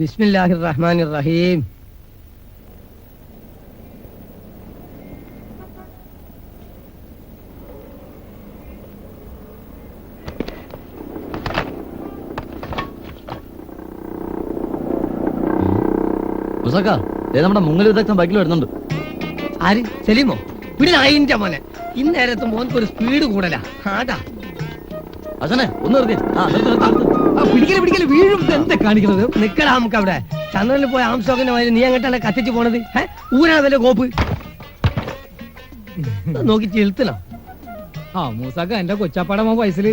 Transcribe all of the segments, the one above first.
ബിസ്മില്ലാഹിർറഹ്മാനിർറഹീം. നമ്മുടെ മുങ്ങൽ വിദഗ്ധൻ ബൈക്കിൽ വരുന്നുണ്ട്. ആര്? സലീമോ? പിന്നെ മോനെ ഇന്നേരത്ത് മോൻക്കൊരു സ്പീഡ് കൂടലാ. ആടാ അച്ഛനെ ഒന്ന് നിർത്തി. പിടിക്കല് വീഴും. എന്താ കാണിക്കുന്നത്? നിക്കടാ നമുക്ക് അവിടെ. ചന്ദ്രനിൽ പോയ ആംസോക്കിന്റെ വയല് നീ അങ്ങോട്ടല്ലേ കത്തിച്ചു പോണത്? ഊരാ വല്ല കോപ്പ് നോക്കി ചെലുത്തണോ? മൂസാക്ക എന്റെ കൊച്ചാപ്പാടമ്മ വയസ്സിൽ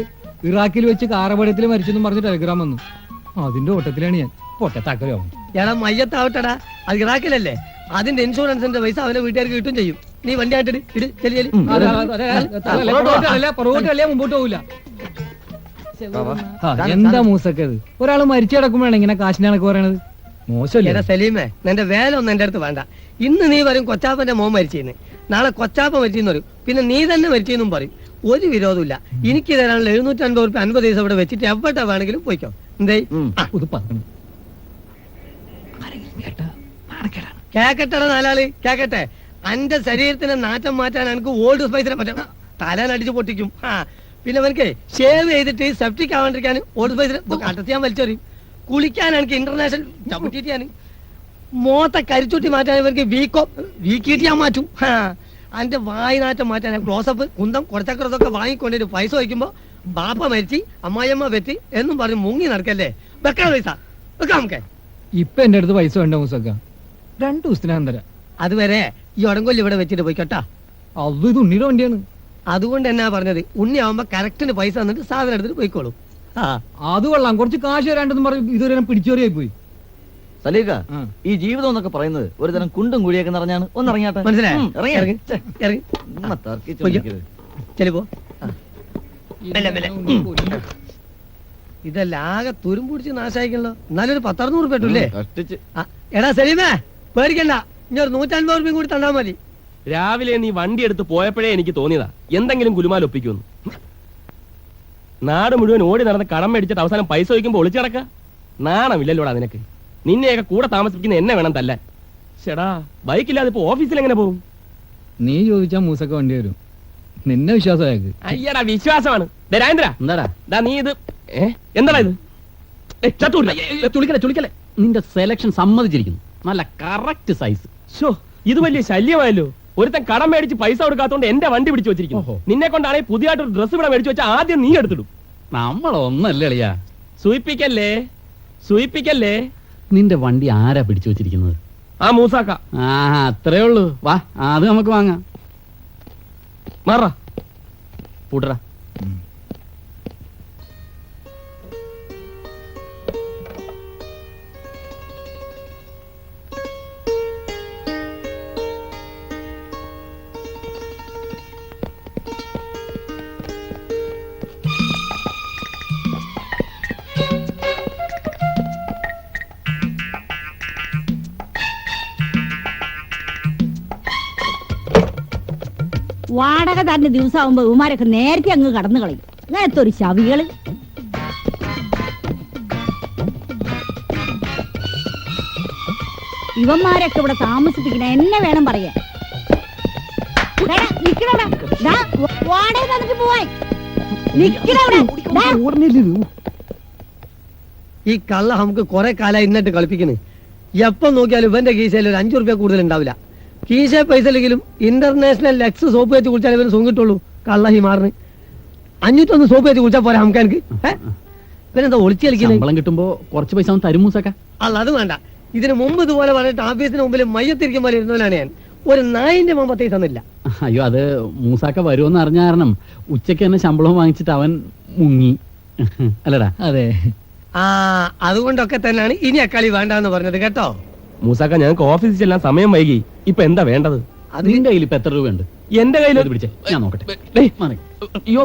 ഇറാഖിൽ വെച്ച് കാറപടത്തിൽ മരിച്ചെന്നും പറഞ്ഞ് ടെലിഗ്രാം വന്നു. അതിന്റെ ഓട്ടത്തിലാണ് ഞാൻ പൊട്ടത്താക്കലോ. എടാ മയ്യത്താവട്ടടാ, അത് ഇറാഖിലല്ലേ. അതിന്റെ ഇൻഷുറൻസിന്റെ പൈസ അവന്റെ വീട്ടുകാർക്ക് കിട്ടും ചെയ്യും. നീ വണ്ടി ആയിട്ടിട്ട് മുമ്പോട്ട് പോകില്ല. എന്താ മൂസക്കത്? ഒരാള് മരിച്ചു കിടക്കുമ്പോഴാണ് ഇങ്ങനെ കാശിനാണൊക്കെ പറയണത്. മോശമല്ലേ സലീമേ? നിന്റെ വേല ഒന്നും എന്റെ അടുത്ത് വേണ്ട. ഇന്ന് നീ വരും കൊച്ചാപ്പന്റെ മോൻ മരിച്ചെന്ന്, നാളെ കൊച്ചാപ്പ മരിച്ചെന്ന് പറയും, പിന്നെ നീ തന്നെ മരിച്ചെന്നും പറയും. ഒരു വിരോധമില്ല. എനിക്ക് തരാനുള്ള 750 റുപ്യ 50 ദിവസം ഇവിടെ വെച്ചിട്ട് എവിടെ വേണമെങ്കിലും പോയിക്കോ. എന്തേ കേക്കട്ടെ നാലാള് കേക്കട്ടെ. എന്റെ ശരീരത്തിന് നാറ്റം മാറ്റാൻ എനിക്ക് ഓൾഡ് സ്പൈസിനെ പറ്റും. തലേനടിച്ച് പൊട്ടിക്കും. പിന്നെ അവനക്ക് ഷേവ് ചെയ്തിട്ട് സെപ്റ്റിക് ആവാണ്ടിരിക്കാൻ ഓൾഡ് സ്പൈസിനെ കട്ടത്തിയാൻ വലിച്ചെറിയും. കുളിക്കാൻ എനിക്ക് ഇന്റർനാഷണൽ ചവിട്ടിയാണ്. മോത്തെ കരിച്ചുട്ടി മാറ്റാൻ ഇവർക്ക് വീക്കിയിട്ട് ഞാൻ മാറ്റും. എന്റെ വായിനാറ്റം മാറ്റാൻ ക്ലോസപ്പ് കുന്തം കുറച്ചൊക്കെ വാങ്ങിക്കൊണ്ടിട്ട് പൈസ വയ്ക്കുമ്പോ ബാപ്പ മരിച്ച് അമ്മായിയമ്മ വെറ്റി എന്നും പറഞ്ഞ് മുങ്ങി നടക്കല്ലേ. വെക്കാൻ പൈസ വെക്കാം നമുക്ക്. ഇപ്പൊ എന്റെ അടുത്ത് പൈസ വേണ്ട മൂസക്ക, 2 ദിവസത്തിനകം തരാം. അതുവരെ ഈ ഉടങ്കൊല്ലി ഇവിടെ വെച്ചിട്ട് പോയിക്കോട്ടാ. അത് ഇത് ഉണ്ണിയുടെ വണ്ടിയാണ്. അതുകൊണ്ട് എന്നാ പറഞ്ഞത്, ഉണ്ണി ആവുമ്പോ കറക്റ്റിന് പൈസ തന്നിട്ട് സാധനം എടുത്തിട്ട് പോയിക്കോളും. അത് കൊള്ളാം. കുറച്ച് കാശ് വരാണ്ടെന്ന് പറഞ്ഞ് ഇതുവരെ പിടിച്ചോറിയായി പോയി. സലീക്ക, ഈ ജീവിതം എന്നൊക്കെ പറയുന്നത് ഒരു തരം കുണ്ടും കുഴിയൊക്കെ നിറഞ്ഞാണ്. ഒന്നിറങ്ങിയാട്ടെ. മനസ്സിലായോ? ഇതല്ല ആകെ തുരും പിടിച്ച് നാശായിക്കണല്ലോ. എന്നാലും ഒരു 10-600 റുപ്യ കിട്ടൂല്ലേ? എടാ സലീമേ, പേടിക്കണ്ട. ഇനി ഒരു 150 റുപ്യം കൂടി തന്നാ മതി. രാവിലെ നീ വണ്ടി എടുത്ത് പോയപ്പോഴേ എനിക്ക് തോന്നിയതാ എന്തെങ്കിലും കുലുമാൽ ഒപ്പിക്കുമെന്ന്. നാട് മുഴുവൻ ഓടി നടന്ന് കടം മേടിച്ചിട്ട് അവസാനം പൈസ വയ്ക്കുമ്പോ ഒളിച്ചു കിടക്ക. നാണമില്ലല്ലോടാ നിനക്ക്. നിന്നെയൊക്കെ കൂടെ താമസിപ്പിക്കുന്ന എന്നെ വേണം തല്ലാൻ. ചേടാ, ബൈക്കില്ലാതെ ഇപ്പൊ ഓഫീസിൽ എങ്ങനെ പോകും? നീ ചോദിച്ചാ മൂസക്ക വണ്ടി വരും. നിന്നെ വിശ്വാസം അയക്ക്. അയ്യടാ വിശ്വാസമാണ്. രാജേന്ദ്ര, എന്താടാ നീ ഇത് എന്താടാ ഇത്? ചുളിക്കല്ലേ. നിന്റെ സെലക്ഷൻ സമ്മതിച്ചിരിക്കുന്നു. നല്ല കറക്റ്റ് സൈസ്. ഇത് വലിയ ശല്യമായല്ലോ. ഒരുത്തൻ കടം മേടിച്ച് പൈസ കൊടുക്കാത്തോണ്ട് എന്റെ വണ്ടി പിടിച്ചു വെച്ചിരിക്കുന്നു. നിന്നെ കൊണ്ടാണെങ്കിൽ പുതിയതായിട്ടൊരു ഡ്രസ് ഇവിടെ മേടിച്ചു വെച്ചാൽ ആദ്യം നീ എടുത്തിടും. നമ്മളൊന്നല്ലേ അളിയാ. സൂയിപ്പിക്കല്ലേ. നിന്റെ വണ്ടി ആരാ പിടിച്ചു വെച്ചിരിക്കുന്നത്? ആ മൂസാക്ക. അത്രേ ഉള്ളൂ. വാ, അത് നമുക്ക് വാങ്ങാം. മാറാ പൂട്ടറാ. വാടക തരുന്ന ദിവസമാകുമ്പോ ഇവന്മാരൊക്കെ നേരത്തെ അങ്ങ് കടന്നു കളയും. അങ്ങനത്തെ ഒരു ശവികള്. ഇവന്മാരൊക്കെ ഇവിടെ താമസിപ്പിക്കണ എന്നെ വേണം പറയാൻ. വാടക തന്നിട്ട് പോവാൻ നിക്കണവിടെ. ഈ കള്ള നമുക്ക് കുറെ കാലം ഇന്നിട്ട് കളിപ്പിക്കുന്നത്. എപ്പം നോക്കിയാലും ഇവന്റെ കീശയിൽ ഒരു 5 റുപ്യ കൂടുതൽ ഉണ്ടാവില്ല. കീശ പൈസ ഇല്ലെങ്കിലും ഇന്റർനാഷണൽ ലെക്സ് സോപ്പ് വെച്ച് കുളിച്ചാൽ ഇവന് സുഖം കിട്ടുള്ളൂ. കള്ള ഹിമാറിന് 501 സോപ്പ് വെച്ച് കുളിച്ചാൽ പോരാ നമുക്ക്. എനിക്ക് ഇവനെന്താ ഒളിച്ചു കളിക്കുന്നത്? ശമ്പളം കിട്ടുമ്പോ കുറച്ച് പൈസ അവൻ തരും മൂസക്ക. അല്ല, അത് വേണ്ട. ഇതിന് മുമ്പ് ഇതുപോലെ പറഞ്ഞിട്ട് ഓഫീസിന് മുമ്പിൽ മയ്യത്തിരിക്കും പോലെ ഇരുന്നവനാണ് ഞാൻ. ഒരു നായിന്റെ മുമ്പത്തേ തന്നില്ല. അയ്യോ, അത് മൂസാക്ക വരുമെന്ന് അറിഞ്ഞ കാരണം ഉച്ചയ്ക്ക് തന്നെ ശമ്പളം വാങ്ങിച്ചിട്ട് അവൻ മുങ്ങി. അല്ലടാ? അതെ. ആ, അതുകൊണ്ടൊക്കെ തന്നെയാണ് ഇനി അക്കളി വേണ്ടെന്ന് പറഞ്ഞത് കേട്ടോ. മൂസാക്ക, ഞങ്ങൾക്ക് ഓഫീസിൽ ചെല്ലാൻ സമയം വൈകി. ഇപ്പൊ എന്താ വേണ്ടത്? നിന്റെ കയ്യിൽ ഇപ്പൊ എത്ര രൂപയുണ്ട്? എന്റെ കയ്യിൽ ഇത് പിടിച്ചേ, ഞാൻ നോക്കട്ടെ. അയ്യോ,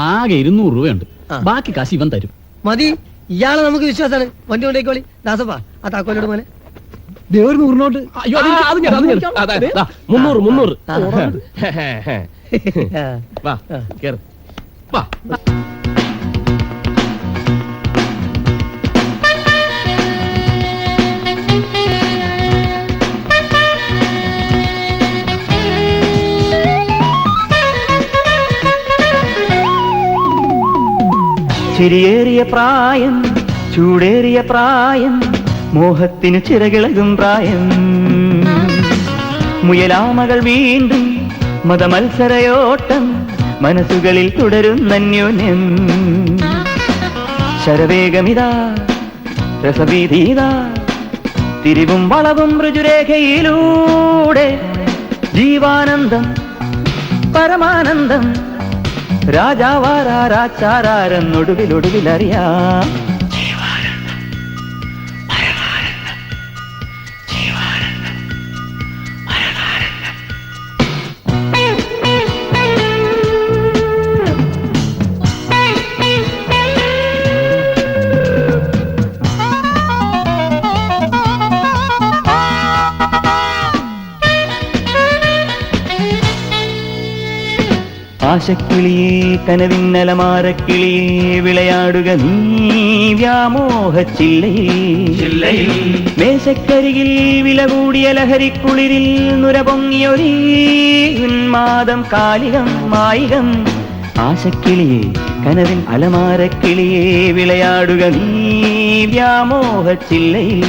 ആകെ 200 രൂപയുണ്ട്. ബാക്കി കാശ് ഇവൻ തരും. മതി, ഇയാളെ നമുക്ക് വിശ്വാസമാണ്. വണ്ടി കൊണ്ടേക്കോളി. ദാസപ്പാ, ആ താക്കോലോട് മോനെ. ഒരു 100 നോട്ട്. അയ്യോ, അത് ഞാൻ 300. വാ, കേറ്. വാ. ചിരിയേറിയ പ്രായം, ചൂടേറിയ പ്രായം, മോഹത്തിനു ചിറകിളകും പ്രായം. മുയലാമകൾ വീണ്ടും മതമത്സരയോട്ടം, മനസ്സുകളിൽ തുടരുന്നന്യോന്യം. ശരവേഗമിതാ, രസവീതിതാ, തിരിവും വളവും ഋജുരേഖയിലൂടെ. ജീവാനന്ദം, പരമാനന്ദം, രാജാവാരാച്ചാരാരെന്നൊടുവിലൊടുവിലറിയാം. ആശക്കിളിയേ, കനവിന്നലമാരക്കിളിയേ, വിളയാടുക നീ വ്യാമോഹച്ചില്ലയിൽ. മേശക്കരികിൽ വില കൂടിയ ലഹരിക്കുളിരിൽ നുരപൊങ്ങിയൊരീ ഉന്മാദം കാലികം മായികം. ആശക്കിളിയേ, കനവിൻ അലമാരക്കിളിയേ, വിളയാടുക നീ വ്യാമോഹച്ചില്ലയിൽ.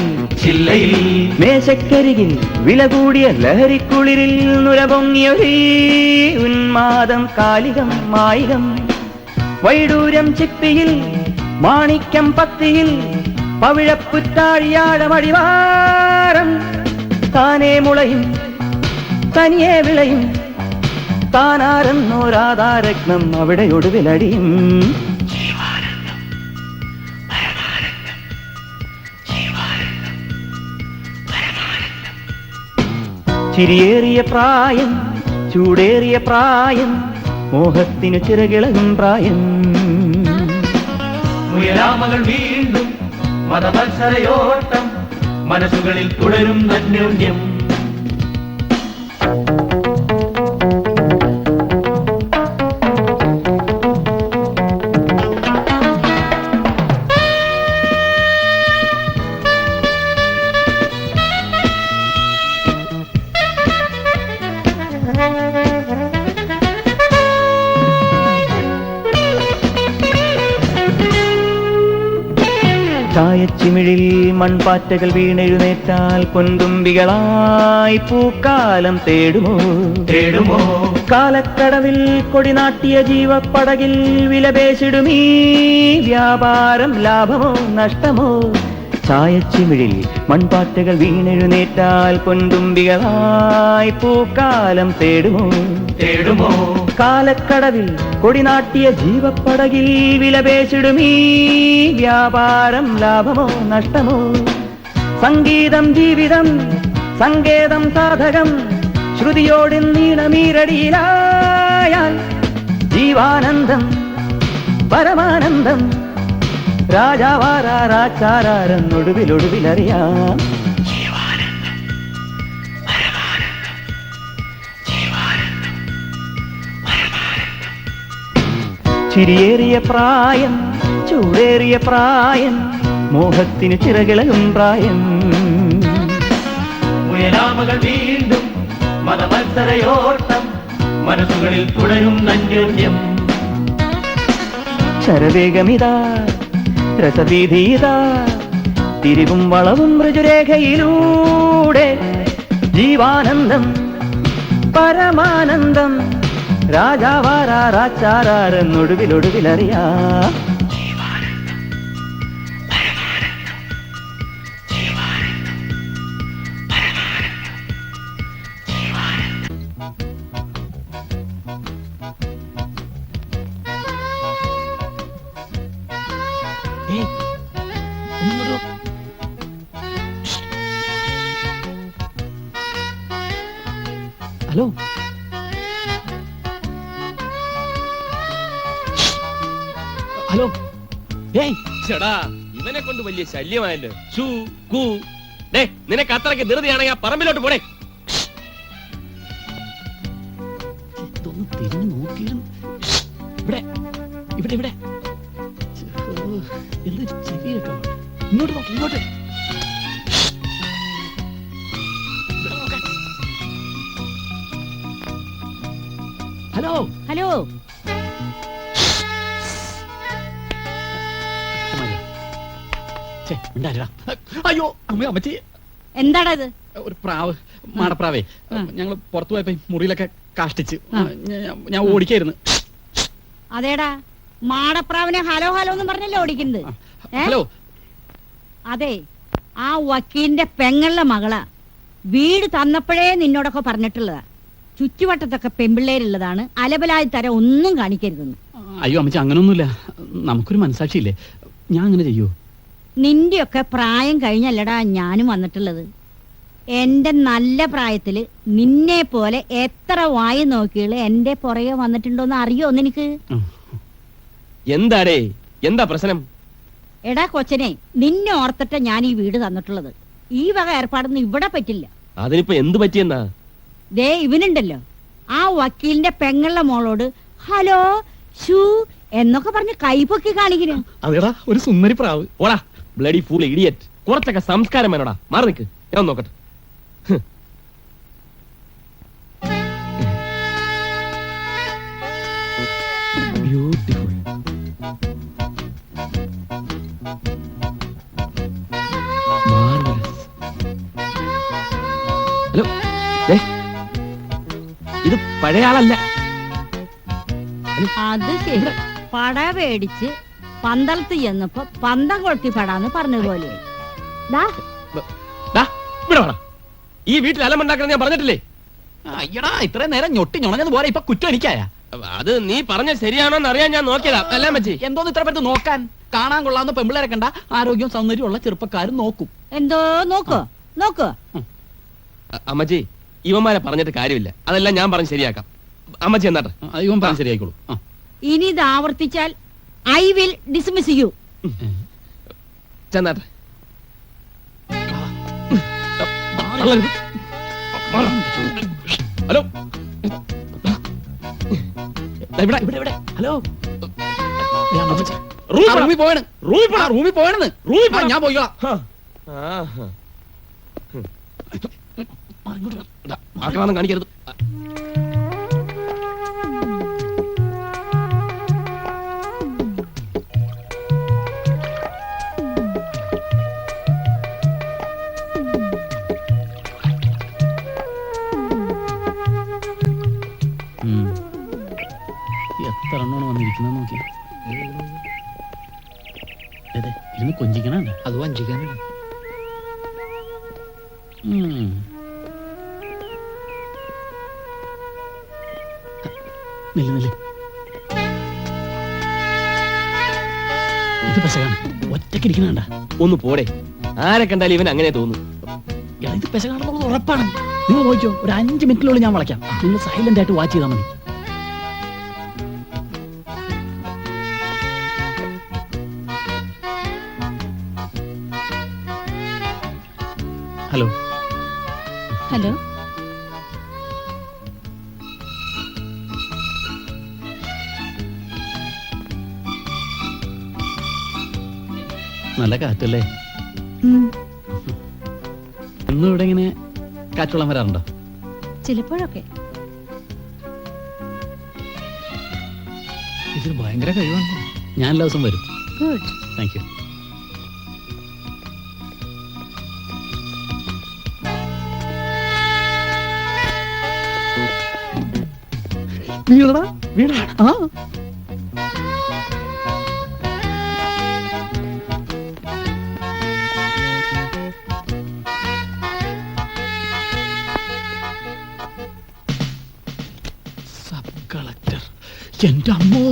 മേശക്കരികിൽ വില കൂടിയ ലഹരിക്കുളിരിൽ നുരപൊങ്ങിയൊരീ ഉന്മാദം കാലികം മായികം. വൈഡൂര്യം ചിപ്പിയിൽ, മാണിക്യം പത്തിയിൽ, പവിഴപ്പുറ്റാഴിയാഴമടിവാരം. താനേ മുളയും, തനിയെ വിളയും, താനാരെന്നോരാധാരത്നം അവിടെ ഒടുവിലടിയും. ചിരിയേറിയ പ്രായം, ചൂടേറിയ പ്രായം, മോഹത്തിനു ചിറകിളകും പ്രായം. മുയലാമകൾ വീണ്ടും മതമത്സരയോട്ടം, മനസ്സുകളിൽ തുടരും അന്യോന്യം. ചായച്ചിമിഴിൽ മൺപാറ്റകൾ വീണെഴുന്നേറ്റാൽ പൊൻതുമ്പികളായി പൂക്കാലം തേടുമോ. കാലക്കടവിൽ കൊടിനാട്ടിയ ജീവപ്പടകിൽ വിലപേശിടുമീ വ്യാപാരം ലാഭമോ നഷ്ടമോ. ചായച്ചിമിഴിൽ മൺപാറ്റകൾ വീണെഴുന്നേറ്റാൽ പൊൻതുമ്പികളായി പൂക്കാലം തേടുമോ. കാലക്കടവിൽ കൊടിനാട്ടിയ ജീവപ്പടകിൽ വിലപേശിടുമീ വ്യാപാരം ലാഭമോ നഷ്ടമോ. സംഗീതം ജീവിതം, സങ്കേതം സാധകം, ശ്രുതിയോടിൻ നീണമീരടിയിലായാൽ ജീവാനന്ദം, പരമാനന്ദം, രാജാവാരാച്ചാരാരെന്നൊടുവിലൊടുവിലറിയാം. ചിരിയേറിയ പ്രായം, ചൂടേറിയ പ്രായം, മോഹത്തിന് ചിറകിളകും പ്രായം. ഉയരാമകൾ വീണ്ടും മതമത്സരയോട്ടം, മനസ്സുകളിൽ തുടരും അന്യോന്യം. ശരവേഗമിതാ രസവീതിയിതാ, തിരിവും വളവും ഋജുരേഖയിലൂടെ. ജീവാനന്ദം പരമാനന്ദം, രാജാവാരാച്ചാരാരെന്നൊടുവിലൊടുവിലറിയാ. ഹലോ, ഹലോ, ഏയ് ചേടാ, ഇവനെ കൊണ്ട് വലിയ ശല്യമായല്ലോ. ഷൂ കൂ ഡേ, നിനക്ക് അത്രയ്ക്ക് ധൃതിയാണെങ്കിൽ ആ പറമ്പിലോട്ട് പോടേ. ഇതൊന്ന് തിരിഞ്ഞു നോക്കിയിരുന്നു. ഇവിടെ ഇവിടെ ഇവിടെ എന്ത് ചെവി കേൾക്കാം. ഇങ്ങോട്ട് നോക്ക്, ഇങ്ങോട്ട്. ഇവിടെ നോക്കാൻ. ഹലോ, ഹലോ, ഛെ, മിണ്ടാതിരിടാ. അയ്യോ അമ്മ, അമ്മച്ചി, എന്താടാ ഇത്? ഒരു പ്രാവ്, മാടപ്രാവേ, ഞങ്ങൾ പുറത്തു പോയപ്പോ ഈ മുറിയിലൊക്കെ കാഷ്ടിച്ച് ഞാൻ ഓടിക്കായിരുന്നു. അതേടാ, മാടപ്രാവിനെ ഹലോ ഹലോ എന്ന് പറഞ്ഞല്ലേ ഓടിക്കുന്നത്? ഹലോ, അതെ, ആ വക്കീലിന്റെ പെങ്ങളുടെ മകളാ. വീട് തന്നപ്പോഴേ നിന്നോടൊക്കെ പറഞ്ഞിട്ടുള്ളതാ, ചുറ്റുവട്ടത്തൊക്കെ പെമ്പിള്ളേരുള്ളതാണ്, അലബലായി തരം ഒന്നും കാണിക്കരുതെന്ന്. അയ്യോ അമ്മച്ചി, അങ്ങനൊന്നുമില്ല. നമുക്കൊരു മനസാക്ഷിയില്ലേ, ഞാൻ അങ്ങനെ ചെയ്യൂ? നിന്റെയൊക്കെ പ്രായം കഴിഞ്ഞല്ലടാ ഞാനും വന്നിട്ടുള്ളത്. എന്റെ നല്ല പ്രായത്തില് നിന്നെ പോലെ എത്ര വായി നോക്കിയുള്ള എന്റെ പുറകെ വന്നിട്ടുണ്ടോന്ന് അറിയോ നിനക്ക്? എന്താടേ, എന്താ പ്രശ്നം? എടാ കൊച്ചനെ, നിന്നെ ഓർത്തിട്ട ഞാൻ ഈ വീട് തന്നിട്ടുള്ളത്. ഈ വക ഏർപ്പാടൊന്നും ഇവിടെ പറ്റില്ല. അതിനിപ്പോ എന്ത് പറ്റിയെന്നാ? ദേ ഇവനുണ്ടല്ലോ, ആ വക്കീലിന്റെ പെങ്ങളുടെ മോളോട് ഹലോ ഷൂ എന്നൊക്കെ പറഞ്ഞ് കൈപൊക്കി കാണിക്കുന്നു. അതേടാ, ഒരു സുന്ദരി പ്രാവ്. ഓടാ ബ്ലഡി ഫൂൾ ഇഡിയറ്റ്. കുറച്ചൊക്കെ സംസ്കാരം വേണോടാ. മാറി നിൽക്ക്, ഞാൻ നോക്കട്ടെ. ബ്യൂട്ടിഫുൾ. ഹലോ, ഇത് പഴയ ആളല്ല. അത് ശരി, പട പേടിച്ച് പന്തളത്ത് ചെന്നപ്പോ പന്തം കൊളുത്തി പടാന്ന് പറഞ്ഞതുപോലെ. ദാ, ഇവിടെ വേണം. ഈ വീട്ടിൽ അലമുണ്ടാക്കണം ഞാൻ പറഞ്ഞിട്ടില്ലേ? അയ്യടാ, ഇത്രയും നേരം ഞൊട്ടി ഞൊണഞ്ഞത് പോലെ ഇപ്പൊ കുറ്റം എനിക്കായ. അത് നീ പറഞ്ഞ ശരിയാണോന്ന് അറിയാൻ ഞാൻ നോക്കിയതാ. അല്ലേ മച്ചി? എന്തോന്ന് ഇത്ര പറ്റി നോക്കാൻ? കാണാൻ കൊള്ളാവുന്ന പെമ്പിളരെ കണ്ട ആരോഗ്യവും സൗന്ദര്യമുള്ള ചെറുപ്പക്കാരും നോക്കും. എന്തോ നോക്കോ നോക്കോ? അമ്മച്ചി, ഇവന്മാരെ പറഞ്ഞിട്ട് കാര്യമില്ല. അതെല്ലാം ഞാൻ പറഞ്ഞ് ശരിയാക്കാം. അമ്മച്ചി എന്നാട്ടെ. ഇവൻ പറഞ്ഞ് ശരിയായിക്കോളൂ. ഇനി ഇത് ആവർത്തിച്ചാൽ ഐ വിൽ ഡിസ്മിസ് യു. ചെന്നാട്ടെ. ഹലോ, ഇവിടെ ഇവിടെ ഇവിടെ. ഹലോ, റൂമിൽ പോയാണ്. റൂമിൽ പോയാണെന്ന്. ഞാൻ പോയിക്കോളാം. ആക്രമണം കാണിക്കരുത്. എത്ര എണ്ണമാണ് വന്നിരിക്കുന്നത് നോക്കി. അതെ, ഇരുന്ന് കൊഞ്ചിക്കണ. അത് വഞ്ചിക്കാനാണ്. ഇത് പെശകാണ്. ഒറ്റക്കിരിക്കണ. ഒന്ന് പോടെ. ആരെ കണ്ടാലും ഇവൻ അങ്ങനെ തോന്നും. ഇത് പെശകാണെന്നുള്ളത് ഉറപ്പാണ്. നിങ്ങൾ പോയിക്കോ, ഒരു 5 മിനിറ്റിനുള്ളിൽ ഞാൻ വളയ്ക്കാം. നിങ്ങൾ സൈലന്റ് ആയിട്ട് വാച്ച് ചെയ്താൽ മതി. ഹലോ, ഹലോ, നല്ല കാറ്റല്ലേ? ഉം, ഇന്നും ഇവിടെ ഇങ്ങനെ കാറ്റുവെള്ളം വരാറുണ്ടോ? ചിലപ്പോഴൊക്കെ. ഇതിന് ഭയങ്കര കഴിവാണ്. ഞാൻ എല്ലാ ദിവസവും വരും. ഗുഡ്. Thank you. വീണടാ വീണ. ആ സബ് കളക്ടർ. എന്റെ അമ്മോ,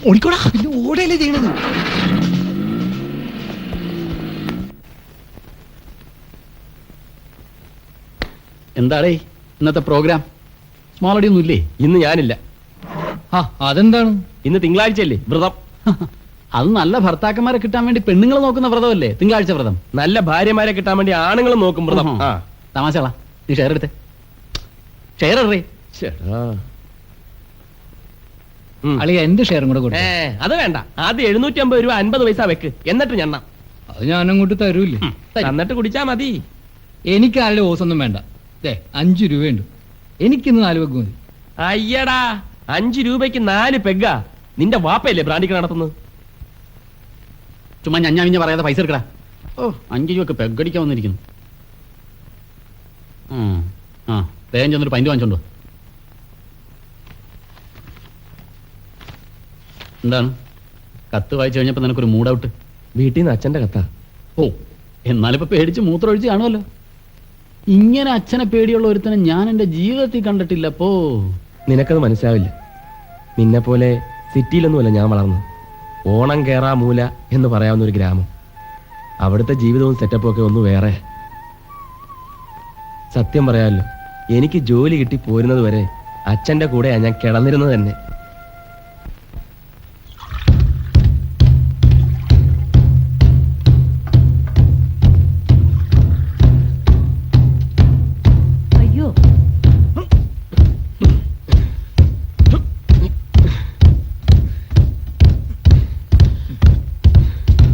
ഓടിക്കോടാ. പിന്നെ ഓടയല്ലേ ചെയ്യണത്? എന്താടേ ഇന്നത്തെ പ്രോഗ്രാം? സ്മോൾ അടി ഒന്നും ഇല്ലേ? ഇന്ന് ഞാനില്ല. ആ അതെന്താണ്? ഇന്ന് തിങ്കളാഴ്ചയല്ലേ, വ്രതം. അത് നല്ല ഭർത്താക്കന്മാരെ കിട്ടാൻ വേണ്ടി പെണ്ണുങ്ങൾ നോക്കുന്ന വ്രതമല്ലേ തിങ്കളാഴ്ച വ്രതം? നല്ല ഭാര്യമാരെ കിട്ടാൻ വേണ്ടി ആണുങ്ങളും നോക്കും വ്രതം. ആ തമാശകളാ. നീ ഷെയർ എടുത്തേ. ഷെയർ ഇടേ. ചേട്ടാ. അളിയ എന്റെ ഷെയറും കൂടെ കൊടുത്തു. അത് വേണ്ട. ആദ്യം 750 രൂപ 50 പൈസ വെക്ക്, എന്നിട്ട് ഞണ്ണ. അത് ഞാനങ്ങോട്ട് തരൂല്ലേ. എന്നിട്ട് കുടിച്ചാ മതി. എനിക്ക് ആരുടെ ഓസൊന്നും വേണ്ട. 5 രൂപയുണ്ട്. എനിക്കിന്ന് 4 വെക്ക് മതി. അയ്യടാ, 5 രൂപയ്ക്ക് 4 പെഗ്ഗാ. നിന്റെ വാപ്പയല്ലേ ബ്രാൻഡിക്ക് നടത്തുന്നത്? ചുമ്മാ ഞാൻ പറയാതെ പൈസ എടുക്കടാ. ഓ 5 രൂപക്ക് പെഗടിക്കാൻ വന്നിരിക്കുന്നു. ആ വേഗം ചെന്നൊരു പൈൻറ്റ് വാങ്ങിച്ചോണ്ടോ. എന്താണ് കത്ത് വായിച്ചു കഴിഞ്ഞപ്പോ നിനക്കൊരു മൂഡ് ഔട്ട്? വീട്ടിൽ നിന്ന് അച്ഛന്റെ കത്താ. ഓ എന്നാലിപ്പോ പേടിച്ച് മൂത്രമൊഴിച്ച് കാണുമല്ലോ. ഇങ്ങനെ അച്ഛനെ പേടിയുള്ള ഒരുത്തനെ ഞാൻ എൻ്റെ ജീവിതത്തിൽ കണ്ടിട്ടില്ലപ്പോ. നിനക്കത് മനസ്സിലാവില്ല. നിന്നെ പോലെ സിറ്റിയിലൊന്നുമല്ല ഞാൻ വളർന്നത്. ഓണം കേറാ മൂല എന്ന് പറയാവുന്ന ഒരു ഗ്രാമം. അവിടുത്തെ ജീവിതവും സെറ്റപ്പും ഒക്കെ ഒന്ന് വേറെ. സത്യം പറയാമല്ലോ, എനിക്ക് ജോലി കിട്ടി പോരുന്നത് വരെ അച്ഛന്റെ കൂടെയാ ഞാൻ കിടന്നിരുന്നത് തന്നെ. അയ്യോ,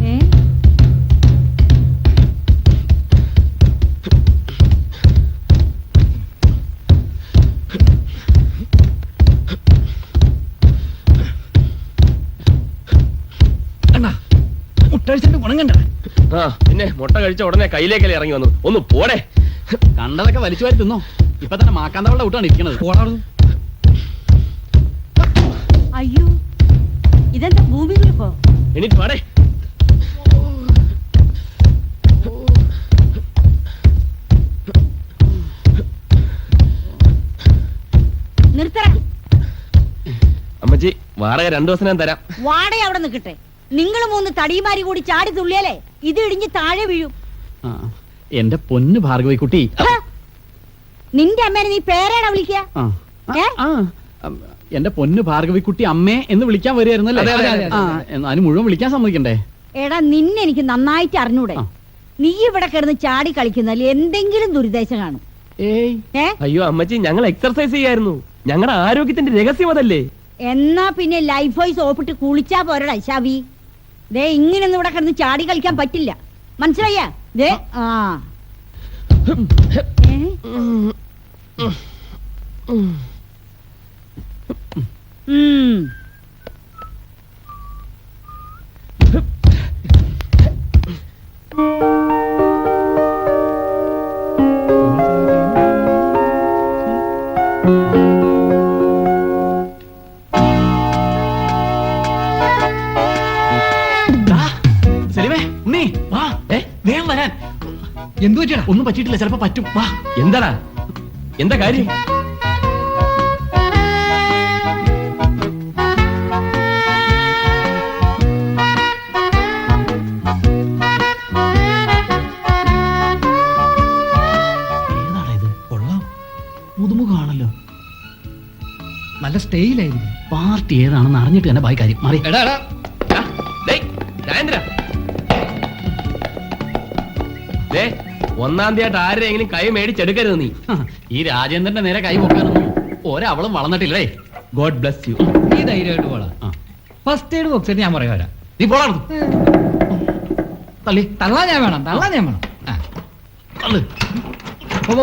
ഏ? മുട്ടഴിച്ചിട്ട് ഗുണം കണ്ട. ആ പിന്നെ മുട്ട കഴിച്ച ഉടനെ കയ്യിലേക്കല്ലേ ഇറങ്ങി വന്നു. ഒന്ന് പോടെ. കണ്ടതൊക്കെ വലിച്ചു വാരി തിന്നോ. ഇപ്പൊ തന്നെ മാക്കാന്തവളുടെ വിട്ടാണ് ഇരിക്കണത്. അയ്യോ, ഇതെന്താ ഭൂമി കുലുക്കോ? എണീറ്റ് പാടേ. നിർത്തണം. അമ്മച്ചി, വാടക 2 ദിവസം ഞാൻ തരാം. വാടക അവിടെ നിൽക്കട്ടെ. നിങ്ങൾ 3 തടിമാരി കൂടി ചാടി തുള്ളിയാലേ ഇത് ഇടിഞ്ഞ് താഴെ വീഴും. ആ, എന്റെ പൊന്ന് ഭാർഗവി കുട്ടി. ഹ! നിന്റെ അമ്മേനെ നീ പേരാണോ വിളിക്കുക? ആ, ഏ? ആ, എന്റെ പൊന്ന് ഭാർഗവി കുട്ടി അമ്മേ എന്ന് വിളിക്കാൻ വരുമായിരുന്നല്ലേ? അതെ, അതെ, അതെ, ആ, അതിന് മുഴുവൻ വിളിക്കാൻ സമ്മതിക്കണ്ടേ? എടാ, നിന്നെ എനിക്ക് നന്നായിട്ട് അറിഞ്ഞൂടെ? ആ. നീ ഇവിടെ കിടന്ന് ചാടി കളിക്കുന്നതിൽ എന്തെങ്കിലും ദുരുദ്ദേശം കാണും. ഏയ് ഏ? അയ്യോ അമ്മച്ചി, ഞങ്ങൾ എക്സർസൈസ് ചെയ്യായിരുന്നു. ഞങ്ങളുടെ ആരോഗ്യത്തിന്റെ രഹസ്യം അതല്ലേ. എന്നാ പിന്നെ ലൈഫ് ബോയ് സോപ്പിട്ട് കുളിച്ചാ പോരടാ ശവി. ദേ ഇങ്ങനൊന്നും ഇവിടെ കിടന്ന് ചാടി കളിക്കാൻ പറ്റില്ല. മനസ്സിലായ? ദേ ആ ഏ? ഉം. സെലിമേ, ഉണ്ണി, വാ. വേഗം വരാൻ. എന്തു പറ്റിയാ? ഒന്നും പറ്റിയിട്ടില്ല, ചിലപ്പോ പറ്റും. വാ. എന്താടാ, എന്താ കാര്യം? ഏതാടാ ഇത്? കൊള്ളാം, മുതുമുഖാണല്ലോ. നല്ല സ്റ്റൈലായിരിക്കും. പാർട്ടി ഏതാണെന്ന് അറിഞ്ഞിട്ട് തന്നെ ബായി കാര്യം മാറി. എടാ എടാ, ആ, ഡേയ്, രാജേന്ദ്ര. ദേ, 1-ാം തീയതി ആരെങ്കിലും കൈ മേടിച്ചെടുക്കരുത് നീ. ഈ രാജേന്ദ്രന്റെ നേരെ കൈ പൊക്കാനൊന്നും ഒരവളും വളർന്നിട്ടില്ലേ? God bless you. നീ ധൈര്യമായിട്ട് പോളാ. ആ. ഫസ്റ്റ് എയ്ഡ് ബോക്സ് ഞാൻ പറയാം. നീ പോടാ തള്ളി തള്ളാൻ ഞാൻ വേണം ആ. തള്ളു പോ.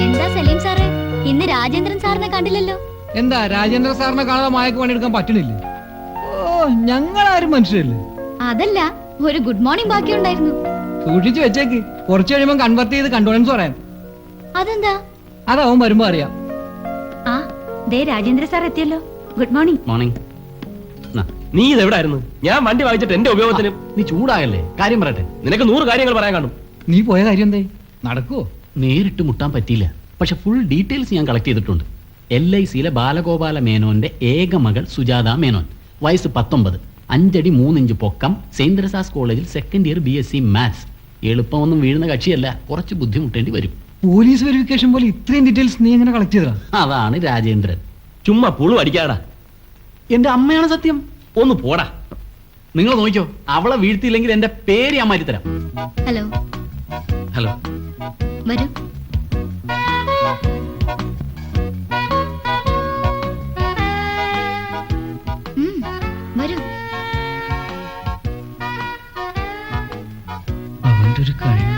എന്താ സലീം സാറേ ഇന്ന് രാജേന്ദ്രൻ സാറിനെ കണ്ടില്ലല്ലോ? എന്താ രാജേന്ദ്ര സാറിനെ കാണാതെ മായക്ക് പണിയെടുക്കാൻ പറ്റണില്ലേ? ഓ ഞങ്ങളാരും മനുഷ്യരല്ലേ. അതല്ല, ഒരു ഗുഡ് മോർണിംഗ് ബാക്കി ഉണ്ടായിരുന്നു. സൂക്ഷിച്ചു വെച്ചേക്ക്, കുറച്ച് കഴിയുമ്പോൾ കൺവെർട്ട് ചെയ്ത് കണ്ടോളൻസ് പറയാം. അതെന്താ? അതാവും വരുമ്പോ അറിയാം. ആ ദേ രാജേന്ദ്ര സാർ എത്തിയല്ലോ. Good morning. മോർണിംഗ്. നീ ഇതെവിടായിരുന്നു? ഞാൻ വണ്ടി വാങ്ങിച്ചിട്ട് എന്റെ ഉപയോഗത്തിന്. നീ ചൂടാകല്ലേ, കാര്യം പറയട്ടെ. നിനക്ക് 100 കാര്യങ്ങൾ പറയാൻ കാണും. നീ പോയ കാര്യം എന്തായി? നടക്കുവോ? നേരിട്ട് മുട്ടാൻ പറ്റിയില്ല, പക്ഷെ ഫുൾ ഡീറ്റെയിൽസ് ഞാൻ കളക്ട് ചെയ്തിട്ടുണ്ട്. LICയിലെ ബാലഗോപാല മേനോന്റെ ഏക മകൾ സുജാത മേനോൻ, വയസ്സ് 19, 5 അടി 3 ഇഞ്ച് പൊക്കം, സെയിന്റ് തെരേസാസ് കോളേജിൽ സെക്കൻഡ് ഇയർ BSc മാത്സ്. എളുപ്പമൊന്നും വീഴുന്ന കക്ഷിയല്ല, കുറച്ച് ബുദ്ധിമുട്ടേണ്ടി വരും. പോലീസ് വെരിഫിക്കേഷൻ പോലെ ഇത്രയും ഡീറ്റെയിൽസ് നീ എങ്ങനെ കളക്ട് ചെയ്താ? അതാണ് രാജേന്ദ്രൻ. ചുമ്മാ പുളു അടിക്കാടാ. എന്റെ അമ്മയാണ് സത്യം. ഒന്ന് പോടാ. നിങ്ങൾ നോക്കിയോ, അവളെ വീഴ്ത്തിയില്ലെങ്കിൽ എന്റെ പേര് ഞാൻ മാറ്റി തരാം. ഹലോ. ഹലോ. വരൂ. വരൂ. അവന്റെ ഒരു കഴിവ്.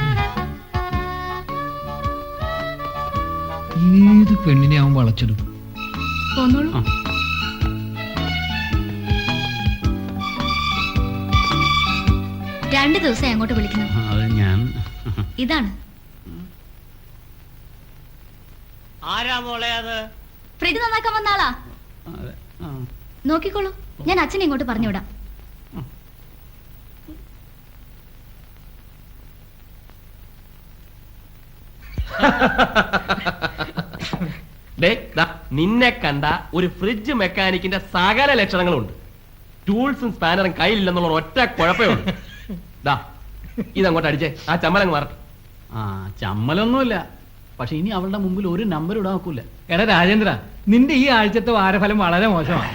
ഏത് പെണ്ണിനെ അവൻ വളച്ചെടുക്കും. പോന്നോളൂ. ആ. രണ്ട് ദിവസമായി അങ്ങോട്ട് വിളിക്കുന്നു. അത് ഞാൻ ഇതാണ്. ആരാ മോളെ അത്? ഫ്രിഡ്ജ് നന്നാക്കാൻ വന്ന ആളാ. അതെ, ആ. നോക്കിക്കോളൂ, ഞാൻ അച്ഛനെ ഇങ്ങോട്ട് പറഞ്ഞുവിടാം. നിന്നെ കണ്ട ഒരു ഫ്രിഡ്ജ് മെക്കാനിക്കിന്റെ സകല ലക്ഷണങ്ങളുണ്ട്. ടൂൾസും സ്പാനറും കയ്യിലില്ലെന്നുള്ള ഒറ്റ കുഴപ്പമേ ഉള്ളൂ. ഇതങ്ങോട്ട് അടിച്ചേ, ആ ചമ്മലങ്ങ് മാറട്ടെ. ആ ചമ്മലൊന്നുമില്ല, പക്ഷെ ഇനി അവളുടെ മുമ്പിൽ ഒരു നമ്പർ ഇടാൻ നോക്കൂല. എടാ രാജേന്ദ്ര, നിന്റെ ഈ ആഴ്ചത്തെ വാരഫലം വളരെ മോശമാണ്.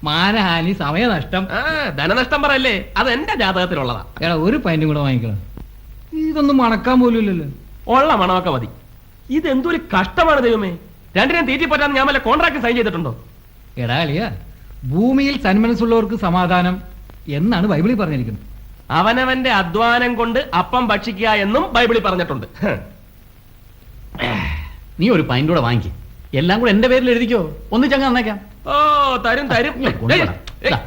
മാനഹാനി, സമയനഷ്ടം. ധനനഷ്ടം പറയല്ലേ, അത് എന്റെ ജാതകത്തിലുള്ളതാ. എടാ ഒരു പൈൻറ്റും കൂടെ വാങ്ങിക്കണം. ഇതൊന്നും മണക്കാൻ പോലും ഇല്ലല്ലോ. ഉള്ള മണമൊക്കെ മതി. ഇതെന്തൊരു കഷ്ടമാണ് ദൈവമേ. രണ്ടിനും തീറ്റി പറ്റാൻ ഞാൻ വല്ല കോൺട്രാക്ട് സൈൻ ചെയ്തിട്ടുണ്ടോ? എടാ അളിയ, ഭൂമിയിൽ സന്മനസ്സുള്ളവർക്ക് സമാധാനം എന്നാണ് ബൈബിളിൽ പറഞ്ഞിരിക്കുന്നത്. അവനവന്റെ അധ്വാനം കൊണ്ട് അപ്പം ഭക്ഷിക്കുക എന്നും ബൈബിളിൽ പറഞ്ഞിട്ടുണ്ട്. നീ ഒരു പൈൻ്റ് കൂടെ വാങ്ങിക്കും, എല്ലാം കൂടെ എന്റെ പേരിൽ എഴുതിക്കോ, ഒന്നിച്ചങ്ങ് തന്നേക്കാം. ഓ തരും തരും.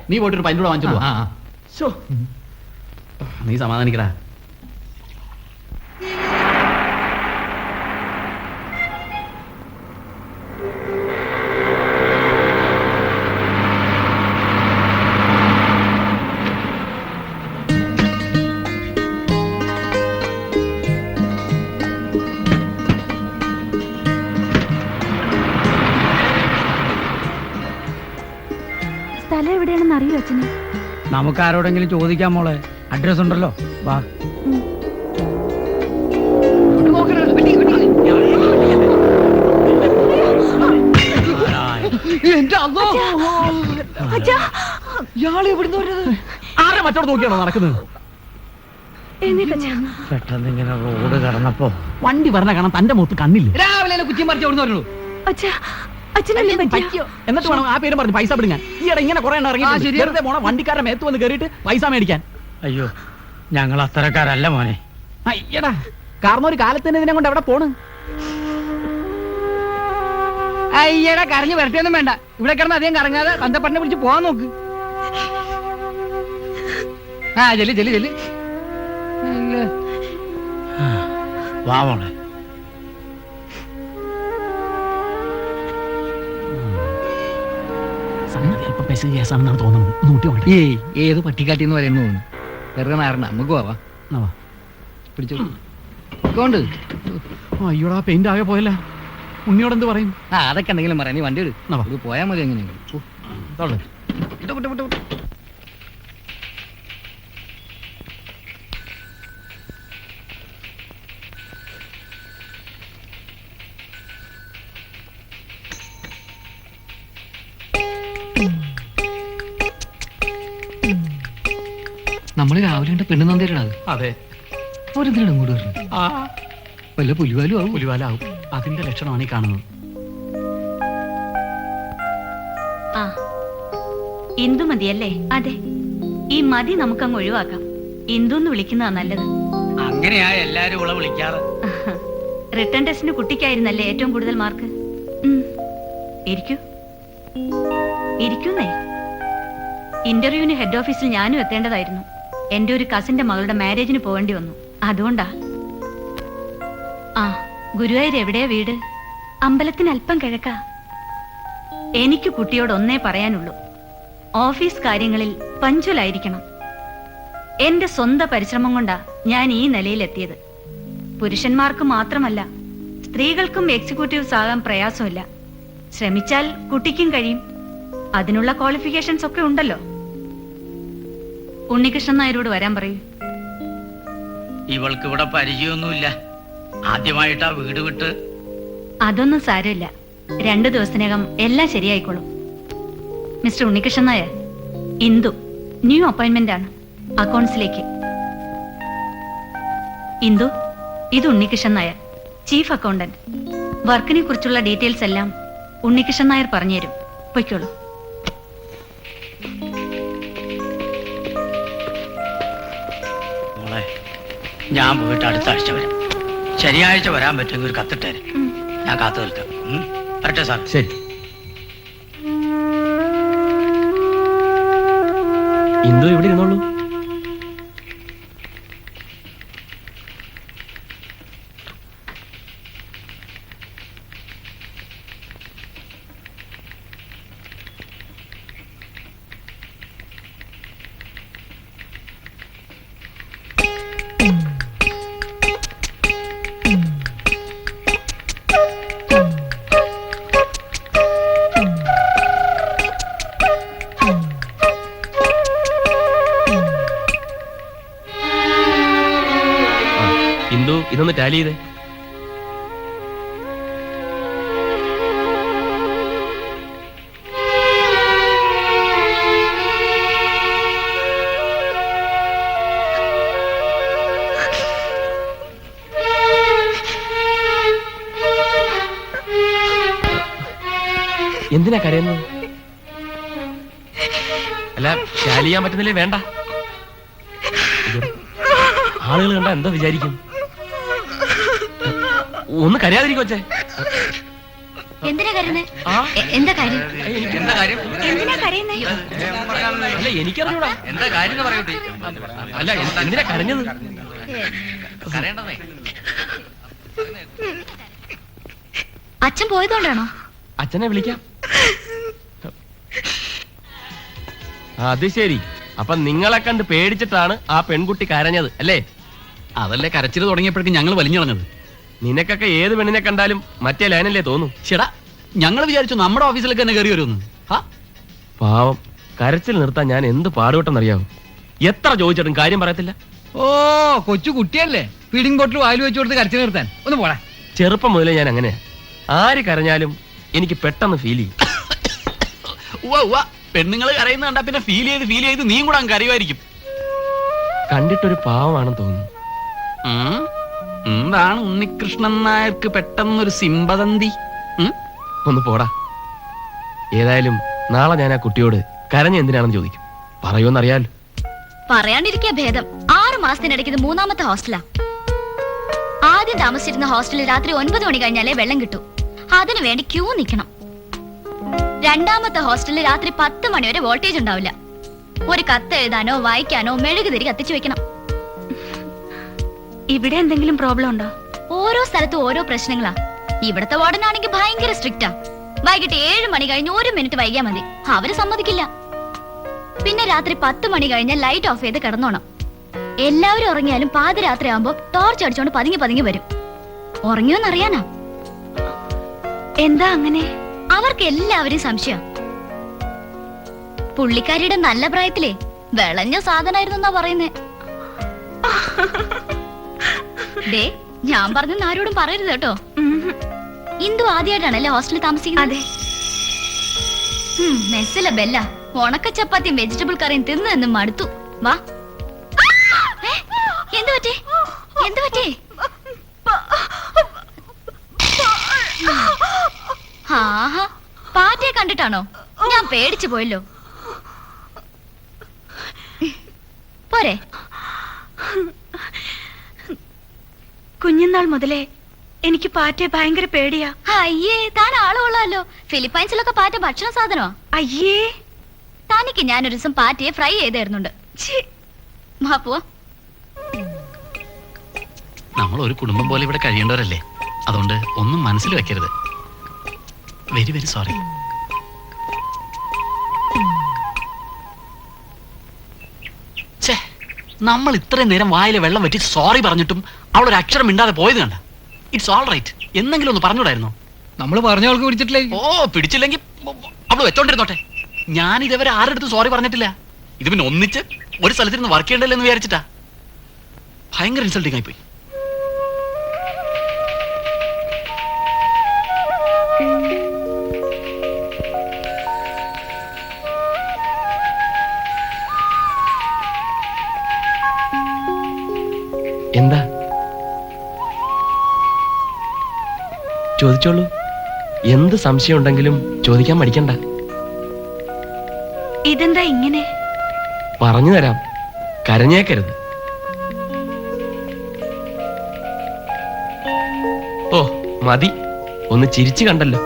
നീ പോയിട്ടൊരു പൈൻ്റ് കൂടെ വാങ്ങിച്ചോളൂ. ശോ, നീ സമാധാനിക്കടാ. സ്ഥലം എവിടെയാണെന്ന് അറിയോ അച്ഛന്? നമുക്ക് ആരോടെങ്കിലും ചോദിക്കാം മോളെ, അഡ്രസ് ഉണ്ടല്ലോ. വാ. ആരെ മറ്റോട് നോക്കിയാണോ നടക്കുന്നത്? പെട്ടെന്ന് ഇങ്ങനെ റോഡ് കടന്നപ്പോ വണ്ടി പറഞ്ഞ കാണാൻ തന്റെ മുഖത്ത് കണ്ണില്ല. രാവിലെ കുറ്റി മറിച്ച് എവിടെ നിന്ന് പറ്റിയോ? എന്നിട്ട് വേണം ആ പേരും പറഞ്ഞ് പൈസ പിടുങ്ങാൻ. ഈയിടെ ഇങ്ങനെ കുറെ ഇറങ്ങി വെറുതെ പോണ വണ്ടിക്കാരുടെ മേത്ത് വന്ന് കയറിയിട്ട് പൈസ മേടിക്കാൻ. അയ്യോ, ഞങ്ങൾ അത്തരക്കാരല്ല മോനെ. അയ്യടാ, കാരണം ഒരു കാലത്തിന് ഇതിനെ കൊണ്ട് എവിടെ പോണ്? അയ്യടാ, കരഞ്ഞു വരട്ടെയൊന്നും വേണ്ട. ഇവിടെ കിടന്ന് അധികം കറങ്ങാതെ ബന്ധപ്പെട്ടിനെ പിടിച്ച് പോവാൻ നോക്ക്. ആ ചെല്ലി ചെല്ലി ചെല്ലി. വാ മോളെ. സംഗതി അല്പം പൈസ കേസാണെന്നാണ് തോന്നുന്നത്. നൂറ്റി വേണ്ടി. ഏയ്, ഏത് പട്ടിക്കാട്ടിന്ന് പറയുന്നു തോന്നുന്നു. വെറുതെ നാരണ, നമുക്ക് പോവാ. വാ. പിടിച്ചോ. കൊണ്ട് അയ്യോടാ, പെയിന്റ് ആകെ പോയല്ല. ഉണ്ണിയോട് എന്ത് പറയും? ആ അതൊക്കെ എന്തെങ്കിലും പറയാം, നീ വണ്ടി എന്നാ വാ. എടു പോയാൽ മതി എങ്ങനെയെങ്കിലും. തൊള്ളു. നമ്മള് രാവിലെ കണ്ട പെണ്ണ് നന്ദിയാണ്. അതെ, അവരെന്തിനാണ് ഇങ്ങോട്ട് വരുന്നത്? വല്ല പുലിവാലും ആവും. പുലിവാലാവും. അതിന്റെ ലക്ഷണമാണ് ഈ കാണുന്നത്. ആ ഇന്ദു മതിയല്ലേ? അതെ, ഈ മതി നമുക്കങ്ങ് ഒഴിവാക്കാം. ഇന്ദു എന്ന് വിളിക്കുന്നതാ നല്ലത്. അങ്ങനെയാ എല്ലാരും ഉള്ള വിളിക്കാറ്. റിട്ടേൺ ടെസ്റ്റിന് കുട്ടിക്കായിരുന്നല്ലേ ഏറ്റവും കൂടുതൽ മാർക്ക്? ഇരിക്കൂ ഇരിക്കുന്നേ. ഇന്റർവ്യൂവിന് ഹെഡ് ഓഫീസിൽ ഞാനും എത്തേണ്ടതായിരുന്നു. എന്റെ ഒരു കസിന്റെ മകളുടെ മാരേജിന് പോകേണ്ടി വന്നു, അതുകൊണ്ടാ. ആ ഗുരുവായൂർ എവിടെയാ വീട്? അമ്പലത്തിന് അല്പം കിഴക്കാ. എനിക്ക് കുട്ടിയോട് ഒന്നേ പറയാനുള്ളൂ, ഓഫീസ് കാര്യങ്ങളിൽ പഞ്ചുലായിരിക്കണം. എന്റെ സ്വന്തം പരിശ്രമം കൊണ്ടാ ഞാൻ ഈ നിലയിലെത്തിയത്. പുരുഷന്മാർക്ക് മാത്രമല്ല, സ്ത്രീകൾക്കും എക്സിക്യൂട്ടീവ്സ് ആകാൻ പ്രയാസമില്ല. ശ്രമിച്ചാൽ കുട്ടിക്കും കഴിയും. അതിനുള്ള ക്വാളിഫിക്കേഷൻസ് ഒക്കെ ഉണ്ടല്ലോ. ഉണ്ണികൃഷ്ണൻ നായരോട് വരാൻ പറയൂ. ഇവൾക്ക് ഇവിടെ പരിചയമൊന്നുമില്ല, ആദ്യമായിട്ടാ വീട് വിട്ട്. അതൊന്നും സാരമില്ല, 2 ദിവസത്തിനകം എല്ലാം ശരിയായിക്കോളും. Mister Unnikrishnan Nair, Indu new appointment ആണ് അക്കൗണ്ട്സിലേക്ക്. ഇന്ദു, ഇത് ഉണ്ണികൃഷ്ണൻ നായർ, ചീഫ് അക്കൗണ്ടന്റ്. വർക്കിനെ കുറിച്ചുള്ള ഡീറ്റെയിൽസ് എല്ലാം ഉണ്ണികൃഷ്ണൻ നായർ പറഞ്ഞുതരും. പൊയ്ക്കോളൂ. മോളെ, ഞാൻ പോയിട്ട് അടുത്ത ആഴ്ച വരാം. ശനിയാഴ്ച വരാൻ പറ്റുമെങ്കിൽ ഒരു കത്തിട്ടേരെ, ഞാൻ കാത്തു നിൽക്കാം. വരട്ടെ സാർ. ശരി. ഇന്ദു ഇവിടെ ഇരുന്നോളൂ. ഇന്ദു, ഇതൊന്ന് ടാലി ചെയ്തേ. എന്തിനാ കരയുന്നത്? അല്ല, ടാലി ചെയ്യാൻ പറ്റുന്നില്ലേ? വേണ്ട. ആളുകൾ കണ്ടാ എന്താ വിചാരിക്കും? ഒന്ന് കരയാതിരിക്കൊച്ചേ. എന്തിനാ കരുന്നേ? എന്താ കാര്യം? എന്താ കാര്യം? എന്തിനാ കരയുന്നേ? അല്ല, എനിക്കറിഞ്ഞൂടാ. എന്താ കാര്യം പറയൂട്ടി? അല്ല, എന്തിനാ കരഞ്ഞത്? കരയണ്ടേ? അച്ഛൻ പോയതുകൊണ്ടാണോ? അച്ഛനെ വിളിക്കാം. അത് ശരി. അപ്പൊ നിങ്ങളെ കണ്ട് പേടിച്ചിട്ടാണ് ആ പെൺകുട്ടി കരഞ്ഞത് അല്ലേ? അതല്ലേ കരച്ചിൽ തുടങ്ങിയപ്പോഴേക്കും ഞങ്ങൾ വലിഞ്ഞിറങ്ങത്. നിനക്കൊക്കെ ഏത് പെണ്ണിനെ കണ്ടാലും മറ്റേ ലൈനല്ലേ തോന്നും. ചേടാ, ഞങ്ങൾ വിചാരിച്ചു നമ്മുടെ ഓഫീസിലേക്ക് തന്നെ കയറി വരുമെന്ന്. പാവം, കരച്ചിൽ നിർത്താൻ ഞാൻ എന്ത് പാടുപെട്ടെന്നറിയാവും. എത്ര ചോദിച്ചിട്ടും കാര്യം പറയത്തില്ല. ഓ കൊച്ചു കുട്ടിയല്ലേ, ഫീഡിംഗ് ബോട്ടിൽ വായിൽ വെച്ചു കൊടുത്ത് കരച്ചു നിർത്താൻ. ഒന്ന് പോടാ. ചെറുപ്പം മുതലേ ഞാൻ അങ്ങനെയാ. ആര് കരഞ്ഞാലും എനിക്ക് പെട്ടെന്ന് ഫീൽ ചെയ്യും. പെണ്ണുങ്ങൾ കരയുന്ന കണ്ടാ പിന്നെ ഫീൽ ചെയ്ത് നീയും കൂടെ അങ്ങ് കരയുമായിരിക്കും. കണ്ടിട്ടൊരു പാവമാണെന്ന് തോന്നുന്നു. എന്താണ് ഉണ്ണികൃഷ്ണൻ നായർക്ക് പെട്ടെന്നൊരു സിമ്പതന്തി? ഒന്ന് പോടാ. ഏതായാലും നാളെ ഞാൻ ആ കുട്ടിയോട് കരഞ്ഞ എന്തിനാണെന്ന് ചോദിക്കും. പറയുമെന്നറിയാലോ. പറയാണ്ടിരിക്കാ ഭേദം. 6 മാസത്തിനിടയ്ക്ക് ഇത് 3ാമത്തെ ഹോസ്റ്റലാ. ആദ്യം താമസിച്ചിരുന്ന ഹോസ്റ്റലിൽ രാത്രി 9 മണി കഴിഞ്ഞാലേ വെള്ളം കിട്ടൂ. അതിനു വേണ്ടി ക്യൂ നിൽക്കണം. 2ാമത്തെ ഹോസ്റ്റലിൽ രാത്രി 10 മണി വരെ വോൾട്ടേജ് ഉണ്ടാവില്ല. ഒരു കത്ത് എഴുതാനോ വായിക്കാനോ മെഴുകുതിരി കത്തിച്ചു വെക്കണം. ഇവിടെ എന്തെങ്കിലും പ്രോബ്ലം ഉണ്ടോ? ഓരോ സ്ഥലത്തും ഓരോ പ്രശ്നങ്ങളാ. ഇവിടത്തെ വാർഡനാണെങ്കിൽ ഭയങ്കര സ്ട്രിക്റ്റാ. വൈകിട്ട് 7 മണി കഴിഞ്ഞ് 1 മിനിറ്റ് വൈകിയാ മതി, അവര് സമ്മതിക്കില്ല. പിന്നെ രാത്രി 10 മണി കഴിഞ്ഞാൽ ലൈറ്റ് ഓഫ് ചെയ്ത് കിടന്നോണം. എല്ലാവരും ഉറങ്ങിയാലും പാതിരാത്രി ആകുമ്പോ ടോർച്ച് അടിച്ചോണ്ട് പതുങ്ങി വരും. ഉറങ്ങിയോന്നറിയാനാ. എന്താ അങ്ങനെ? അവർക്ക് എല്ലാവരെയും സംശയം. പുള്ളിക്കാരിയുടെ നല്ല പ്രായത്തിലേ വിളഞ്ഞ സാധനായിരുന്നു എന്നാ പറയുന്നേ. ദേ, ഞാൻ പറഞ്ഞെന്ന് ആരോടും പറയരുത് കേട്ടോ. ഇന്ദു ആദ്യമായിട്ടാണല്ലേ ഹോസ്റ്റലിൽ താമസിക്കുന്നത്? അതെ. മെസ്സിലെ ബെല്ല ഉണക്ക ചപ്പാത്തിയും വെജിറ്റബിൾ കറിയും തിന്നു മടുത്തു. വാ. എന്തു പറ്റി? എന്തു പറ്റി? ആഹാ, പാറ്റയെ കണ്ടിട്ടാണോ? ഞാൻ പേടിച്ചു പോയല്ലോ. പോരെ. കുഞ്ഞുനാൾ മുതലേ എനിക്ക് പാറ്റയെ ഭയങ്കര പേടിയാ. അയ്യേ, താൻ ആള് കൊള്ളാലോ. ഫിലിപ്പൈൻസിലൊക്കെ പാറ്റ ഭക്ഷണ സാധനമാ. അയ്യേ, തനിക്ക് ഞാനൊരു ദിവസം പാറ്റയെ ഫ്രൈ ചെയ്തായിരുന്നുണ്ട്. വാ പോവാ. നമ്മൾ ഒരു കുടുംബം പോലെ ഇവിടെ കഴിയേണ്ടവരല്ലേ, അതുകൊണ്ട് ഒന്നും മനസ്സിൽ വെക്കരുത്. Very very sorry. നമ്മൾ ഇത്രയും നേരം വായിലെ വെള്ളം വെച്ച് സോറി പറഞ്ഞിട്ടും അവളൊരു അക്ഷരം മിണ്ടാതെ പോയത് കണ്ട. It's all right. എന്തെങ്കിലും ഒന്ന് പറഞ്ഞൂടായിരുന്നോ? നമ്മൾ പറഞ്ഞ അവൾക്ക് പിടിച്ചിട്ടില്ലേ? ഓ, പിടിച്ചില്ലെങ്കിൽ അവള് വെച്ചോണ്ടിരുന്നോട്ടെ. ഞാൻ ഇതുവരെ ആരുടെ അടുത്ത് സോറി പറഞ്ഞിട്ടില്ല. ഇത് പിന്നെ ഒന്നിച്ച് ഒരു സ്ഥലത്തിരുന്ന് വർക്ക് ചെയ്യണ്ടല്ലോ എന്ന് വിചാരിച്ചിട്ടാ. ഭയങ്കര ഇൻസൾട്ടിങ് ആയിപ്പോയി. എന്താ? ചോദിച്ചോളൂ. എന്ത് സംശയം ഉണ്ടെങ്കിലും ചോദിക്കാൻ മടിക്കണ്ട. ഇതെന്താ ഇങ്ങനെ? പറഞ്ഞു തരാം, കരഞ്ഞേക്കരുത്. ഓ മതി, ഒന്ന് ചിരിച്ചു കണ്ടല്ലോ.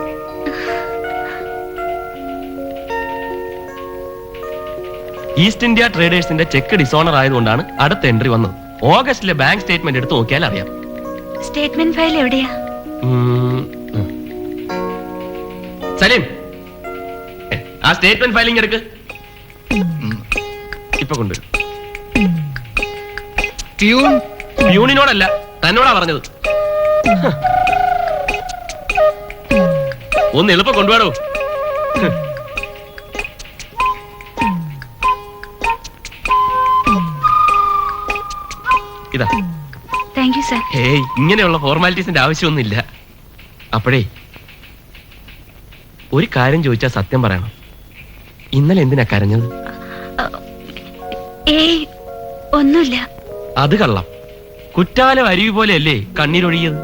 ഈസ്റ്റ് ഇന്ത്യ ട്രേഡേഴ്സിന്റെ ചെക്ക് ഡിസോണർ ആയതുകൊണ്ടാണ് അടുത്ത എൻട്രി വന്നത്. ഓഗസ്റ്റിലെ ബാങ്ക് സ്റ്റേറ്റ്മെന്റ് എടുത്ത് നോക്കിയാൽ അറിയാം. സ്റ്റേറ്റ്മെന്റ് ഫയൽ എവിടെയാ? സലീം, ആ സ്റ്റേറ്റ്മെന്റ് ഫയലിംഗ് എടുക്ക്. ഇപ്പൊ കൊണ്ടുവരും. പ്യൂണിനോടല്ല, തന്നോടാ പറഞ്ഞത്. ഒന്ന് എളുപ്പം കൊണ്ടുപോടോ. ഇതാ. Thank you sir. ഏയ്, ഇങ്ങനെയുള്ള ഫോർമാലിറ്റീസിന്റെ ആവശ്യമൊന്നുമില്ല. അപ്പോഴേ ഒരു കാര്യം ചോദിച്ചാൽ സത്യം പറയണം. ഇന്നലെ എന്തിനാ കരഞ്ഞത്? ഏയ്, ഒന്നുമില്ല. അത് കള്ളം. കുറ്റാലം അരുവി പോലെയല്ലേ കണ്ണീരൊഴുകിയത്?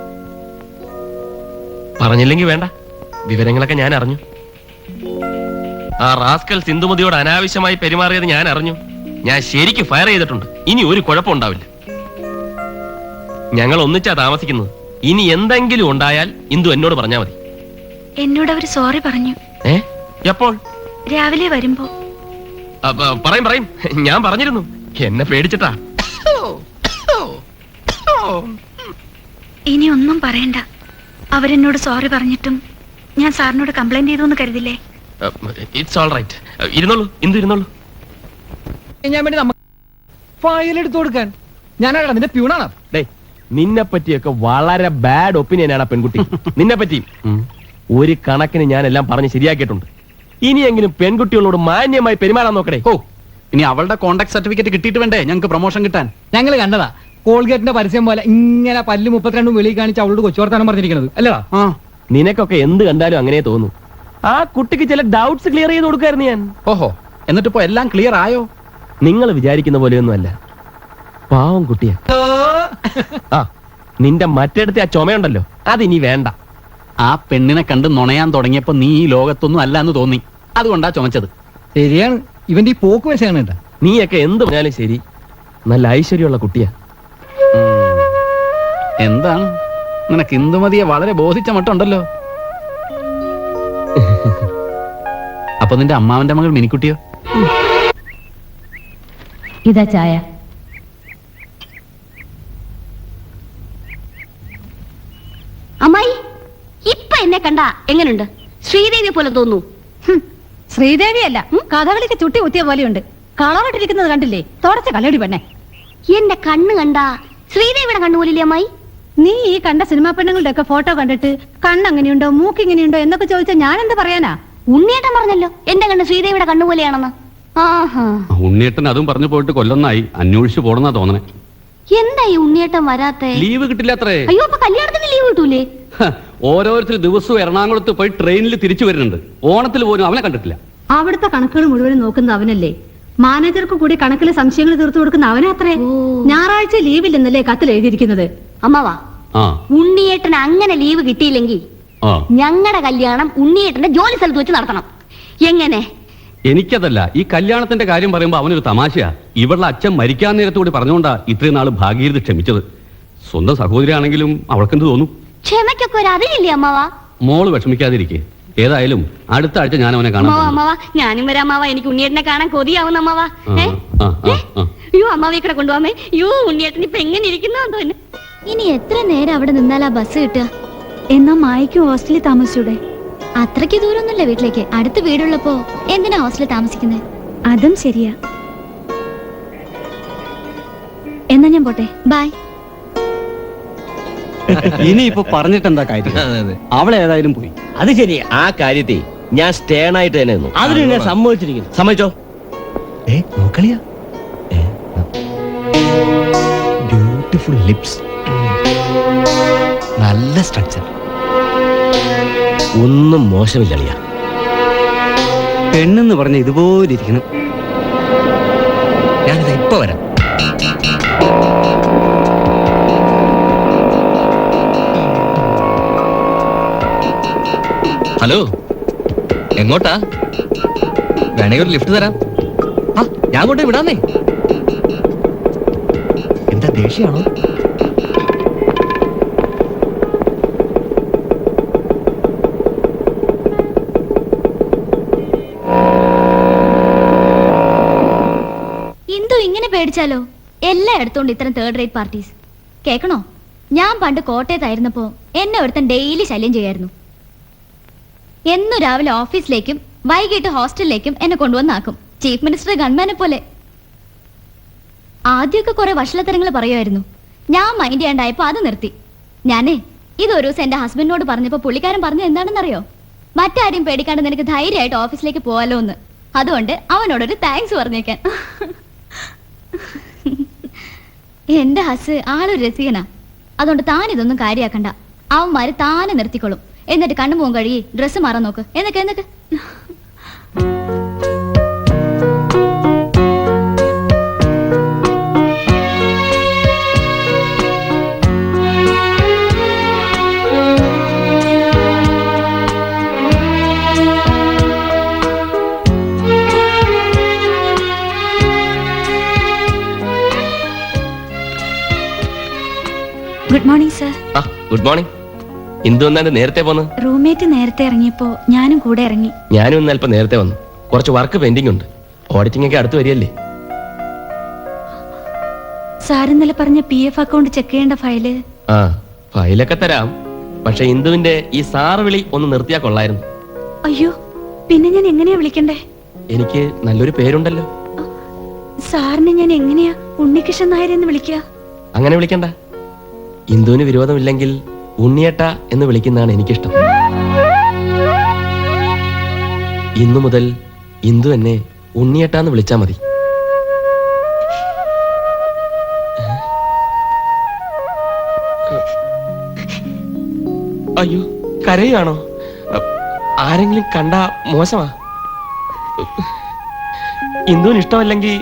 പറഞ്ഞില്ലെങ്കിൽ വേണ്ട, വിവരങ്ങളൊക്കെ ഞാൻ അറിഞ്ഞു. ആ റാസ്കൽ സിന്ധുമതിയോട് അനാവശ്യമായി പെരുമാറിയത് ഞാൻ അറിഞ്ഞു. ഞാൻ ശരിക്ക് ഫയർ ചെയ്തിട്ടുണ്ട്. ഇനി ഒരു കുഴപ്പമുണ്ടാവില്ല. ഞങ്ങൾ ഒന്നിച്ചാ താമസിക്കുന്നത്. ഇനി എന്തെങ്കിലും ഉണ്ടായാൽ ഇന്ദു എന്നോട് പറഞ്ഞാ മതി. എന്നോട് അവര് സോറി പറഞ്ഞു. എപ്പോൾ? രാവിലെ വരുമ്പോ. പറയും. ഞാൻ പറഞ്ഞിരുന്നു. എന്നെ പേടിച്ചിട്ടാ. ഇനി ഒന്നും പറയണ്ട. അവരെന്നോട് സോറി പറഞ്ഞിട്ടും ഞാൻ സാറിനോട് കംപ്ലൈന്റ് ചെയ്തു എന്ന് കരുതില്ലേ? It's all right. ഇരുന്നോളൂ, ഇന്ദു ഇരുന്നോളൂ. ഞാൻ വേണ്ടി നമ്മ ഫയൽ എടുത്തു കൊടുക്കാൻ ഞാനാണ് നിന്റെ പ്യൂണാണ്. നിന്നെ പറ്റിയൊക്കെ വളരെ ബാഡ് ഒപ്പീനിയനാണ് പെൺകുട്ടി. നിന്നെ പറ്റി ഒരു കണക്കിന് ഞാൻ എല്ലാം പറഞ്ഞ് ശരിയാക്കിയിട്ടുണ്ട്. ഇനിയെങ്കിലും പെൺകുട്ടികളോട് മാന്യമായി പെരുമാറാൻ നോക്കണേ. ഓ, ഇനി അവളുടെ കോണ്ടാക്ട് സർട്ടിഫിക്കറ്റ് കിട്ടിയിട്ട് വേണ്ടേ ഞങ്ങൾക്ക് പ്രൊമോഷൻ കിട്ടാൻ? ഞങ്ങൾ കണ്ടതാ കോൾഗേറ്റിന്റെ പരസ്യം പോലെ ഇങ്ങനെ പല്ല് 32 വെളി കാണിച്ച് അവളോട് കൊച്ചുവർത്താനം പറഞ്ഞിരിക്കുന്നത് അല്ലടാ. നിനക്കൊക്കെ എന്ത് കണ്ടാലും അങ്ങനെ തോന്നും. ആ കുട്ടിക്ക് ചില ഡൗട്ട്സ് ക്ലിയർ ചെയ്ത് കൊടുക്കായിരുന്നു ഞാൻ. ഓഹോ, എന്നിട്ടിപ്പോ എല്ലാം ക്ലിയർ ആയോ? നിങ്ങൾ വിചാരിക്കുന്ന പോലെയൊന്നും അല്ല. പാവം കുട്ടിയാ. ആ, നിന്റെ മറ്റേടത്തെ ആ ചുമയുണ്ടല്ലോ, അതിനി വേണ്ട. ആ പെണ്ണിനെ കണ്ട് നുണയാൻ തുടങ്ങിയപ്പോ നീ ഈ ലോകത്തൊന്നും അല്ല എന്ന് തോന്നി. അതുകൊണ്ടാ ചുമച്ചത്. ശരിയാണ്, ഇവന്റെ ഈ പോക്ക് മനസ്സിലാണ് കേട്ടാ. നീയൊക്കെ എന്ത് പറഞ്ഞാലും ശരി, നല്ല ഐശ്വര്യമുള്ള കുട്ടിയാ. എന്താണ് നിനക്ക് ഇന്ദുമതിയെ വളരെ ബോധിച്ച മട്ടുണ്ടല്ലോ. അപ്പൊ നിന്റെ അമ്മാവന്റെ മകൾ മിനിക്കുട്ടിയോ? ഇതാ ചായ. അമ്മായി, ഇപ്പൊ എന്നെ കണ്ട എങ്ങനുണ്ട്? ശ്രീദേവിയെ പോലെ തോന്നുന്നു. ശ്രീദേവിയല്ല, കഥകളിക്ക് ചുട്ടി കുത്തിയ പോലെയുണ്ട്. കളറിട്ടിരിക്കുന്നത് കണ്ടില്ലേ? തുടച്ച കല്ലടി പെണ്ണെ. എന്റെ കണ്ണ് കണ്ട ശ്രീദേവിയുടെ കണ്ണു പോലില്ലേ അമ്മായി? നീ ഈ കണ്ട സിനിമാ പെണ്ണുങ്ങളുടെ ഒക്കെ ഫോട്ടോ കണ്ടിട്ട് കണ്ണെങ്ങനെയുണ്ടോ മൂക്കെങ്ങനെയുണ്ടോ എന്നൊക്കെ ചോദിച്ചാൽ ഞാൻ എന്ത് പറയാനാ? ഉണ്ണിയേട്ടൻ പറഞ്ഞല്ലോ എന്റെ കണ്ണ് ശ്രീദേവിയുടെ കണ്ണുപോലെയാണെന്ന്. ആഹാ, ഉണ്ണിയേട്ടൻ അതും പറഞ്ഞു പോയിട്ട് കൊല്ലൊന്നായി, അന്വേഷിച്ചു പോണെന്നാ തോന്നണേ. എന്താ ഈ ഉണ്ണിയേട്ടൻ വരാത്തെ? ലീവ് കിട്ടില്ല അത്രേ. അയ്യോ, അപ്പൊ കല്യാണത്തിന് ലീവ് കിട്ടൂലേ? ഓരോരുത്തർ ദിവസവും എറണാകുളത്ത് പോയി ട്രെയിനിൽ തിരിച്ചു വരുന്നുണ്ട്. ഓണത്തിൽ പോലും അവനെ കണ്ടിട്ടില്ല. അവിടുത്തെ കണക്കുകൾ മുഴുവൻ നോക്കുന്ന അവനല്ലേ? മാനേജർക്ക് കൂടി കണക്കിൽ സംശയങ്ങൾ തീർത്തു കൊടുക്കുന്ന അവനത്രേ. ഞായറാഴ്ച ലീവില്ലെന്നല്ലേ കത്തിൽ എഴുതിയിരിക്കുന്നത്? അമ്മാവാ, ആ ഉണ്ണിയേട്ടന് അങ്ങനെ ലീവ് കിട്ടിയില്ലെങ്കിൽ ആ ഞങ്ങളുടെ കല്യാണം ഉണ്ണിയേട്ടന്റെ ജോലി സ്ഥലത്ത് വെച്ച് നടത്തണം. എങ്ങനെ? എനിക്കതല്ല, ഈ കല്യാണത്തിന്റെ കാര്യം പറയുമ്പോ അവനൊരു തമാശയാ. ഇവളുടെ അച്ഛൻ മരിക്കാൻ നേരത്തുകൂടി പറഞ്ഞുകൊണ്ടാ ഇത്രയും നാള് ഭാഗീരഥ ക്ഷമിച്ചത്. സ്വന്തം സഹോദരിയാണെങ്കിലും അവൾക്കെന്ത് തോന്നും? ക്ഷമയ്ക്കൊക്കെ ഒരു അതിലില്ലേ അമ്മാവാ? മോള് വിഷമിക്കാതിരിക്കെ. ഏതായാലും അടുത്ത ആഴ്ച ഞാൻ അവനെ കാണാൻ പോകുന്നു. അമ്മാവാ, ഞാനും വരാം അമ്മാവാ. എനിക്ക് ഉണ്ണിയേട്ടനെ കാണാൻ കൊതിയാവുന്ന അമ്മാവാ. അയ്യോ അമ്മാവ ഇവിടെ കൊണ്ടുപോവാമേ. അയ്യോ ഉണ്ണിയേട്ടൻ ഇപ്പൊ എങ്ങനെ ഇരിക്കുന്നോ. ഇനി എത്ര നേരം അവിടെ നിന്നാലാ ബസ് കിട്ടുക? എന്നാ മായ്ക്ക് ഹോസ്റ്റലിൽ താമസിച്ചൂടെ? അത്രയ്ക്ക് ദൂരമൊന്നുമില്ല വീട്ടിലേക്ക്. അടുത്ത വീടുള്ളപ്പോ എന്തിനാ ഹോസ്റ്റലിൽ താമസിക്കുന്നത്? അതും ശരിയാ. എന്നാ ഞാൻ പോട്ടെ. ബൈ. ഇനിയിപ്പോ പറഞ്ഞിട്ടെന്താ കാര്യം? അവളെ ഏതായാലും പോയി. അത് ശരി, ആ കാര്യത്തിൽ ഞാൻ സ്റ്റേൺ ആയിട്ട് തന്നെ നിന്നു. അതിന് ഞാൻ സമ്മതിച്ചിരിക്കുന്നു. സമ്മതിച്ചോ? നോക്കളിയാ, ബ്യൂട്ടിഫുൾ ലിപ്സ്, നല്ല സ്ട്രക്ചർ, ഒന്നും മോശമില്ല. പെണ്ണെന്ന് പറഞ്ഞ ഇതുപോലെ ഇരിക്കണം. ഞാനിതാ ഇപ്പൊ വരാം. ഹലോ, എങ്ങോട്ടാ? വേണമെങ്കിൽ ഒരു ലിഫ്റ്റ് തരാം. ആ, ഞാൻ കൊണ്ട് വിടാന്നേ. എന്താ ദേഷ്യാണോ? ഇന്ദു ഇങ്ങനെ പേടിച്ചാലോ? എല്ലാം എടുത്തോണ്ട് ഇത്തരം തേർഡ് റേറ്റ് പാർട്ടീസ്. കേക്കണോ? ഞാൻ പണ്ട് കോട്ടയത്തായിരുന്നപ്പോ എന്നെ ഒരുത്തൻ ഡെയിലി ശല്യം ചെയ്യായിരുന്നു. എന്നു രാവിലെ ഓഫീസിലേക്കും വൈകിട്ട് ഹോസ്റ്റലിലേക്കും എന്നെ കൊണ്ടുവന്നാക്കും. ചീഫ് മിനിസ്റ്റർ ഗവൺമെന്റിനെ പോലെ. ആദ്യമൊക്കെ കുറെ വഷളത്തരങ്ങൾ പറയുമായിരുന്നു. ഞാൻ മൈൻഡ് ചെയ്യാണ്ടായപ്പോ അത് നിർത്തി. ഞാനേ ഇതൊരു ദിവസം എന്റെ ഹസ്ബൻഡിനോട് പറഞ്ഞപ്പോ പുള്ളിക്കാരൻ പറഞ്ഞത് എന്താണെന്നറിയോ? മറ്റാരും പേടിക്കാണ്ട് നിനക്ക് ധൈര്യമായിട്ട് ഓഫീസിലേക്ക് പോവാലോ എന്ന്. അതുകൊണ്ട് അവനോടൊരു താങ്ക്സ് പറഞ്ഞേക്കാൻ. എന്റെ ഹസ് ആളൊരു രസികനാ. അതുകൊണ്ട് താൻ ഇതൊന്നും കാര്യാക്കണ്ട. അവന്മാര് താനെ നിർത്തിക്കൊള്ളും. എന്നിട്ട് കണ്ണു പോകും കഴുകി ഡ്രസ്സ് മാറാൻ നോക്ക്. എന്നൊക്കെ good morning sir. Good morning. Indu എന്നാ നേരത്തെ പോന്ന്? റൂംമേറ്റ് നേരത്തെ ഇറങ്ങിയപ്പോ ഞാനും കൂടെ ഇറങ്ങി. ഞാനും ഇന്ന് അല്പം നേരത്തെ വന്നു. കുറച്ച് വർക്ക് പെൻഡിങ് ഉണ്ട്. ഓഡിറ്റിംഗ് ഒക്കെ അടുത്ത് വരികയല്ലേ. സാർ ഇന്നലെ പറഞ്ഞ PF അക്കൗണ്ട് ചെക്ക് ചെയ്യേണ്ട ഫയല്. ആ, ഫയലൊക്കെ തരാം. പക്ഷെ ഇന്ദുവിന്റെ ഈ സാറ് വിളി ഒന്ന് നിർത്തിയാ കൊള്ളായിരുന്നു. അയ്യോ, പിന്നെ ഞാൻ എങ്ങനെയാ വിളിക്കണ്ടേ? എനിക്ക് നല്ലൊരു പേരുണ്ടല്ലോ. സാറിനെ ഞാൻ എങ്ങനെയാ ഉണ്ണികൃഷ്ണൻ നായർ എന്ന് വിളിക്കുക? അങ്ങനെ വിളിക്കണ്ട. ഇന്ദുവിന് വിരോധമില്ലെങ്കിൽ ഉണ്ണിയേട്ട എന്ന് വിളിക്കുന്നതാണ് എനിക്കിഷ്ടം. ഇന്നു മുതൽ ഇന്ദു എന്നെ ഉണ്ണിയേട്ട എന്ന് വിളിച്ചാ മതി. അയ്യോ, കരയാണോ? ആരെങ്കിലും കണ്ടാ മോശമാ. ഇന്ദുവിന് ഇഷ്ടമല്ലെങ്കിൽ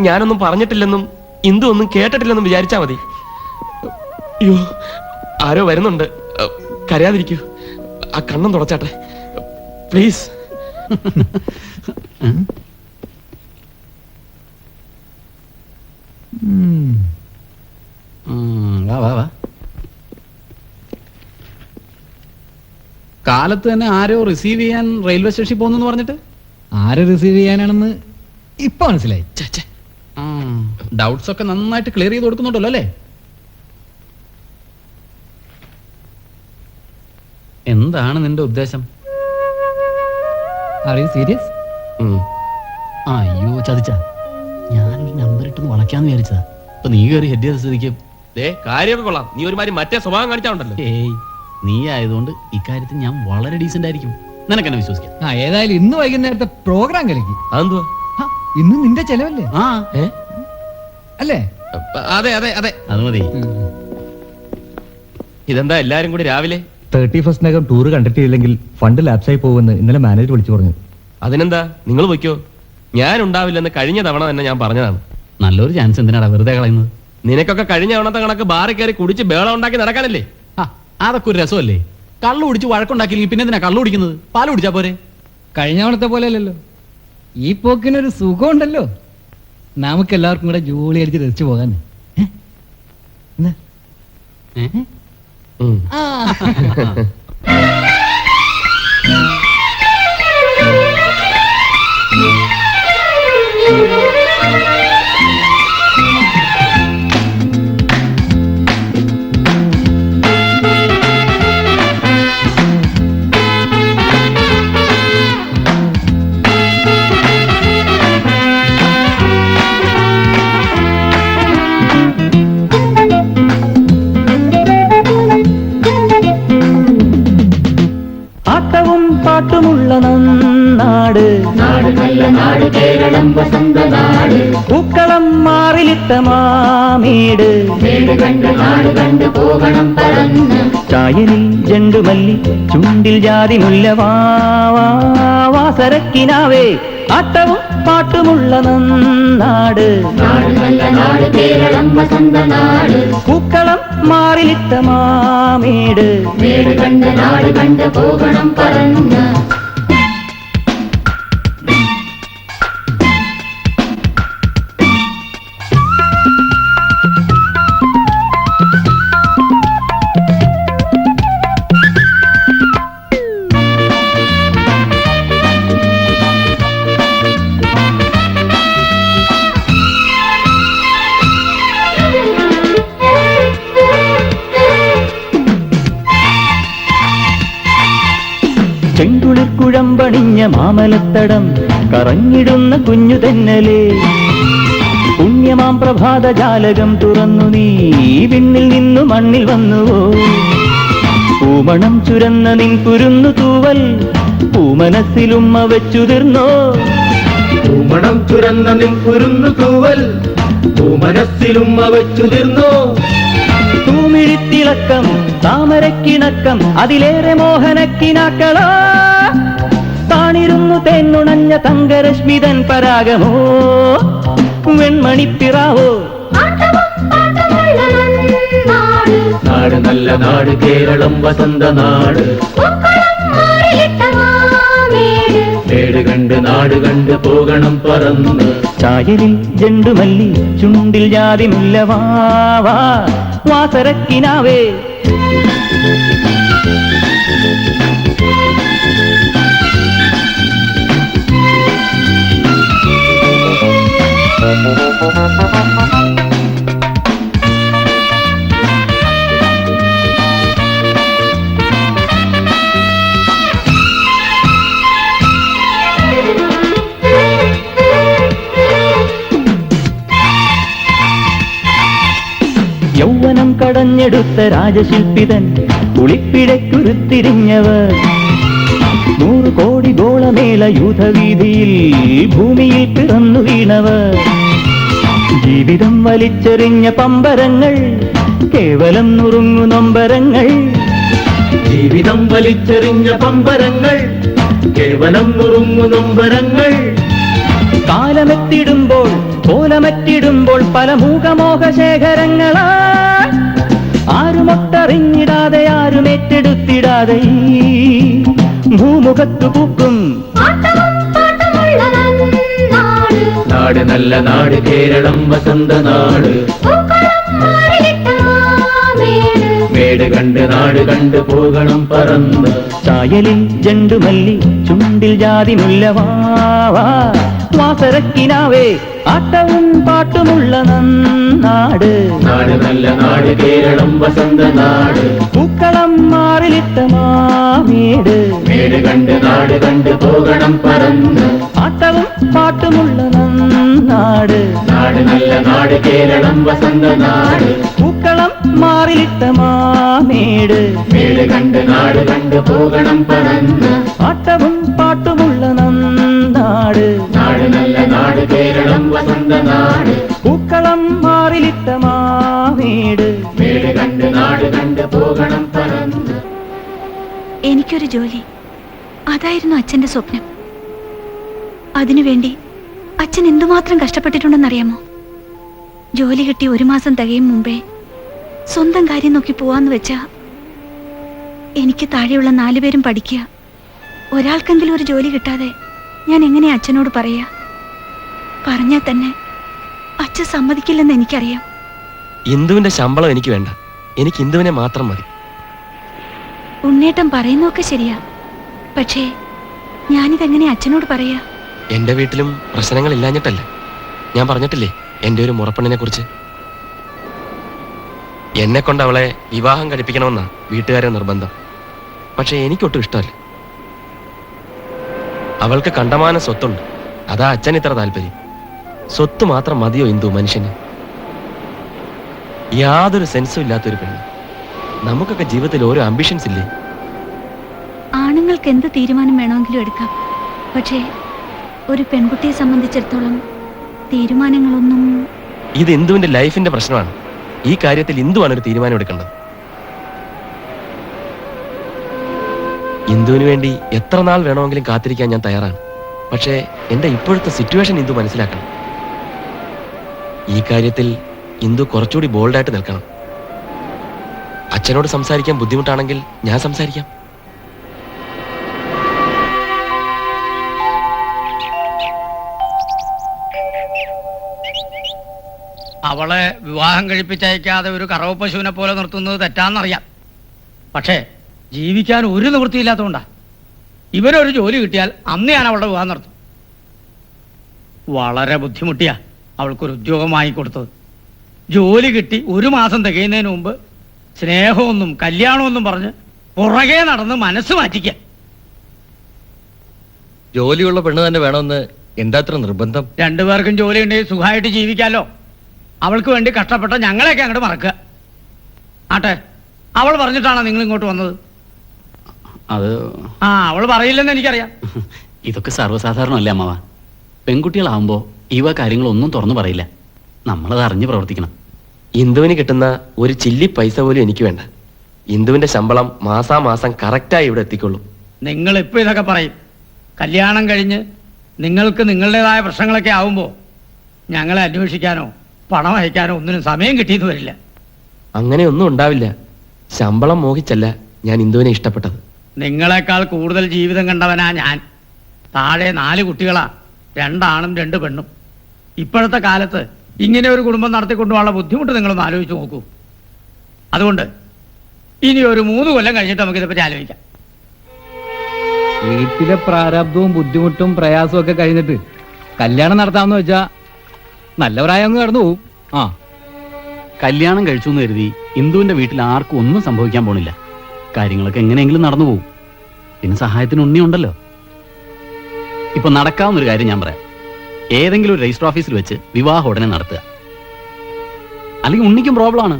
ഞാനൊന്നും പറഞ്ഞിട്ടില്ലെന്നും ഇന്ദു ഒന്നും കേട്ടിട്ടില്ലെന്നും വിചാരിച്ചാ മതി. അയ്യോ, ആരോ വരുന്നുണ്ട്. കരയാതിരിക്കൂ. ആ കണ്ണും തുടച്ചാട്ടെ പ്ലീസ്. കാലത്ത് തന്നെ ആരോ റിസീവ് ചെയ്യാൻ റെയിൽവേ സ്റ്റേഷനിൽ പോകുന്നു പറഞ്ഞിട്ട്. ആരെ റിസീവ് ചെയ്യാനാണെന്ന് ഇപ്പൊ മനസ്സിലായി. ഡൗട്ട്സ് ഒക്കെ നന്നായിട്ട് ക്ലിയർ ചെയ്ത് കൊടുക്കുന്നുണ്ടല്ലോ അല്ലേ? എന്താണ് നിന്റെ ഉദ്ദേശം? Are you serious? അയ്യോ ചതിച്ച. ഞാനൊരു നമ്പർ ഇട്ടൊന്ന് വളയ്ക്കാന്ന് വിചാരിച്ചതാ. അപ്പൊ നീ കയറി ഹെഡ് ചെയ്ത സ്ഥിതിക്ക് കാര്യമൊക്കെ കൊള്ളാം. നീ ഒരുമാതിരി മറ്റേ സ്വഭാവം കാണിച്ചാണ്ടല്ലോ. ഏയ്, നീ ആയതുകൊണ്ട് ഇക്കാര്യത്തിൽ ഞാൻ വളരെ ഡീസന്റ് ആയിരിക്കും. നിനക്കെന്നെ വിശ്വസിക്കാം. ആ ഏതായാലും ഇന്ന് വൈകുന്നേരത്തെ പ്രോഗ്രാം കളിക്ക്. അതെന്തുവാ? ഇന്ന് നിന്റെ ചെലവല്ലേ? ആ അല്ലേ? അതെ അതെ അതെ, അത് മതി. ഇതെന്താ എല്ലാരും കൂടി രാവിലെ? 31 ടൂർ കണ്ടിട്ടില്ലെങ്കിൽ ഫണ്ട് ലാപ്സായി പോകുമെന്ന് ഇന്നലെ മാനേജർ വിളിച്ചു പറഞ്ഞു. അതിനെന്താ, നിങ്ങൾ പൊയ്ക്കോ. ഞാൻ ഉണ്ടാവില്ലെന്ന് കഴിഞ്ഞ തവണ തന്നെ ഞാൻ പറഞ്ഞതാണ്. നല്ലൊരു ചാൻസ് എന്തിനാടാ വെറുതെ കളയുന്നത്? നിനക്കൊക്കെ കഴിഞ്ഞ തവണത്തെ കണക്ക് ബാറിൽ കയറി കുടിച്ച് ബേളം ഉണ്ടാക്കി നടക്കാനല്ലേ? അതൊക്കെ ഒരു രസമല്ലേ? കള്ളു കുടിച്ച് വഴക്കുണ്ടാക്കിയില്ലെങ്കിൽ പിന്നെ എന്തിനാ കള്ളു കുടിക്കുന്നത്? പാല് കുടിച്ചാ പോരെ? കഴിഞ്ഞ തവണത്തെ പോലെ അല്ലല്ലോ, ഈ പോക്കിനൊരു സുഖം ഉണ്ടല്ലോ. നമുക്ക് എല്ലാവർക്കും കൂടെ ജോലി അടിച്ച് രസിച്ചു പോകാൻ. ആട്ടവും പാട്ടുമുള്ള നാട്, നാട് നല്ല നാട് കേരളം വസന്ത നാട്. പൂക്കളം മാറിലിട്ട മാമീട്, വീട് കണ്ട് നാട് കണ്ട് പോകണം പറന്ന്. ചായലിൽ ജണ്ടുമല്ലി ചുണ്ടിൽ ജാതി മുല്ല വാസരക്കിനാവേ. ആട്ടവും പാട്ടുമുള്ള നാട്, നാട് നല്ല നാട് കേരളം വസന്ത നാട്. പൂക്കളം മാറിലിട്ട മാമീട്, വീട് കണ്ട് നാട് കണ്ട് പോകണം പറന്ന്. ചെങ്കുളിർ കുഴമ്പണിഞ്ഞ മാമലത്തടം കറങ്ങിടുന്ന കുഞ്ഞു തെന്നലേ. പുണ്യമാം പ്രഭാത ജാലകം തുറന്നു നീ വിണ്ണിൽ നിന്നു മണ്ണിൽ വന്നുവോ. പൂമണം ചുരന്ന നിൻ കുരുന്നു തൂവൽ പൂമനസ്സിലുമ്മ വെച്ചുതിർന്നോ. പൂമണം ചുരന്ന നിൻ കുരുന്നു തൂവൽ പൂമനസ്സിലുമ്മ വെച്ചുതിർന്നോ. തൂമിഴിത്തിളക്കം താമരക്കിണക്കം അതിലേറെ മോഹനക്കിനാക്കളോ. താണിരുന്നു തേന്നുണഞ്ഞ തങ്കരശ്മിതൻ പരാഗമോ വെൺമണിപ്പിറാവോ. നാട് നല്ല നാട് കേരളം വസന്ത നാട്. വീട് കണ്ട് നാട് കണ്ട് പോകണം പറന്ന്. ചായലിൽ ജണ്ടുമല്ലി ചുണ്ടിൽ ജാതി മുല്ല വാസരക്കിനാവേ. യൗവനം കടഞ്ഞെടുത്ത രാജശില്പിതൻ കുളിപ്പിഴക്കുരുത്തിരിഞ്ഞവർ. 100 കോടി ഗോളമേള യൂഥവീതിയിൽ ഭൂമിയിൽ പിറന്നു വീണവർ. ജീവിതം വലിച്ചെറിഞ്ഞ പമ്പരങ്ങൾ കേവലം നുറുങ്ങു നൊമ്പരങ്ങൾ. ജീവിതം വലിച്ചെറിഞ്ഞ പമ്പരങ്ങൾ കേവലം നുറുങ്ങു നൊമ്പരങ്ങൾ. കാലമെത്തിടുമ്പോൾ കോലമറ്റിടുമ്പോൾ പല മൂകമോഹശേഖരങ്ങളാ. ആരുമൊട്ടറിഞ്ഞിടാതെ ആരുമേറ്റെടുത്തിടാതെ ഭൂമുഖത്തു പൂക്കും നാട് നല്ല നാട് കേരളം വസന്ത നാട്. വീട് കണ്ട് നാട് കണ്ട് പോകണം പറന്ന്. ചായലിൽ ജണ്ടുമല്ലി ചുണ്ടിൽ ജാതി മുല്ല വാസരക്കിനാവേ ആട്ടവും പാട്ടുമുള്ള നാട്. നാട് നല്ല നാട് കേരളം വസന്ത നാട്. പൂക്കളം മാറിലിട്ട മാമേട്. മേട് കണ്ട് നാട് കണ്ട് പോകണം പറന്ന്. ആട്ടവും പാട്ടുമുള്ള നാട്. നാട് നല്ല നാട് കേരളം വസന്ത നാട്. പൂക്കളം മാറിലിട്ട മാമേട്. മേട് കണ്ട് നാട് കണ്ട് പോകണം പറന്ന്. ആട്ടവും പാട്ടുമുള്ള നാട്. നാട് നല്ല നാട് കേരളം വസന്ത നാട്. പൂക്കളം മാറിലിട്ട മാമേട്. മേട് കണ്ട് നാട് കണ്ട് പോകണം പറന്ന്. എനിക്കൊരു ജോലി, അതായിരുന്നു അച്ഛന്റെ സ്വപ്നം. അതിനുവേണ്ടി അച്ഛൻ എന്തുമാത്രം കഷ്ടപ്പെട്ടിട്ടുണ്ടെന്നറിയാമോ? ജോലി കിട്ടി 1 മാസം തികയും മുമ്പേ സ്വന്തം കാര്യം നോക്കി പോവാന്ന് വെച്ചാ എനിക്ക് താഴെയുള്ള 4 പേരും പഠിക്കുക. ഒരാൾക്കെങ്കിലും ഒരു ജോലി കിട്ടാതെ ഞാൻ എങ്ങനെ അച്ഛനോട് പറയാ? പറഞ്ഞാൽ തന്നെ അച്ഛൻ സമ്മതിക്കില്ലെന്ന് എനിക്കറിയാം. ഇന്ദുവിന്റെ ശമ്പളം എനിക്ക് വേണ്ട, എനിക്ക് ഇന്ദുവിനെ മാത്രം മതി. ഉണ്ണേട്ടൻ പറയുന്നൊക്കെ ശരിയാ, പക്ഷേ ഞാനിതെങ്ങനെ അച്ഛനോട് പറയാ? എന്റെ വീട്ടിലും പ്രശ്നങ്ങൾ ഇല്ലാഞ്ഞിട്ടല്ല. ഞാൻ പറഞ്ഞിട്ടില്ലേ എന്റെ ഒരു മുറപ്പെണ്ണിനെ കുറിച്ച്. എന്നെ കൊണ്ട് അവളെ വിവാഹം കഴിപ്പിക്കണമെന്നാ വീട്ടുകാരെ നിർബന്ധം. പക്ഷെ എനിക്കൊട്ടും ഇഷ്ടമല്ല. അവൾക്ക് കണ്ടമാനം സ്വത്തുണ്ട്, അതാ അച്ഛൻ ഇത്ര താല്പര്യം. സ്വത്ത് മാത്രം മതിയോ ഇന്ദു മനുഷ്യന്? യാതൊരു സെൻസും ഇല്ലാത്തൊരു പെണ്ണ്. നമുക്കൊക്കെ ജീവിതത്തിൽ ഓരോ ആംബിഷൻസ് ഇല്ലേ? ആണുങ്ങൾക്ക് എന്ത് തീരുമാനം വേണമെങ്കിലും എടുക്കാം, പക്ഷേ ഒരു പെൺകുട്ടിയെ സംബന്ധിച്ചിടത്തോളം തീരുമാനങ്ങളൊന്നും. ഇത് ഇന്ദുവിന്റെ ലൈഫിന്റെ പ്രശ്നമാണ്. ഈ കാര്യത്തിൽ ഇന്ദുവാണ് ഒരു തീരുമാനം എടുക്കേണ്ടത്. ഇന്ദുവിന് വേണ്ടി എത്ര നാൾ വേണമെങ്കിലും കാത്തിരിക്കാൻ ഞാൻ തയ്യാറാണ്. പക്ഷേ എന്റെ ഇപ്പോഴത്തെ സിറ്റുവേഷൻ ഇന്ദു മനസ്സിലാക്കണം. ഈ കാര്യത്തിൽ ഇന്ദു കുറച്ചുകൂടി ബോൾഡായിട്ട് നിൽക്കണം. അച്ഛനോട് സംസാരിക്കാൻ ബുദ്ധിമുട്ടാണെങ്കിൽ ഞാൻ സംസാരിക്കാം. അവളെ വിവാഹം കഴിപ്പിച്ചയക്കാതെ ഒരു കറവ പശുവിനെ പോലെ നിർത്തുന്നത് തെറ്റാന്നറിയാം. പക്ഷേ ജീവിക്കാൻ ഒരു നിവൃത്തിയില്ലാത്തതുകൊണ്ടാ. ഇവരൊരു ജോലി കിട്ടിയാൽ അന്ന് ഞാൻ അവളുടെ വിവാഹം നടത്തും. വളരെ ബുദ്ധിമുട്ടിയാ അവൾക്കൊരു ഉദ്യോഗം വാങ്ങിക്കൊടുത്തത്. ജോലി കിട്ടി 1 മാസം തികയുന്നതിന് മുമ്പ് സ്നേഹമൊന്നും കല്യാണമൊന്നും പറഞ്ഞ് പുറകെ നടന്ന് മനസ്സ് മാറ്റിക്ക. ജോലിയുള്ള പെണ്ണ് തന്നെ വേണമെന്ന് എന്താ അത്ര നിർബന്ധം? 2 പേർക്കും ജോലി ഉണ്ടെങ്കിൽ സുഖമായിട്ട് ജീവിക്കാലോ. അവൾക്ക് വേണ്ടി കഷ്ടപ്പെട്ട ഞങ്ങളെയൊക്കെ അങ്ങോട്ട് മറക്കുക. ആട്ടെ, അവൾ പറഞ്ഞിട്ടാണോ നിങ്ങൾ ഇങ്ങോട്ട് വന്നത്? അത് അവൾ പറയില്ലെന്ന് എനിക്കറിയാം. ഇതൊക്കെ സർവ്വസാധാരണമല്ലേ അമ്മാവ? പെൺകുട്ടികളാവുമ്പോൾ ഇവ കാര്യങ്ങളൊന്നും തുറന്നു പറയില്ല. നമ്മളത് അറിഞ്ഞ് പ്രവർത്തിക്കണം. ഇന്ദുവിന് കിട്ടുന്ന ഒരു ചില്ലി പൈസ പോലും എനിക്ക് വേണ്ട. ഇന്ദുവിന്റെ ശമ്പളം മാസാമാസം കറക്റ്റായി ഇവിടെ എത്തിക്കൊള്ളും. നിങ്ങൾ ഇപ്പൊ ഇതൊക്കെ പറയും. കല്യാണം കഴിഞ്ഞ് നിങ്ങൾക്ക് നിങ്ങളുടേതായ പ്രശ്നങ്ങളൊക്കെ ആവുമ്പോൾ ഞങ്ങളെ അന്വേഷിക്കാനോ പണം അയക്കാനോ ഒന്നിനും സമയം കിട്ടിയെന്ന് വരില്ല. അങ്ങനെയൊന്നും ഉണ്ടാവില്ല. ശമ്പളം മോഹിച്ചല്ല ഞാൻ ഇന്ദുവിനെ ഇഷ്ടപ്പെട്ടത്. നിങ്ങളെക്കാൾ കൂടുതൽ ജീവിതം കണ്ടവനാ ഞാൻ. താഴെ 4 കുട്ടികളാ, 2 ആണും 2 പെണ്ണും. ഇപ്പോഴത്തെ കാലത്ത് ഇങ്ങനെ ഒരു കുടുംബം നടത്തിക്കൊണ്ടുപോകാനുള്ള ബുദ്ധിമുട്ട് നിങ്ങളൊന്ന് ആലോചിച്ച് നോക്കൂ. അതുകൊണ്ട് ഇനി ഒരു 3 കൊല്ലം കഴിഞ്ഞിട്ട് നമുക്കിതിനെപ്പറ്റി ആലോചിക്കാം. വീട്ടിലെ പ്രാരാബ്ദവും ബുദ്ധിമുട്ടും പ്രയാസവും ഒക്കെ കഴിഞ്ഞിട്ട് കല്യാണം നടത്താമെന്ന് വെച്ചാ നല്ല പ്രായം അങ്ങ് കടന്നു പോവും. കല്യാണം കഴിച്ചു എന്ന് കരുതി ഇന്ദുവിന്റെ വീട്ടിൽ ആർക്കും ഒന്നും സംഭവിക്കാൻ പോണില്ല. കാര്യങ്ങളൊക്കെ എങ്ങനെയെങ്കിലും നടന്നു പോകും. പിന്നെ സഹായത്തിന് ഉണ്ണിയുണ്ടല്ലോ. ഇപ്പൊ നടക്കാവുന്നൊരു കാര്യം ഞാൻ പറയാം. ഏതെങ്കിലും ഒരു രജിസ്റ്റർ ഓഫീസിൽ വെച്ച് വിവാഹം ഉടനെ നടത്തുക. അല്ലെങ്കിൽ ഉണ്ണിക്കും പ്രോബ്ലമാണ്.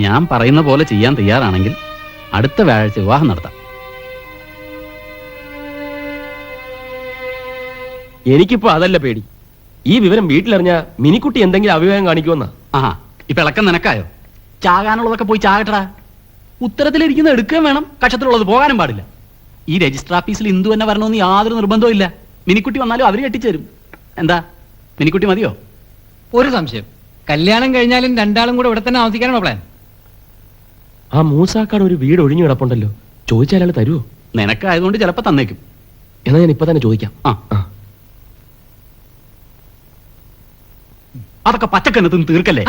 ഞാൻ പറയുന്ന പോലെ ചെയ്യാൻ തയ്യാറാണെങ്കിൽ അടുത്ത വ്യാഴാഴ്ച വിവാഹം നടത്താം. എനിക്കിപ്പോ അതല്ല പേടി. ഈ വിവരം വീട്ടിലറിഞ്ഞ മിനിക്കുട്ടി എന്തെങ്കിലും അഭിപ്രായം കാണിക്കുമെന്നാ. ഇപ്പൊ ഇളക്കം നിനക്കായോ? ചാകാനുള്ളതൊക്കെ പോയി ചാകട്ടടാ. ഉത്തരത്തിലിരിക്കുന്ന എടുക്കുകയും വേണം, കക്ഷത്തിലുള്ളത് പോകാനും പാടില്ല. ഈ രജിസ്റ്റർ ഓഫീസിൽ ഇന്ദു തന്നെ വരണമെന്ന് യാതൊരു നിർബന്ധവും ഇല്ല. മിനിക്കുട്ടി വന്നാലും അവർ കെട്ടിച്ചേരും. എന്താ, മിനിക്കുട്ടി മതിയോ? ഒരു സംശയം, കല്യാണം കഴിഞ്ഞാലും 2 ആളും കൂടെ ഇവിടെ തന്നെ താമസിക്കാനാണോ പ്ലാൻ? ആ മൂസാക്കാട് ഒരു വീട് ഒഴിഞ്ഞു കിടപ്പുണ്ടല്ലോ, ചോദിച്ചാൽ അയാൾ തരുമോ? നിനക്കായതുകൊണ്ട് ചിലപ്പോ തന്നേക്കും. എന്നാ ഞാൻ ഇപ്പൊ തന്നെ ചോദിക്കാം. അതൊക്കെ പച്ചക്കന്നത്തും തീർക്കല്ലേ?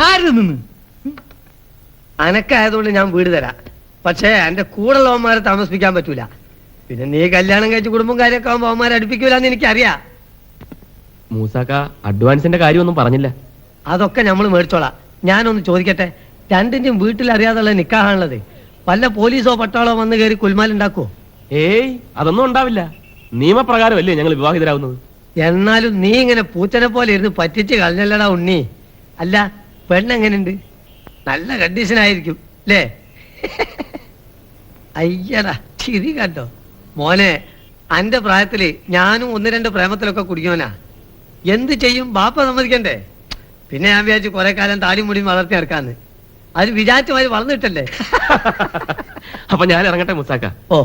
അനക്കായതുകൊണ്ട് ഞാൻ വീട് തരാം. പക്ഷേ എന്റെ കൂടെയുള്ളവന്മാരെ താമസിപ്പിക്കാൻ പറ്റൂല. പിന്നെ നീ കല്യാണം കഴിച്ച് കുടുംബം കാര്യമൊക്കെ ആകുമ്പോൾ അവന്മാരെ അടുപ്പിക്കൂലെന്ന് എനിക്കറിയാം. മൂസാക്ക അഡ്വാൻസിന്റെ കാര്യമൊന്നും പറഞ്ഞില്ല. അതൊക്കെ നമ്മൾ മേടിച്ചോളാം. ഞാനൊന്ന് ചോദിക്കട്ടെ, രണ്ടിന്റെയും വീട്ടിൽ അറിയാതുള്ള നിക്കാഹാണുള്ളത്. വല്ല പോലീസോ പട്ടാളോ വന്ന് കയറി കുൽമാലുണ്ടാക്കുവോ? ഏയ് അതൊന്നും ഉണ്ടാവില്ല. നിയമപ്രകാരമല്ലേ ഞങ്ങൾ വിവാഹിതരാകുന്നത്. എന്നാലും നീ ഇങ്ങനെ പൂച്ചനെ പോലെ ഇരുന്ന് പറ്റിച്ച് കളഞ്ഞല്ലടാ ഉണ്ണി. അല്ല, പെണ്ണെങ്ങനെയുണ്ട്? നല്ല കണ്ടീഷൻ ആയിരിക്കും അല്ലേ? അയ്യടാ ചിരി കണ്ടോ മോനെ. അന്റെ പ്രായത്തില് ഞാനും 1-2 പ്രേമത്തിലൊക്കെ കുടിക്കോനാ. എന്ത് ചെയ്യും, ബാപ്പ സമ്മതിക്കണ്ടേ? പിന്നെ ഞാൻ വിചാരിച്ചു കുറെ കാലം താടിയും മുടിയും വളർത്തി നടക്കാന്ന്. അത് വിചാരിച്ചമാര് വളർന്നിട്ടല്ലേ. അപ്പൊ ഞാൻ ഇറങ്ങട്ടെ മൂസാക്ക. ഓ,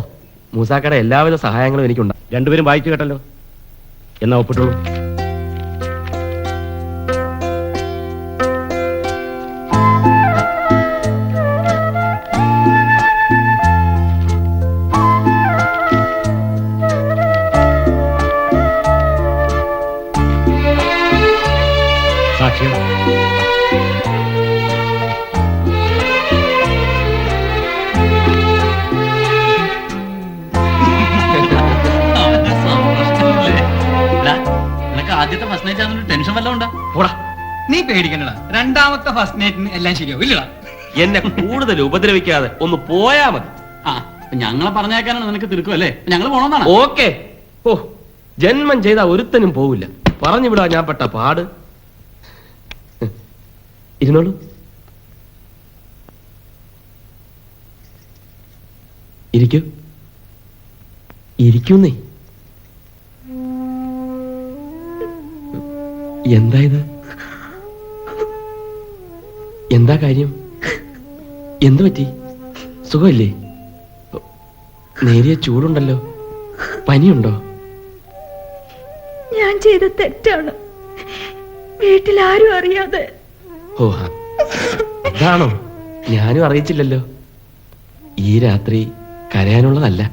മൂസാക്കയുടെ എല്ലാവിധ സഹായങ്ങളും എനിക്കുണ്ട്. രണ്ടുപേരും വായിച്ചു കേട്ടല്ലോ, എന്നാ ഒപ്പിട്ടുള്ളൂ. സാക്ഷ്യം നിനക്ക് ആദ്യത്തെ ഫസ്റ്റ് നൈറ്റ് ആണെന്നൊരു ടെൻഷൻ വല്ലതും ഉണ്ടോ? പോടാ, നീ പേടിക്കണ്ടടാ. രണ്ടാമത്തെ ഫസ്റ്റ് നൈറ്റിന് എല്ലാം ശരിയാവും ഇല്ലടാ. എന്നെ കൂടുതൽ ഉപദ്രവിക്കാതെ ഒന്ന് പോയാ മതി. ആ ഞങ്ങളെ പറഞ്ഞേക്കാനാണ് നിനക്ക് തിരുക്കും അല്ലേ? ഞങ്ങൾ പോണമെന്നാണ്. ഓക്കെ. ഓ, ജന്മം ചെയ്ത ഒരുത്തനും പോവില്ല. പറഞ്ഞു വിടാ ഞാൻ പെട്ട പാട്. ഇരുന്നോളൂ. ഇരിക്കൂ, ഇരിക്കുന്നേ. എന്താ ഇത്? എന്താ കാര്യം? എന്തു പറ്റി? സുഖമില്ലേ? നേരിയ ചൂടുണ്ടല്ലോ. പനിയുണ്ടോ? ഞാൻ ചെയ്ത തെറ്റാണ്, വീട്ടിൽ ആരും അറിയാതെ. ഓ, അതാണോ? ഞാനും അറിയിച്ചില്ലല്ലോ. ഈ രാത്രി കരയാനുള്ളതല്ല.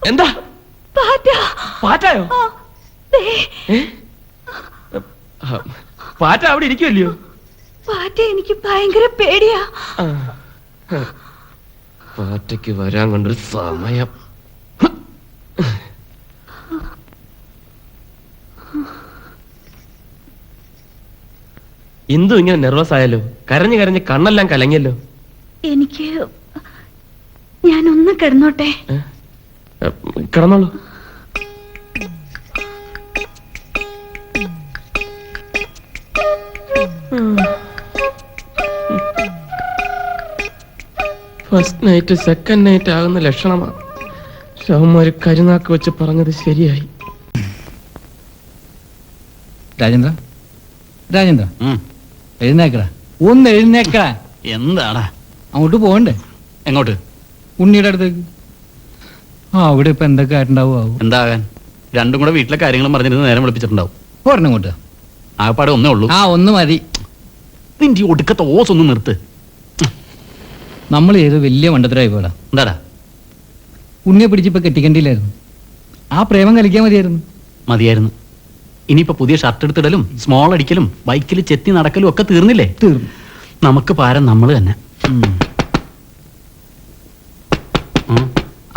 എന്താ? പാറ്റയോ? പാറ്റ അവിടെ ഇരിക്കുമല്ലയോ? പാറ്റ എനിക്ക് ഭയങ്കര പേടിയാ. പാറ്റയ്ക്ക് വരാൻ കൊണ്ടൊരു സമയം. ഇന്ദു ഇങ്ങനെ നെർവസ് ആയല്ലോ. കരഞ്ഞു കരഞ്ഞ് കണ്ണെല്ലാം കലങ്ങിയല്ലോ. എനിക്ക് ഞാനൊന്ന് കിടന്നോട്ടെ? കിടന്നോളൂ. ഫസ്റ്റ് നൈറ്റ് സെക്കൻഡ് നൈറ്റ് ആകുന്ന ലക്ഷണമാണ്. ശവന്മാര് കരുനാക്ക് വെച്ച് പറഞ്ഞത് ശരിയായി. രാജേന്ദ്ര, രാജേന്ദ്ര, എഴുന്നേക്കടാ, ഒന്ന് എഴുന്നേക്കടാ. എന്താടാ? അങ്ങോട്ട് പോകണ്ടേ? എങ്ങോട്ട്? ഉണ്ണിയുടെ അടുത്തേക്ക്. അവിടെ ഇപ്പൊ എന്തൊക്കെ ആയിട്ടുണ്ടാവും? എന്താകാൻ? രണ്ടും കൂടെ വീട്ടിലെ കാര്യങ്ങളും പറഞ്ഞിരുന്ന് നേരം വിളിപ്പിച്ചിട്ടുണ്ടാവും. പോരണം ഇങ്ങോട്ട്. ആകപ്പാടെ ഒന്നേ ഉള്ളൂ. ഒന്ന് മതി. നിന്റെ ഒടുക്കത്തെ ഓസ് ഒന്ന് നിർത്ത്. നമ്മൾ ചെയ്ത് വലിയ മണ്ടത്തരായി പോടാ. എന്താടാ? ഉണ്ണിയെ പിടിച്ചിപ്പോ കെട്ടിക്കണ്ടില്ലായിരുന്നു. ആ പ്രേമം കളിക്കാൻ മതിയായിരുന്നു. മതിയായിരുന്നു. ഇനിയിപ്പോ പുതിയ ഷർട്ട് എടുത്തിടലും സ്മോൾ അടിക്കലും ബൈക്കിൽ ചെത്തി നടക്കലും ഒക്കെ തീർന്നില്ലേ? തീർന്നു. നമുക്ക് പാരം നമ്മൾ തന്നെ.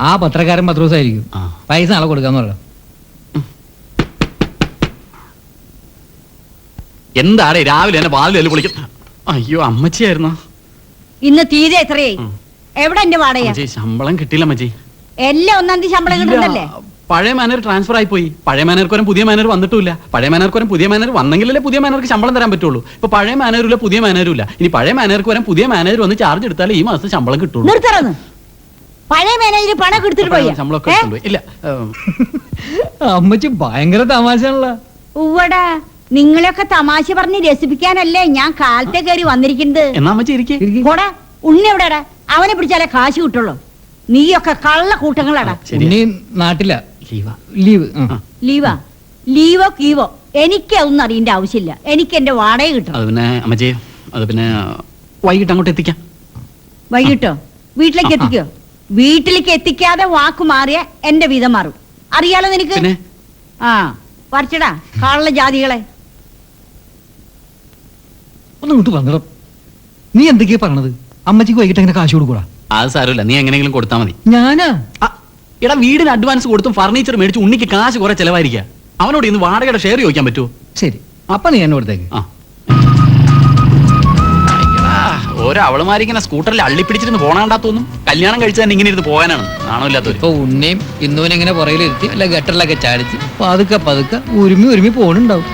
ആ പത്രക്കാരൻ 10 ദിവസമായിരിക്കും. പൈസ നാളെ കൊടുക്കാന്ന് പറയാം. എന്താടേ രാവിലെ തന്നെ പാലിൽ വിളിക്കും? അയ്യോ, അമ്മച്ചിയായിരുന്നു ഇന്ന്. തീരെ എത്രയായി? എവിടെ എന്റെ വാടക? ശമ്പളം കിട്ടിയില്ല അമ്മച്ചി. എല്ലാം 1-ാം തീയതി ശമ്പളം കിട്ടുന്നല്ലേ? പഴയ മാനേജർ ട്രാൻസ്ഫർ ആയി പോയി. പഴയ മാനേജർക്കോരം പുതിയ മാനേജർ വന്നിട്ടില്ല. പഴയ മാനേജർക്കോരം പുതിയ മാനേജർ വന്നെങ്കിലല്ലേ പുതിയ മാനേജർക്ക് ശമ്പളം തരാൻ പറ്റുള്ളൂ. ഇപ്പൊ പഴയ മാനേജറില്ല, പുതിയ മാനേജറില്ല. ഇനി പഴയ മാനേജർക്ക് വരാൻ പുതിയ മാനേജർ വന്ന് ചാർജ് എടുത്താലേ ഈ മാസം ശമ്പളം കിട്ടുള്ളൂ. നിർത്തറന്ന്. പഴയ മാനേജർ പണം എടുത്തിട്ട് പോയി. ശമ്പളമൊക്കെ എടുത്തിട്ട് പോയി. ഇല്ല, അമ്മച്ചി ഭയങ്കര തമാശയാണല്ലോ. ഉവ്വടാ, നിങ്ങളെയൊക്കെ തമാശ പറഞ്ഞ് രസിപ്പിക്കാനല്ലേ ഞാൻ കാലത്തെ കയറി വന്നിരിക്കുന്നത്. എന്നാ അമ്മച്ചി ഇരിക്കേ. പോടാ, ഉണ്ണി എവിടെടാ? അവനെ പിടിച്ചാലേ കാശ് കിട്ടുള്ളൂ. നീയൊക്കെ കള്ള കൂട്ടങ്ങളാടാ. ഉണ്ണി നാട്ടില. ലീവാ. ലീവ്. ലീവാ? ലീവോ കീവോ എനിക്ക് അതൊന്നും അറിയേണ്ട ആവശ്യമില്ല. എനിക്ക് എന്റെ വാടക കിട്ടണം. അത് പിന്നെ അമ്മച്ചി, അത് പിന്നെ വൈകിട്ട് അങ്ങോട്ട് എത്തിക്കാം. വൈകിട്ടോ വീട്ടിലേക്ക് എത്തിക്കോ. വീട്ടിലേക്ക് എത്തിക്കാതെ വാക്ക് മാറിയ എന്റെ വീതം മാറും. അറിയാലോ നിനക്ക്? പിന്നെ ആ പറിച്ചടാ കാളുള്ള ജാതികളെ. ഒന്ന് ഇങ്ങോട്ട് വന്നിടം. നീ എന്തൊക്കെയാ പറഞ്ഞത്? അമ്മച്ചിക്ക് വൈകിട്ട് എങ്ങനെ കാശ് കൊടുക്കൂടാ? അത് സാരമില്ല, നീ എങ്ങനെയെങ്കിലും കൊടുത്താൽ മതി. ഞാനാ എടാ വീടിന് അഡ്വാൻസ് കൊടുത്തും ഫർണിച്ചർ മേടിച്ച് ഉണ്ണിക്ക് കാശ് കുറെ ചെലവായിരിക്കുക. അവനോട് ഇന്ന് വാടകയുടെ ഷെയർ ചോദിക്കാൻ പറ്റുമോ? ശരി, അപ്പൊ നീ എന്നെ കൊടുത്തേക്ക്. ആ ഓരോ അവളുമാരിങ്ങനെ സ്കൂട്ടറിൽ അള്ളിപ്പിടിച്ചിരുന്ന് പോണാണ്ടാത്തൊന്നും കല്യാണം കഴിച്ചു തന്നെ ഇങ്ങനെ ഇരുന്ന് പോകാനാണ്. ആണോ ഇല്ലാത്തവര്. ഇപ്പൊ ഉണ്ണിയും ഇന്നുവിനെ ഇങ്ങനെ പുറകിലിരുത്തി അല്ല ഗട്ടറിലൊക്കെ ചാടിച്ച് പതുക്കെ പതുക്കെ ഒരുമി പോണുണ്ടാവും.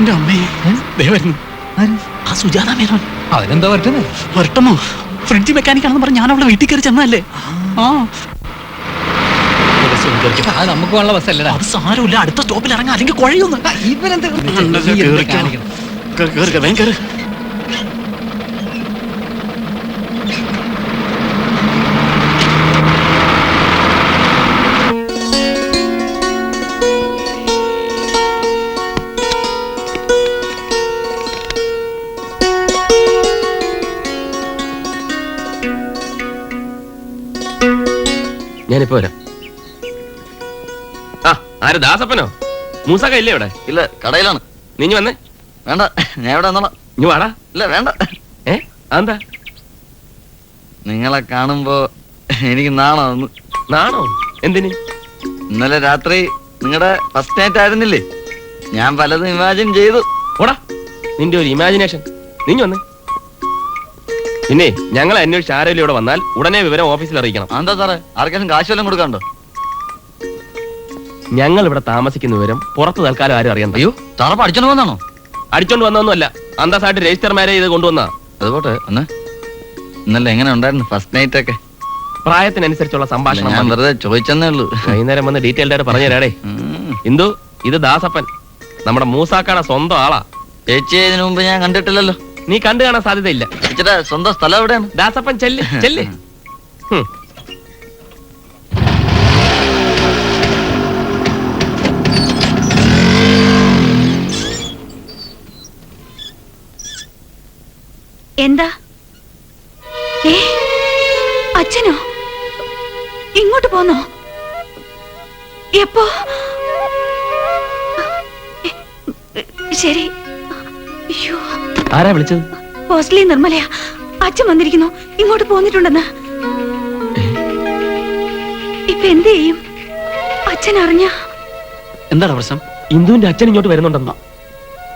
എന്റെ അമ്മേ, ദേ വരുന്നു. ആ സുജാത മേനോൻ. അതിനെന്താ പറ്റുന്നത്? വരട്ടമോ? ഫ്രിഡ്ജ് മെക്കാനിക്കാണെന്ന് പറഞ്ഞ് ഞാൻ അവിടെ വീട്ടിൽ കയറി ചെന്നല്ലേ. ആ അത് നമുക്ക് ഉള്ള ബസ്സല്ലടാ. അത് സാരമില്ല, അടുത്ത സ്റ്റോപ്പിൽ ഇറങ്ങാം, അല്ലെങ്കിൽ കുഴയൊന്ന്. വേഗം കേറ്. ഞാനിപ്പോ വരാം. ആ ആര് ദാസപ്പനോ? മൂസാക്ക ഇല്ലേ ഇവിടെ? ഇല്ല, കടയിലാണ്. നീ ഇഞ്ഞ് വന്നേ. വേണ്ട, ഞാൻ ഇവിടെ വന്നോളാം. ഇഞ്ഞ് വാടാ. ഇല്ല വേണ്ട. അതെന്താ? നിങ്ങളെ കാണുമ്പോ എനിക്ക് നാണോ? നാണോ? എന്തിന്? ഇന്നലെ രാത്രി നിങ്ങളുടെ ഫസ്റ്റ് നൈറ്റ് ആയിരുന്നില്ലേ? ഞാൻ പലതും ഇമാജിൻ ചെയ്തു. ഓടാ, നിന്റെ ഒരു ഇമാജിനേഷൻ. നീ വന്നേ. പിന്നെ ഞങ്ങളെ അന്വേഷിച്ച് ആരെങ്കിലും ഇവിടെ വന്നാൽ ഉടനെ വിവരം ഓഫീസിൽ അറിയിക്കണം. എന്താ സാറേ, ആർക്കെങ്കിലും കാശ് വല്ലതും കൊടുക്കാണ്ടോ? ഞങ്ങൾ ഇവിടെ താമസിക്കുന്ന വിവരം പുറത്ത് തൽക്കാലം ആരും അറിയണ്ട. അയ്യോ, സാറ പഠിച്ചോണ്ട് വന്നാണോ? അടിച്ചോണ്ട് വന്നൊന്നുമല്ല, അന്തസ്സായിട്ട് രജിസ്റ്റർ മാരേജ് ചെയ്ത് കൊണ്ടുവന്നാ. അതുപോട്ടെ, അന്ന് ഇന്നലെ എങ്ങനെ ഉണ്ടായിരുന്നു ഫസ്റ്റ് നൈറ്റ് ഒക്കെ? പ്രായത്തിനനുസരിച്ചുള്ള സംഭാഷണം. ഞാൻ വെറുതെ ചോദിച്ചെന്നേ ഉള്ളൂ. വൈകുന്നേരം വന്ന് ഡീറ്റെയിൽഡ് ആയിട്ട് പറഞ്ഞു തരാടേ. ഇന്ദു, ഇത് ദാസപ്പൻ, നമ്മുടെ മൂസാക്കയുടെ സ്വന്തം ആളാ. ചേച്ചിയെ ഇതിനു മുമ്പ് ഞാൻ കണ്ടിട്ടില്ലല്ലോ. നീ കണ്ടു കാണാൻ സാധ്യതയില്ല. ചേച്ചിയുടെ സ്വന്തം സ്ഥലം എവിടെയാണ്? ദാസപ്പൻ ചെല്ല് ചെല്ല്. എന്താ? അച്ഛനോ? ഇങ്ങോട്ട് പോന്നോ? എപ്പോ? ശരി. അയ്യോ, ആരാ വിളിച്ചത്? ഹോസ്റ്റലിൽ നിർമ്മലയാ. അച്ഛൻ വന്നിരിക്കുന്നു, ഇങ്ങോട്ട് പോന്നിട്ടുണ്ടെന്ന്. ഇപ്പൊ എന്ത് ചെയ്യും? അച്ഛൻ അറിഞ്ഞ? എന്താണ് പ്രശ്നം? ഇന്ദുവിന്റെ അച്ഛൻ ഇങ്ങോട്ട് വരുന്നുണ്ടെന്നോ?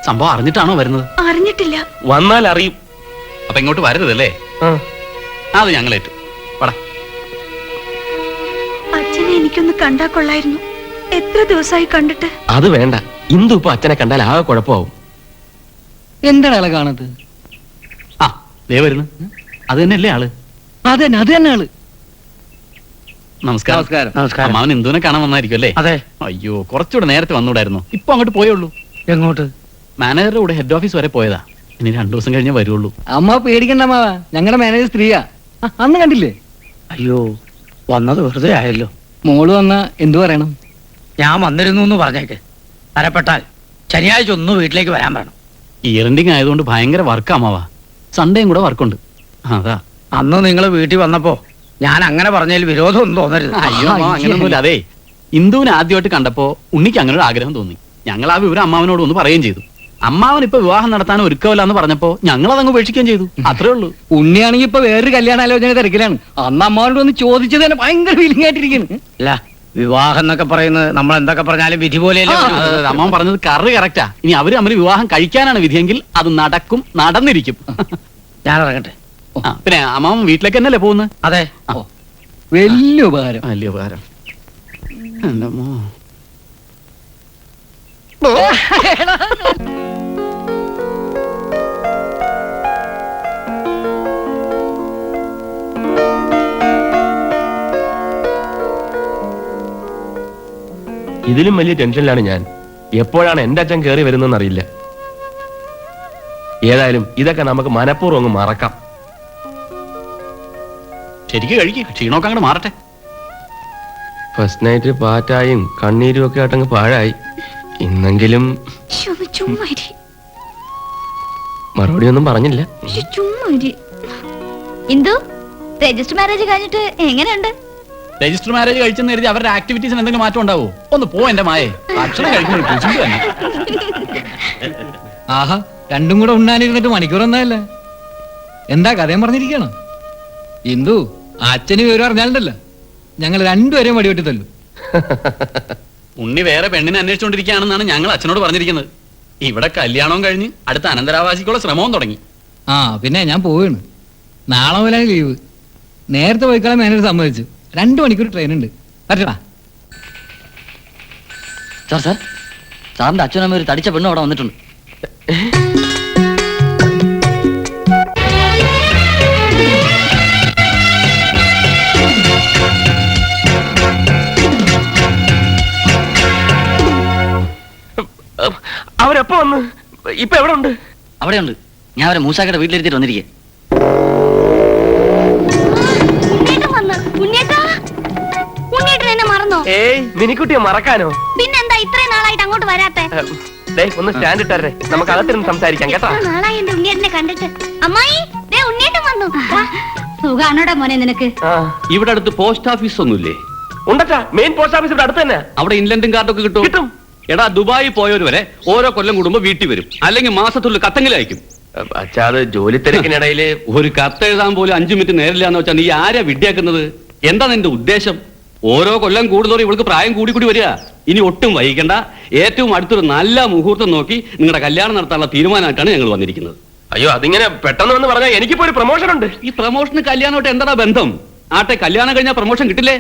സംഭവം അറിഞ്ഞിട്ടാണോ വരുന്നത്? അറിഞ്ഞിട്ടില്ല. വന്നാൽ അറിയും. അപ്പൊ ഇങ്ങോട്ട് വരരുതല്ലേ? അത് ഞങ്ങളേറ്റു. അച്ഛനെ എനിക്കൊന്ന് കണ്ടാ കൊള്ളായിരുന്നു. എത്ര ദിവസമായി കണ്ടിട്ട്. അത് വേണ്ട, ഇന്ദു ഇപ്പൊ അച്ഛനെ കണ്ടാൽ ആകെ കുഴപ്പമാവും. എന്താണ് ആളെ കാണുന്നത്? ആ ദേ വരുന്നു. അത് തന്നെയല്ലേ ആള്? അത് തന്നെ ആള്. നമസ്കാരം. നമസ്കാരം. അമ്മാവൻ ഇന്ദുവിനെ കാണാൻ വന്നായിരിക്കും അല്ലേ? അതെ. അയ്യോ, കുറച്ചുകൂടെ നേരത്തെ വന്നൂടായിരുന്നു. ഇപ്പൊ അങ്ങോട്ട് പോയുള്ളൂ. എങ്ങോട്ട്? മാനേജറുടെ കൂടെ ഹെഡ് ഓഫീസ് വരെ പോയതാ. ഇനി 2 ദിവസം കഴിഞ്ഞേ വരുള്ളൂ. അമ്മ പേടിക്കണ്ട അമ്മാവ, ഞങ്ങളുടെ മാനേജർ സ്ത്രീയാ. അന്ന് കണ്ടില്ലേ? അയ്യോ, വന്നത് വെറുതെ ആയല്ലോ. മോള് വന്നാ എന്തു പറയണം? ഞാൻ വന്നിരുന്നു എന്ന് പറഞ്ഞേക്ക്. തരപ്പെട്ടാൽ ശനിയാഴ്ച ഒന്ന് വീട്ടിലേക്ക് വരാൻ പറയണം. ഇയറിൻഡിങ് ആയതുകൊണ്ട് ഭയങ്കര വർക്കാ അമ്മാവാ. സൺഡേയും കൂടെ വർക്കുണ്ട്. അതാ. അന്ന് നിങ്ങൾ വീട്ടിൽ വന്നപ്പോ ഞാൻ അങ്ങനെ പറഞ്ഞതിൽ വിരോധമൊന്നും തോന്നരുത്. അയ്യോ അങ്ങനെയൊന്നുമില്ല. അതെ, ഇന്ദുവിനെ ആദ്യമായിട്ട് കണ്ടപ്പോ ഉണ്ണിക്ക് അങ്ങനെ ഒരു ആഗ്രഹം തോന്നി. ഞങ്ങൾ ആ വിവരം അമ്മാവനോട് ഒന്ന് പറയുകയും ചെയ്തു. അമ്മാവൻ ഇപ്പൊ വിവാഹം നടത്താൻ ഒരുക്കമില്ല എന്ന് പറഞ്ഞപ്പോ ഞങ്ങൾ അതങ്ങ് ഉപേക്ഷിക്കുകയും ചെയ്തു. അത്രേ ഉള്ളൂ. ഉണ്ണിയാണെങ്കിൽ ഇപ്പൊ വേറൊരു കല്യാണാലോചന തിരക്കിലാണ്. അന്ന് അമ്മാവനോട് ഒന്ന് ചോദിച്ചത് തന്നെ ഭയങ്കര ഫീലിംഗ് ആയിട്ടിരിക്കുന്നു. അല്ല, വിവാഹം എന്നൊക്കെ പറയുന്നത് നമ്മൾ എന്തൊക്കെ പറഞ്ഞാലും വിധി പോലെയല്ലേ. അമ്മാവൻ പറഞ്ഞത് കറക്റ്റാ. ഇനി അവര് തമ്മിൽ വിവാഹം കഴിക്കാനാണ് വിധിയെങ്കിൽ അത് നടക്കും, നടന്നിരിക്കും. ഞാൻ ഇറങ്ങട്ടെ. പിന്നെ അമ്മാവൻ വീട്ടിലേക്ക് തന്നെയല്ലേ പോകുന്നത്? അതെ. വലിയ ഉപകാരം. വലിയ ഉപകാരം. എന്റെ അമ്മോ. ഇതിലും വലിയ ടെൻഷനിലാണ് ഞാൻ. എപ്പോഴാണ് എന്റെ അച്ഛൻ കയറി വരുന്നതെന്ന് അറിയില്ല. ഏതായാലും ഇതൊക്കെ നമുക്ക് മനഃപൂർവ്വം അങ്ങ് മറക്കാം. ശരിക്കും കഴിക്കുക, ക്ഷീണമൊക്കെ അങ്ങോട്ട് മാറട്ടെ. ഫസ്റ്റ് നൈറ്റ് പാറ്റായും കണ്ണീരും ഒക്കെ ആയിട്ടങ്ങ് പാഴായി. ഇന്നെങ്കിലും മറുപടി ഒന്നും പറഞ്ഞില്ല. ഇന്ദു, രജിസ്റ്റർ മാരേജ് കഴിഞ്ഞിട്ട് എങ്ങനെയുണ്ട്? രജിസ്റ്റർ മാരേജ് കഴിച്ചെന്ന് കരുതി അവരുടെ ആക്ടിവിറ്റീസിന് എന്തെങ്കിലും മാറ്റം ഉണ്ടാവോ? ഒന്ന് പോ എന്റെ മായേ, ഭക്ഷണം കഴിക്കുന്ന കുശുമ്പ് തന്നെ. ആഹാ, രണ്ടും കൂടെ ഉണ്ണാനിരുന്നിട്ട് മണിക്കൂർ ഒന്നല്ല. എന്താ കഥയും പറഞ്ഞിരിക്കണം. ഇന്ദു, അച്ഛന് വിവരം അറിഞ്ഞാലുണ്ടല്ലോ, ഞങ്ങൾ രണ്ടുപേരെയും വടിവെട്ടി തല്ലു. ഉണ്ണി വേറെ പെണ്ണിനെ അന്വേഷിച്ചുകൊണ്ടിരിക്കുകയാണെന്നാണ് ഞങ്ങൾ അച്ഛനോട് പറഞ്ഞിരിക്കുന്നത്. ഇവിടെ കല്യാണവും കഴിഞ്ഞ് അടുത്ത അനന്തരാവാസിക്കുള്ള ശ്രമവും തുടങ്ങി. ആ പിന്നെ ഞാൻ പോവുകയാണ്. നാളെ മുതലേ ലീവ്. നേരത്തെ പോയിക്കളെ മാനേജർ സമ്മതിച്ചു. 2 മണിക്കൂർ ട്രെയിൻ ഉണ്ട്. പറ്റടാ. സാർ സാറിന്റെ അച്ഛനമ്മ ഒരു തടിച്ച പെണ്ണും അവിടെ വന്നിട്ടുണ്ട്. അവരെപ്പോ വന്ന്? ഇപ്പൊ എവിടെ ഉണ്ട്? അവിടെയുണ്ട്. ഞാൻ അവരെ മൂസാക്കയുടെ വീട്ടിലെടുത്തിട്ട് വന്നിരിക്കേ. ഏയ്, മിനിക്കുട്ടിയെ മറക്കാനോ? പിന്നെന്താ ഇത്രയും നാളായിട്ട് അങ്ങോട്ട് വരാത്തെ? ഒന്ന് സ്റ്റാൻഡ് ഇട്ടേ, നമുക്ക് അകത്തിരുന്ന് സംസാരിക്കാം കേട്ടോ. നാളായി എന്റെ ഉണ്ണിയേട്ടനെ കണ്ടിട്ട്. അമ്മായി, ദേ ഉണ്ണിയേട്ടൻ വന്നു. സുഖാണോടാ മോനെ നിനക്ക്? ഇവിടെ അടുത്ത് പോസ്റ്റ് ഓഫീസ് ഒന്നുമില്ലേ? ഉണ്ടച്ചാ, മെയിൻ പോസ്റ്റ് ഓഫീസ് ഇവിടെ അടുത്ത് തന്നെ. അവിടെ ഇൻലൻഡും കാർഡൊക്കെ കിട്ടും. കിട്ടും. എടാ, ദുബായി പോയവര് വരെ ഓരോ കൊല്ലം കൂടുമ്പോ വീട്ടിൽ വരും, അല്ലെങ്കിൽ മാസത്തുള്ളിൽ കത്തെങ്കിലും അയക്കും. അച്ഛാ, അത് ജോലി തിരക്കിനിടയില് ഒരു കത്തെഴുതാൻ പോലും 5 മിനിറ്റ് നേരില്ല എന്ന് വെച്ചാൽ നീ ആരാ വിഡ്ഢിയാക്കുന്നത്? എന്താ നിന്റെ ഉദ്ദേശം? ഓരോ കൊല്ലം കൂടുതലോറും ഇവൾക്ക് പ്രായം കൂടി വരിക. ഇനി ഒട്ടും വൈകണ്ട. ഏറ്റവും അടുത്തൊരു നല്ല മുഹൂർത്തം നോക്കി നിങ്ങളുടെ കല്യാണം നടത്താനുള്ള തീരുമാനമായിട്ടാണ് ഞങ്ങൾ വന്നിരിക്കുന്നത്. അയ്യോ, അതിങ്ങനെ പെട്ടെന്ന് എന്ന് പറഞ്ഞാൽ എനിക്കിപ്പോ ഒരു പ്രൊമോഷൻ ഉണ്ട്. ഈ പ്രൊമോഷന് കല്യാണമായിട്ട് എന്താ ബന്ധം? ആട്ടെ, കല്യാണം കഴിഞ്ഞാൽ പ്രൊമോഷൻ കിട്ടില്ലേ?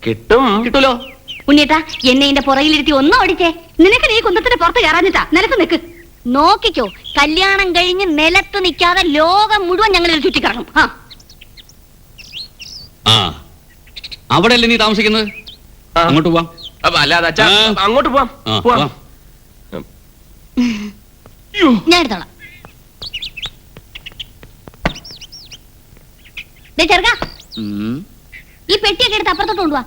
കിട്ടൂലോ. ഉണ്ണിയേട്ടാ, എന്നെ എന്റെ പുറകിലിരുത്തി ഒന്നും ഓടിച്ചേ. നിനക്ക് നീ കുന്തത്തിന്റെ പുറത്ത് കയറാഞ്ഞിട്ടാ. നിലത്ത് നിക്ക്. നോക്കിക്കോ, കല്യാണം കഴിഞ്ഞ് നിലത്ത് നിൽക്കാതെ ലോകം മുഴുവൻ ഞങ്ങൾ ചുറ്റിക്കറങ്ങും. ആ, അവിടെ അല്ലേ നീ താമസിക്കുന്നത്? അങ്ങോട്ട് പോവാം. അല്ലാതെ അച്ഛാ, അങ്ങോട്ട് പോവാം. ഞാൻ എടുത്തോളാം. ചെറുക്ക, ഈ പെട്ടിയൊക്കെ എടുത്ത് അപ്പുറത്തോട്ട് കൊണ്ടുപോവാ.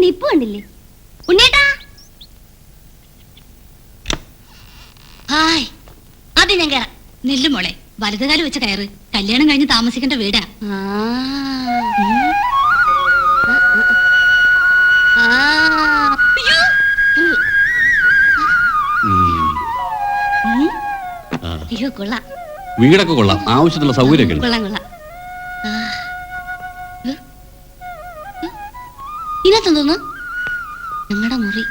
നിപ്പ് കണ്ടില്ലേ ഉണ്ണേട്ടാ? ഹായ്, അത് ഞാൻ കയറാം. നെല്ല് മോളെ, വലതുകാലം വെച്ച് കയറ്. കല്യാണം കഴിഞ്ഞ് താമസിക്കേണ്ട വീടാ. അയ്യോ, കൊള്ളാം. വീടൊക്കെ കൊള്ളാം, ആവശ്യത്തിനുള്ള സൗകര്യമൊക്കെ ഉണ്ട്. കൊള്ളാം. ഇതിനകത്തൊന്ന് ഞങ്ങളുടെ മുറി.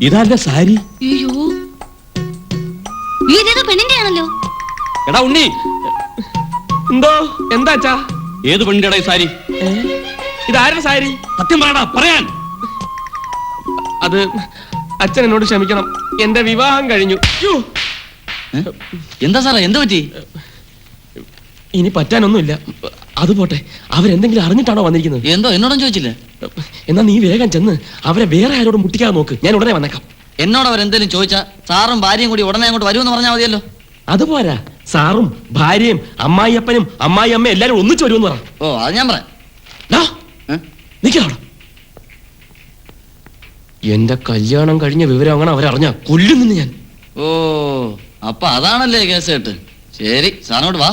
ഇതാരുടെ സാരി? അയ്യോ, ഇതേതോ പെണ്ണിന്റെ ആണല്ലോ. എടാ ഉണ്ണി, എന്താ അച്ഛാ? ഏത് പെണ്ണിന്റെ ഈ സാരി? ഇതാരുടെ സാരി? സത്യം പറയടാ, പറയാൻ. അത് അച്ഛൻ എന്നോട് ക്ഷമിക്കണം, എന്റെ വിവാഹം കഴിഞ്ഞു. എന്താ സാറേ, എന്ത് പറ്റി? ഇനി പറ്റാനൊന്നുമില്ല. അത് പോട്ടെ, അവരെന്തെങ്കിലും അറിഞ്ഞിട്ടാണോ വന്നിരിക്കുന്നത്? എന്തോ എന്നോടും ചോദിച്ചില്ലേ? എന്നാ നീ വേഗം ചെന്ന് അവരെ വേറെ ആരോടും മുട്ടിക്കാതെ നോക്ക്. ഞാൻ ഉടനെ വന്നേക്കാം. എന്നോട് അവരെന്തെങ്കിലും ചോദിച്ചാ സാറും ഭാര്യയും കൂടി ഉടനെ അങ്ങോട്ട് വരുമെന്ന് പറഞ്ഞാൽ മതിയല്ലോ. അതുപോരാ, സാറും ഭാര്യയും അമ്മായിയപ്പനും അമ്മായിയമ്മ എല്ലാരും ഒന്നിച്ചു വരുമെന്ന് പറ. ഓ, അത് ഞാൻ പറയാം. നിക്കവിടെ. എന്റെ കല്യാണം കഴിഞ്ഞ വിവരം അങ്ങനെ അവരറിഞ്ഞ കൊല്ലുന്നു ഞാൻ. ഓ, അപ്പൊ അതാണല്ലേ കേസ് കേട്ട്. ശരി, സാറിനോട് വാ.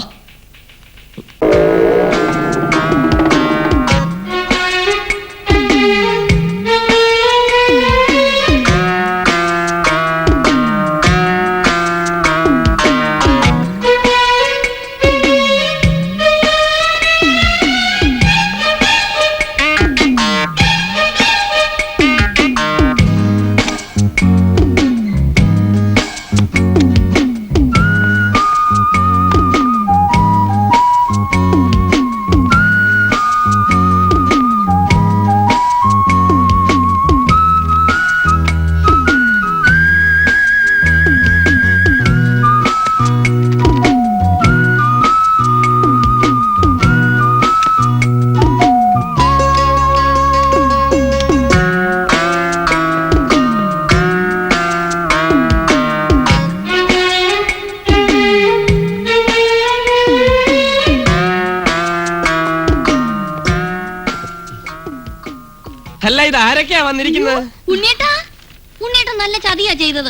അല്ല ഇത് ആരൊക്കെയാ വന്നിരിക്കുന്നത്? ഉണ്ണിയേട്ടാ, ഉണ്ണിയേട്ടൻ നല്ല ചതിയാ ചെയ്തത്.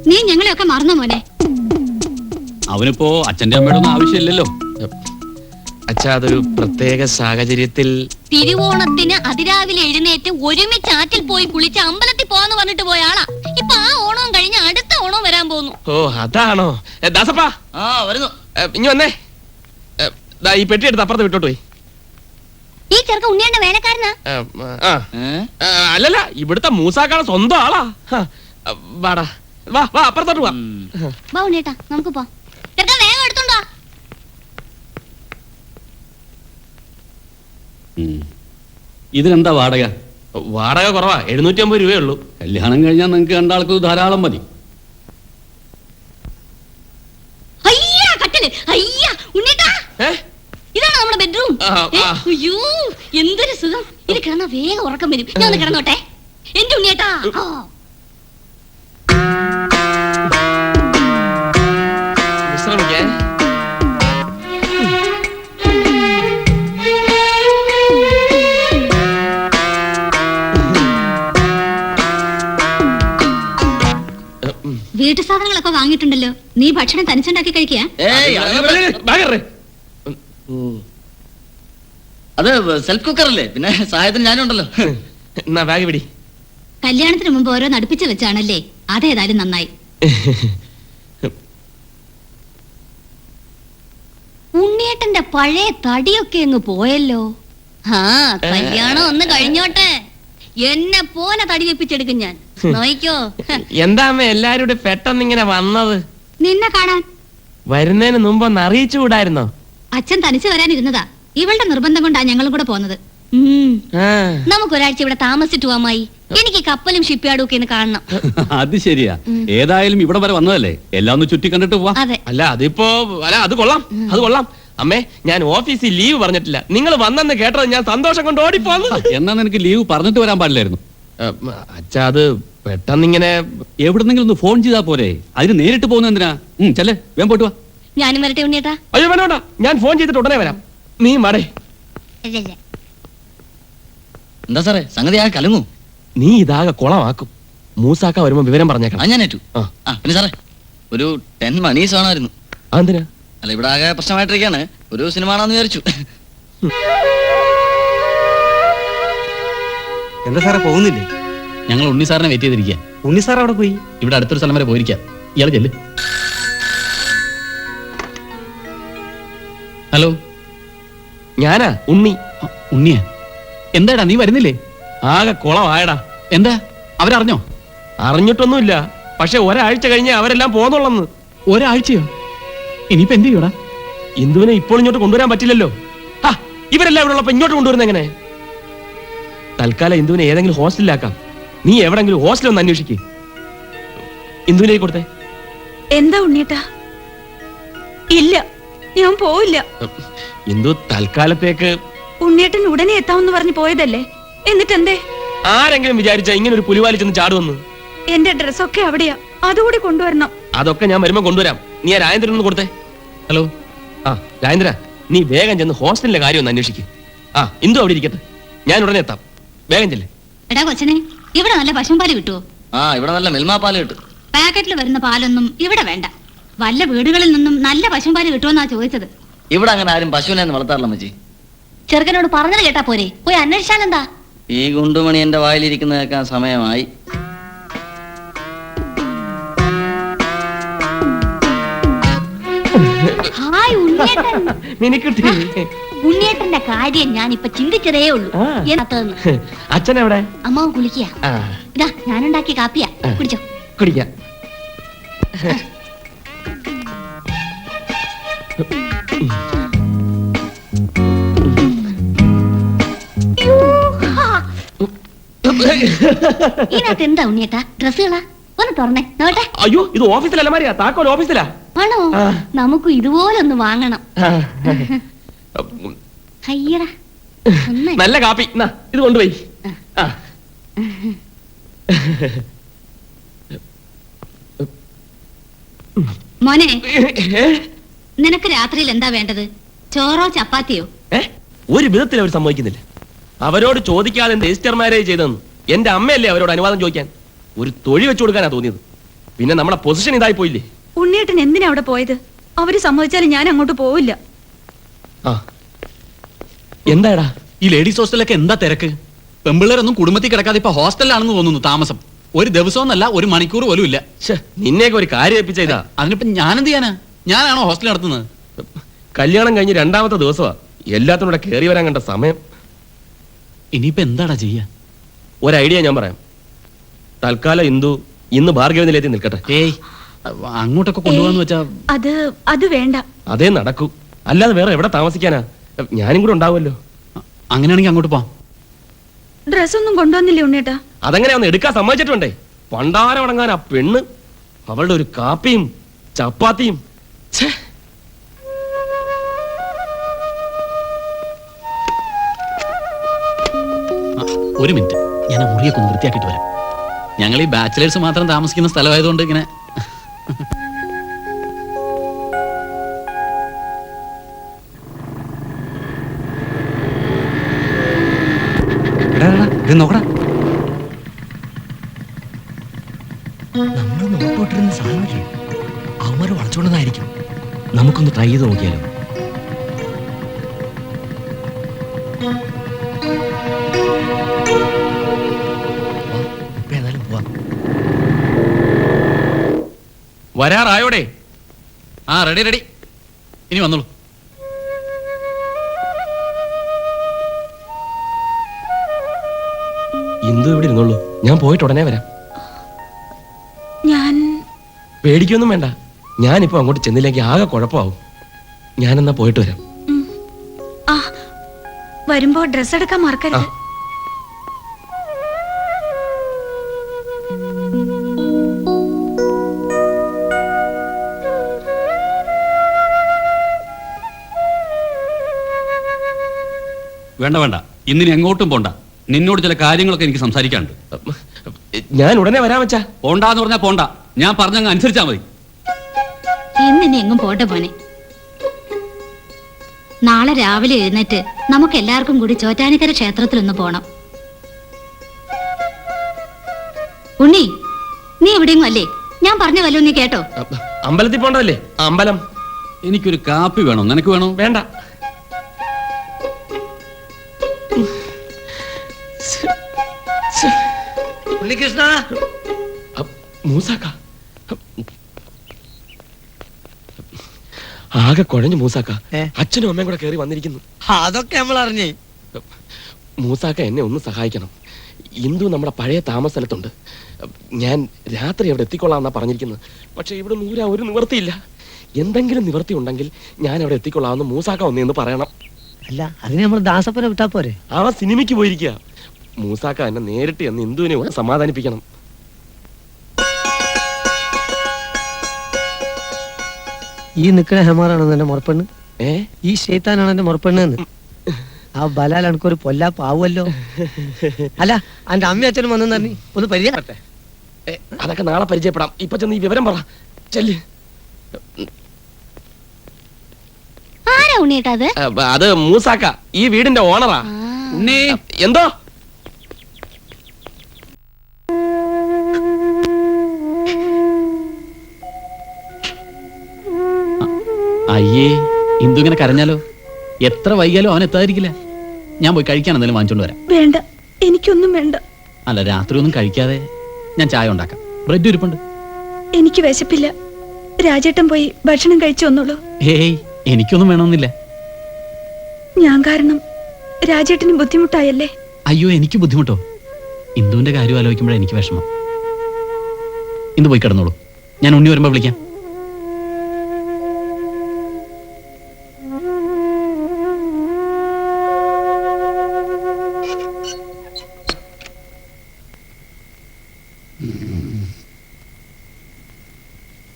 നീ ഞങ്ങളെയൊക്കെ മറന്നു മോനെ. അവനിപ്പോ അച്ഛന്റെ അമ്മയുടെ ഒന്നും ആവശ്യമില്ലല്ലോ. അച്ഛാ, അതൊരു പ്രത്യേക സാഹചര്യത്തിൽ. തിരുവോണത്തിന് അതിരാവിലെ എഴുന്നേറ്റ് ഒരുമിച്ച് ആറ്റിൽ പോയി കുളിച്ച് അമ്പലത്തിൽ പോവാന്ന് പറഞ്ഞിട്ട് പോയ ആളാ. ഇപ്പൊ ആ ഓണവും കഴിഞ്ഞ് അടുത്ത ഓണവും വരാൻ പോകുന്നു. ഓ അതാണോ? ദാസപ്പാ വരുന്നു. ഇനി വന്നേ. ഈ പെട്ടി എടുത്ത് അപ്പുറത്ത് വിട്ടോട്ട് പോയി. ഈ ചെറുക്ക ഉണ്ണിയുടെ വേലക്കാരനാ? അല്ലല്ല, ഇവിടുത്തെ മൂസാക്കാണ് സ്വന്തം ആളാ. വാടാ, വാ വാ അപ്പുറത്തോട്ട് വാ. വാ ഉണ്ണിയേട്ടാ, നമുക്ക് പോ. ചെറുക്ക വേഗം എടുത്തോണ്ടോ. ഇതിനെന്താ വാടക? വാടക കുറവാ, 750 രൂപയേ ഉള്ളൂ. കല്യാണം കഴിഞ്ഞാൽ നിങ്ങൾക്ക് രണ്ടാൾക്ക് ധാരാളം മതി. അയ്യാ കട്ടില്, അയ്യാ ഉണ്ണിയേട്ടാ, ഇതാണ് നമ്മുടെ ബെഡ്റൂം. അയ്യോ എന്തൊരു സുഖം. ഇത് കിടന്നാ വേഗം ഉറക്കം വരും. ഞാൻ ഒന്ന് കിടന്നോട്ടെ എന്റെ ഉണ്ണിയേട്ടാ. വിശ്രമിക്കേ. വീട്ടു സാധനങ്ങളൊക്കെ വാങ്ങിയിട്ടുണ്ടല്ലോ. നീ ഭക്ഷണം തനിച്ചുണ്ടാക്കി കഴിക്കുക. അത് സെൽഫ് കുക്കർ അല്ലേ, പിന്നെ സഹായത്തിന് ഞാനും ഉണ്ടല്ലോ. എന്നാ ബാഗ് പിടി. കല്യാണത്തിന് മുമ്പ് ഓരോന്ന് അടുപ്പിച്ച് വെച്ചാണല്ലേ, അതേതായാലും നന്നായി. ഉണ്ണിയേട്ടന്റെ പഴയ തടിയൊക്കെ അങ്ങ് പോയല്ലോ. ആ കല്യാണം ഒന്ന് കഴിഞ്ഞോട്ടെ, എന്നെ പോലെ തടി വെപ്പിച്ചെടുക്കും ഞാൻ. നോയിക്കോ. എന്താ അമ്മ എല്ലാരും കൂടി പെട്ടെന്ന് ഇങ്ങനെ വന്നത്? നിന്നെ കാണാൻ. വരുന്നതിന് മുമ്പ് ഒന്ന് അറിയിച്ചുകൂടായിരുന്നോ? അച്ഛൻ തനിച്ച് വരാനിരുന്നതാ. ഇവളുടെ നിർബന്ധം കൊണ്ടാ ഞങ്ങളും കൂടെ പോന്നത്. നമുക്കൊരാഴ്ച ഇവിടെ താമസിച്ചിട്ട് പോവാമായി. എനിക്ക് കപ്പലും ഷിപ്പ്യാർഡും ഒക്കെ ഒന്ന് കാണണം. അത് ശരിയാ. ഏതായാലും ഇവിടെ വരെ വന്നതല്ലേ, എല്ലാം ഒന്ന് ചുറ്റി കണ്ടിട്ട് പോവാ. അതെ. അല്ല അതിപ്പോ അല്ല അത് കൊള്ളാം, അത് കൊള്ളാം. അമ്മേ, ഞാൻ ഓഫീസിൽ ലീവ് പറഞ്ഞിട്ടില്ല. നിങ്ങൾ വന്നെന്ന് കേട്ടത് ഞാൻ സന്തോഷം കൊണ്ട് ഓടിപ്പോന്നു. എന്നാ നിനക്ക് ലീവ് പറഞ്ഞിട്ട് വരാൻ പാടില്ലായിരുന്നു. അച്ഛാ, അത് പെട്ടെന്നിങ്ങനെ എവിടെന്നെങ്കിലും ഒന്ന് ഫോൺ ചെയ്താ പോരെ, അതിന് നേരിട്ട് പോകുന്ന എന്തിനാ? ചെല്ലേ, വേഗം പോയിട്ട് വാ. ഞാനും വരട്ടെ ഉണ്ണിയേട്ടാ. അയ്യോ വേണ്ട, ഞാൻ ഫോൺ ചെയ്തിട്ട് ഉടനെ വരാം. നീ മടേ. എന്താ സാറേ സംഗതി ആ കലങ്ങൂ? നീ ഇതാകെ കുളമാക്കും. മൂസാക്ക വരുമ്പോ വിവരം പറഞ്ഞേക്കാം. ഞാൻ ഏറ്റു. പിന്നെ സാറേ ഒരു 10 മണീസ് വേണമായിരുന്നു. അതെന്തിനാ? അല്ല ഇവിടെ ആകെ പ്രശ്നമായിട്ടിരിക്കാണ്. ഒരു സിനിമ ആണെന്ന് വിചാരിച്ചു. എന്താ സാറേ പോകുന്നില്ലേ? ഞങ്ങൾ ഉണ്ണി സാറിനെ വെയിറ്റ് ചെയ്തിരിക്കുക. ഉണ്ണി സാർ അവിടെ പോയി. ഇവിടെ അടുത്തൊരു സ്ഥലം വരെ പോയിരിക്കാം. ഇയാൾ ചെല്ല്. ഹലോ, ഞാനാ ഉണ്ണി. ഉണ്ണിയാ? എന്താടാ നീ വരുന്നില്ലേ? ആകെ കുളമായടാ. എന്താ അവരറിഞ്ഞോ? അറിഞ്ഞിട്ടൊന്നുമില്ല, പക്ഷെ ഒരാഴ്ച കഴിഞ്ഞ് അവരെല്ലാം പോന്നുള്ളന്ന്. ഒരാഴ്ചയോ? ഇനിയിപ്പോ എന്ത് ചെയ്യൂടാ? ഇന്ദുവിനെ ഇപ്പോൾ ഇങ്ങോട്ട് കൊണ്ടുവരാൻ പറ്റില്ലല്ലോ. ഇവരെല്ലാം ഇവിടെ ഉള്ളപ്പോ ഇങ്ങോട്ട് കൊണ്ടുവരുന്ന എങ്ങനെ? തൽക്കാലം ഇന്ദുവിനെ ഏതെങ്കിലും ഹോസ്റ്റലിലാക്കാം. നീ എവിടെങ്കിലും ഹോസ്റ്റൽ ഒന്ന് അന്വേഷിക്കേ. ഇന്ദുവിനെ കൊടുത്തേ. എന്താ ഉണ്ണിയേട്ടാ? ഇല്ല, ഞാൻ പോവില്ല. ഇന്ദു തൽക്കാലത്തേക്ക്. ഉണ്ണിയേട്ടൻ ഉടനെ എത്താമെന്ന് പറഞ്ഞു പോയതല്ലേ, എന്നിട്ട് എന്തേ? ആരെങ്കിലും വിചാരിച്ച ഇങ്ങനെ ഒരു പുലിവാലി ചെന്ന് ചാടുവന്ന്? എന്റെ ഡ്രസ്സൊക്കെ അവിടെയാ, അതുകൂടി കൊണ്ടുവരണം. അതൊക്കെ ഞാൻ വരുമ്പോ കൊണ്ടുവരാം. നീ ആ രാജേന്ദ്രൻ ഒന്ന് കൊടുത്തേ. ഹലോ. രാജേന്ദ്ര, നീ വേഗം ചെന്ന് ഹോസ്റ്റലിലെ കാര്യം ഒന്ന് അന്വേഷിക്കും. ഇന്ദു അവിടെ ഇരിക്കട്ടെ, ഞാൻ ഉടനെ എത്താം. വേഗം ചെല്ലേ. എടാ കൊച്ചനെ, ഇവിടെ നല്ല പശുമ്പാല് കിട്ടുവോ? ഇവിടെ നല്ല മിൽമാ പാല് കിട്ടും. പാക്കറ്റിൽ വരുന്ന പാലൊന്നും ഇവിടെ വേണ്ട. വല്ല വീടുകളിൽ നിന്നും നല്ല പശുമ്പാല് കിട്ടുമെന്നാ ചോദിച്ചത്. ഇവിടെ അങ്ങനെ ആരും പശുവിനെ വളർത്താറില്ല മച്ചി. ചെറുക്കനോട് പറഞ്ഞത് കേട്ടാ പോരെ, പോയി അന്വേഷിച്ചാലെന്താ? ഈ ഗുണ്ടുമണി എന്റെ വായിലിരിക്കുന്ന കേൾക്കാൻ സമയമായി. ഹായ് ഉണ്ണിയേട്ടൻ. മിനിക്കുട്ടി, ഉണ്ണിയേട്ടന്റെ കാര്യം ഞാൻ ഇപ്പൊ ചിന്തിച്ചതേ ഉള്ളൂ. എന്നതെന്ന് അച്ഛൻ എവിടെ? അമ്മാവൻ കുളിക്കുക. ഇതാ ഞാനുണ്ടാക്കിയ കാപ്പിയാ, കുടിച്ചോ. കുടിക്കാം. ഇതിനകത്ത് എന്താ ഉണ്ണിയേട്ടാ? ഡ്രസ്സുകളാ? ഒന്ന് തുറന്നേ നോട്ടെ. അയ്യോ, ഇത് ഓഫീസിലല്ല മാരിയാ, താക്കോൽ ഓഫീസിലാ. ആണോ? നമുക്ക് ഇതുപോലൊന്ന് വാങ്ങണം. അയ്യടാ, നല്ല കാപ്പി. ഇത് കൊണ്ടുപോയി. മോനെ, നിനക്ക് രാത്രിയിൽ എന്താ വേണ്ടത്? ചോറോ ചപ്പാത്തിയോ? ഒരു വിധത്തിൽ അവർ സമ്മതിക്കുന്നില്ല. അവരോട് ചോദിക്കാതെ രജിസ്റ്റർ മാരേജ് ചെയ്തെന്ന് എന്റെ അമ്മയല്ലേ അവരോട് അനുവാദം ചോദിക്കാൻ? ഒരു തൊഴി വെച്ചു കൊടുക്കാനാ തോന്നിയത്. പിന്നെ നമ്മളെ പൊസിഷൻ ഇതായി പോയില്ലേ. ഉണ്ണിയേട്ടൻ എന്തിനാ അവിടെ പോയത്? അവര് സമ്മതിച്ചാലും ഞാൻ അങ്ങോട്ട് പോവില്ല. ആ എന്താടാ ഈ ലേഡീസ് ഹോസ്റ്റലൊക്കെ എന്താ തിരക്ക്? പെമ്പിള്ളേരൊന്നും കുടുംബത്തിൽ കിടക്കാതെ ഇപ്പൊ ഹോസ്റ്റലിലാണെന്ന് തോന്നുന്നു താമസം. ഒരു ദിവസമൊന്നല്ല, ഒരു മണിക്കൂർ പോലും ഇല്ല. നിന്നെയൊക്കെ ഒരു കാര്യം ഏൽപ്പിച്ച ഇതാ. അതിനിപ്പോ ഞാനെന്ത് ചെയ്യാനാ? ഞാനാണോ ഹോസ്റ്റൽ നടത്തുന്നത്? കല്യാണം കഴിഞ്ഞ് 2ാമത്തെ ദിവസമാ. എല്ലാത്തിനും കൂടെ കയറി വരാൻ കണ്ട സമയം. ഇനിയിപ്പോ എന്താടാ ചെയ്യാ? ഒരു ഐഡിയ ഞാൻ പറയാം. തൽക്കാലം ഇന്ദു ഇന്ന് ഭാർഗവ നിലയത്തിൽ നിൽക്കട്ടെ. ഏയ് അങ്ങോട്ടൊക്കെ കൊണ്ടുപോകാന്ന് വെച്ചാ അത് വേണ്ട. അതേ നടക്കൂ. അല്ലാതെ വേറെ എവിടെ താമസിക്കാനാ? ഞാനും കൂടെ ഉണ്ടാവുമല്ലോ. അങ്ങനെയാണെങ്കിൽ അങ്ങോട്ട് പോവാം. ഡ്രസ്സൊന്നും കൊണ്ടുവന്നില്ലേ ഉണ്ണിയേട്ടാ? അതെങ്ങനെ ഒന്ന് എടുക്കാൻ സമ്മതിച്ചിട്ടുണ്ടേ? പണ്ടാരം അടങ്ങാൻ ആ പെണ്ണ്, അവളുടെ ഒരു കാപ്പിയും ചപ്പാത്തിയും. ഛേ, ഒരു മിനിറ്റ്, ഞാൻ ആ മുറിയൊക്കെ ഒന്ന് വൃത്തിയാക്കിയിട്ട് വരാം. ഞങ്ങൾ ഈ ബാച്ചിലേഴ്സ് മാത്രം താമസിക്കുന്ന സ്ഥലമായതുകൊണ്ട് ഇങ്ങനെ നോക്കടാ, നമ്മളൊന്ന് ഓട്ടോട്ടിരുന്ന സാധനമില്ലേ, അവന്മാര് വളച്ചോണ്ടെന്നായിരിക്കും. നമുക്കൊന്ന് ട്രൈ ചെയ്ത് നോക്കിയാലോ? ഏതായാലും പോവാം. വരാറായോടെ? ആ റെഡി റെഡി, ഇനി വന്നോളൂ. ഇന്ദു ഇവിടെ ഇരുന്നോളൂ, ഞാൻ പോയിട്ട് ഉടനെ വരാം. ഞാൻ പേടിക്കൊന്നും വേണ്ട. ഞാനിപ്പോ അങ്ങോട്ട് ചെന്നില്ലെങ്കിൽ ആകെ കുഴപ്പമാവും. ഞാനെന്നാ പോയിട്ട് വരാം. ആ വരുമ്പോ ഡ്രസ് എടുക്കാൻ മറക്കരുത്. വേണ്ട വേണ്ട, ഇന്നിനി എങ്ങോട്ടും പോണ്ട. നിന്നോട് ചില കാര്യങ്ങളൊക്കെ എനിക്ക് സംസാരിക്കാനുണ്ട്. ഞാൻ ഉടനെ വരാൻ വെച്ചാ. പോണ്ടാന്ന് പറഞ്ഞാ പോണ്ട, ഞാൻ പറഞ്ഞങ്ങ് അനുസരിച്ചാ മതി. ഇന്നിനി എങ്ങും പോട്ടെ പോനെ. നാളെ രാവിലെ എഴുന്നേറ്റ് നമുക്ക് എല്ലാവർക്കും കൂടി ചോറ്റാനിക്കര ക്ഷേത്രത്തിലൊന്ന് പോണം. ഉണ്ണി, നീ എവിടെയെങ്കിലും അല്ലേ? ഞാൻ പറഞ്ഞ വല്ലോ നീ കേട്ടോ? അമ്പലത്തിൽ പോണ്ടതല്ലേ? അമ്പലം. എനിക്കൊരു കാപ്പി വേണോ? നിനക്ക് വേണോ? വേണ്ട. ഉണ്ണികൃഷ്ണ, മൂസാക്ക ആകെ കുഴഞ്ഞു. മൂസാക്ക, അച്ഛനും അമ്മയും കൂടെ കയറി വന്നിരിക്കുന്നു. അതൊക്കെ നമ്മൾ അറിഞ്ഞേ. മൂസാക്ക എന്നെ ഒന്ന് സഹായിക്കണം. ഇന്ദു നമ്മുടെ പഴയ താമസ സ്ഥലത്തുണ്ട്. ഞാൻ രാത്രി അവിടെ എത്തിക്കൊള്ളാമെന്നാ പറഞ്ഞിരിക്കുന്നത്. പക്ഷെ ഇവിടെ നൂരാ ഒരു നിവൃത്തിയില്ല. എന്തെങ്കിലും നിവൃത്തി ഉണ്ടെങ്കിൽ ഞാൻ അവിടെ എത്തിക്കൊള്ളാമെന്ന് മൂസാക്ക ഒന്നേന്ന് പറയണം. അല്ല, അതിന് നമ്മൾ ദാസപ്പനെ വിട്ടാ പോരെ? അവ സിനിമയ്ക്ക് പോയിരിക്കുക. മൂസാക്ക എന്നെ നേരിട്ട് എന്ന് ഇന്ദുവിനെ കൂടെ സമാധാനിപ്പിക്കണം. ഈ നിക്കണ ഹെമാറാണോ എന്റെ മുറപ്പെണ്ണ്? ഈ ഷെയ്ത്താനാണ് എന്റെ മുറപ്പെണ്ണ്. ആ ബലാൽ എനിക്കൊരു പൊല്ലാപ്പാവുമല്ലോ. അല്ല, എന്റെ അമ്മയും അച്ഛനും വന്നെന്ന് പറഞ്ഞു. ഒന്ന് പരിചയപ്പെട്ടെ. അതൊക്കെ നാളെ പരിചയപ്പെടാം. ഇപ്പൊ ചെന്ന് ഈ വിവരം പറ. ചെല്ല്. ആരാ ഉണ്ണിയേട്ടത്? അത് മൂസാക്ക, ഈ വീടിന്റെ ഓണറാ. ഉണ്ണി, എന്തോ? അയ്യേ, ഇന്ദു ഇങ്ങനെ കരഞ്ഞാലോ? എത്ര വൈകിയാലും അവൻ എത്താതിരിക്കില്ല. ഞാൻ പോയി കഴിക്കാൻ എന്തെങ്കിലും വാങ്ങിച്ചോണ്ട് വരാം. വേണ്ട, എനിക്കൊന്നും വേണ്ട. അല്ല, രാത്രി ഒന്നും കഴിക്കാതെ ഞാൻ ചായ ഉണ്ടാക്കാം. ബ്രെഡ് ഇരിപ്പുണ്ട്. എനിക്ക് വിശപ്പില്ല. രാജേട്ടൻ പോയി ഭക്ഷണം കഴിച്ചു വന്നോളൂ. ഏയ്, എനിക്കൊന്നും വേണമെന്നില്ല. ഞാൻ കാരണം രാജേട്ടന് ബുദ്ധിമുട്ടായല്ലേ? അയ്യോ, എനിക്ക് ബുദ്ധിമുട്ടോ? ഇന്ദുവിന്റെ കാര്യം ആലോചിക്കുമ്പോഴാണ് എനിക്ക് വിഷമം. ഇന്ദു പോയി കിടന്നോളൂ, ഞാൻ ഉണ്ണി വരുമ്പോ വിളിക്കാം.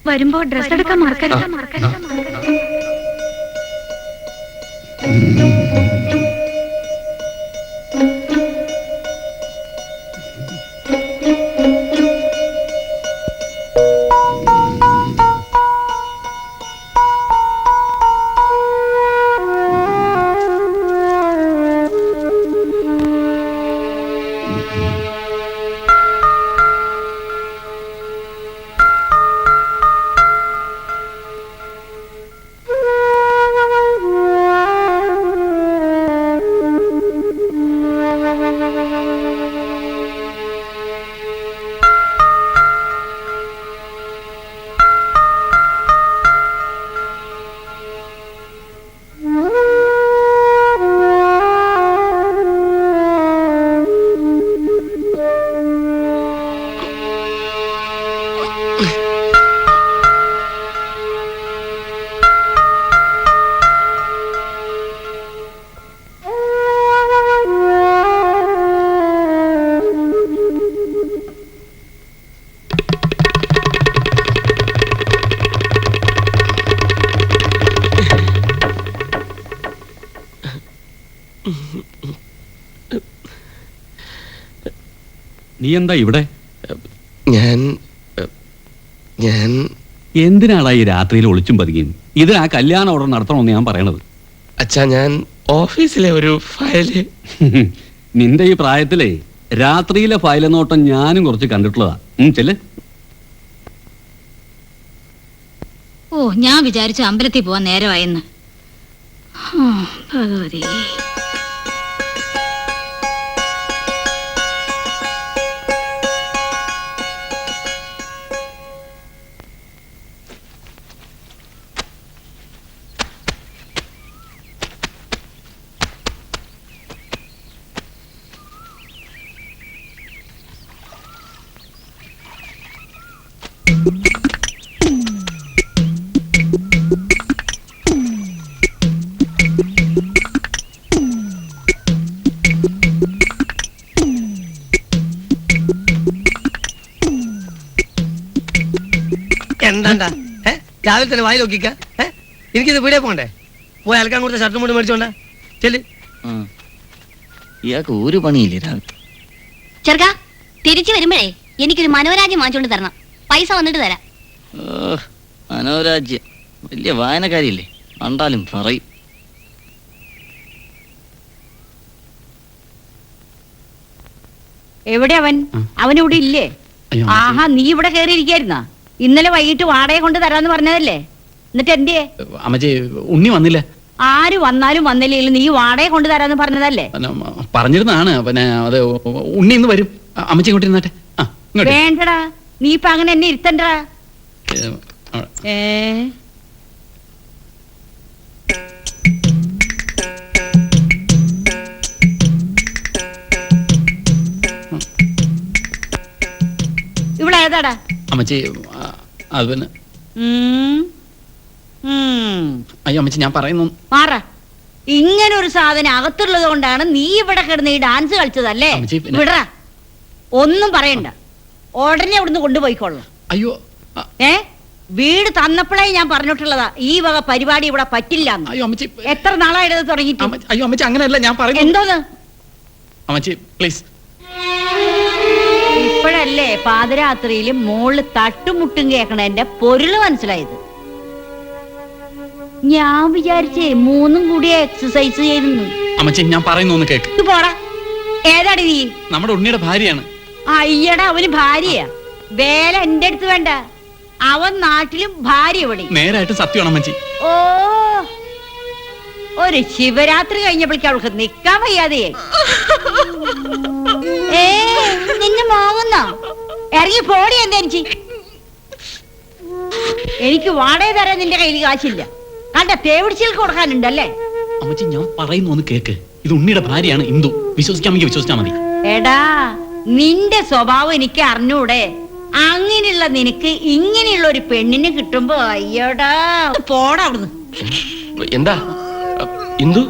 വരുമ്പോ ഡ്രസ് എടുക്കാൻ മറക്കരുത്. നീ എന്താ ഇവിടെ? ഞാൻ എന്തിനാടാ ഈ രാത്രിയിൽ ഒളിച്ചും പതുങ്ങിയും? ഇതിനാ കല്യാണ ഓർഡർ നടത്തണമെന്ന് ഞാൻ പറയണത്. അച്ഛാ, ഞാൻ ഓഫീസിലെ ഒരു ഫയല്. നിന്റെ ഈ പ്രായത്തിലേ രാത്രിയിലെ ഫയൽ നോട്ടം ഞാനും കുറച്ച് കണ്ടിട്ടുള്ളതാ. ചെല്ല്. ഓ, ഞാൻ വിചാരിച്ചു അമ്പലത്തിൽ പോവാൻ നേരമായെന്ന്. ഭഗവതി. എന്താണ്ടാ രാവിലെ തന്നെ വായി നോക്കിക്ക. എനിക്കിത് വീടേ പോണ്ടേ? പോയി അലക്കാൻ കൊടുത്ത ഷർട്ടും മുടി മേടിച്ചോണ്ടാ ചെല്. ഇയാൾക്ക് ഒരു പണിയില്ലേ രാവിലെ? ചെറുക്കാ, തിരിച്ചു വരുമ്പോഴേ എനിക്കൊരു മനോരാജ്യം വാങ്ങിച്ചോണ്ട് തരണം. പൈസ വന്നിട്ട് തരാം. മനോരാജ്യം വലിയ വായനക്കാരിയല്ലേ, കണ്ടാലും പറയും. എവിടെ അവനിവിടെ ഇല്ലേ? ആഹാ, നീ ഇവിടെ കേറിയിരിക്കായിരുന്നാ? ഇന്നലെ വൈകിട്ട് വാടക കൊണ്ട് തരാന്ന് പറഞ്ഞതല്ലേ? എന്നിട്ട് എന്തേ? അമ്മച്ചി, ഉണ്ണി വന്നില്ല. ആര് വന്നാലും വന്നില്ലെങ്കിൽ നീ വാടക കൊണ്ട് തരാന്ന് പറഞ്ഞതല്ലേ? പറഞ്ഞിരുന്നാണ്. പിന്നെ അത് ഉണ്ണി ഇന്ന് വരും. അമ്മച്ചി ഇങ്ങോട്ട് ഇരുന്നാട്ടെ. വേണ്ടടാ, നീ ഇപ്പൊ അങ്ങനെ എന്നെ ഇരുത്തണ്ടടാ. ഇവിടെ ഏതാടാ അമ്മച്ചി? അത് പിന്നെ അയ്യോ അമ്മച്ചി, ഞാൻ പറയുന്നു. മാറ. ഇങ്ങനെ ഒരു സാധനം അകത്തുള്ളത് കൊണ്ടാണ് നീ ഇവിടെ കിടന്ന് ഈ ഡാൻസ് കളിച്ചതല്ലേ? വിടറ. ഒന്നും പറയണ്ട, ഉടനെ അവിടുന്ന് കൊണ്ടുപോയിക്കൊള്ളാം. അയ്യോ, വീട് തന്നപ്പോഴേ ഞാൻ പറഞ്ഞിട്ടുള്ളതാ ഈ വക പരിപാടി ഇവിടെ പറ്റില്ല. അയ്യോ അമ്മച്ചി, എത്ര നാളായിട്ട് തുടങ്ങിയിട്ട്? അയ്യോ അമ്മച്ചി, അങ്ങനെയല്ല ഞാൻ പറയുന്നത്. എന്തോന്ന്? അമ്മച്ചി പ്ലീസ്. ഇപ്പോഴല്ലേ പാതിരാത്രിയിൽ മോള് തട്ടുമുട്ടും കേക്കണേന്റെ പൊരുള് മനസ്സിലായത്. ഞാൻ വിചാരിച്ചേ മൂന്നും കൂടി എക്സസൈസ് ചെയ്തിരുന്നു. അമ്മച്ചി, ഞാൻ പറയുന്നു ഒന്ന് കേക്ക്. പോടാ. ഏതാടി നീ? നമ്മുടെ ഉണ്ണിയുടെ ഭാര്യയാണ്. അയ്യടാ, അവന് ഭാര്യയാ? വേല എന്റെ അടുത്ത് വേണ്ട. അവൻ നാട്ടിലും ഭാര്യ ഇവിടെ. നേരായിട്ട് സത്യമാണ് അമ്മച്ചി. ഓ, ഒരു ശിവരാത്രി കഴിഞ്ഞപ്പോഴേക്കും അവൾക്ക് നിക്കാൻ വയ്യാതെയായി. നിന്നെ മോങ്ങുന്നോ? ഇറങ്ങി പോടി. എന്താ എനിക്ക് വാടക തരാൻ നിന്റെ കയ്യിൽ കാശില്ല. കണ്ട തേവിടിച്ചിൽക്ക് കൊടുക്കാനുണ്ടല്ലേ? അമ്മച്ചി, ഞാൻ പറയുന്നു ഒന്ന് കേക്ക്. ഇത് ഉണ്ണിയുടെ ഭാര്യയാണ് ഇന്ദു. വിശ്വസിക്കാമെങ്കിൽ വിശ്വസിച്ചാ മതി. എടാ, നിന്റെ സ്വഭാവം എനിക്ക് അറിഞ്ഞൂടെ? അങ്ങനെയുള്ള നിനക്ക് ഇങ്ങനെയുള്ള ഒരു പെണ്ണിനെ കിട്ടുമ്പോ അയ്യോടാ, പോടാ അവിടുന്ന്. എന്താ ഇന്ദു,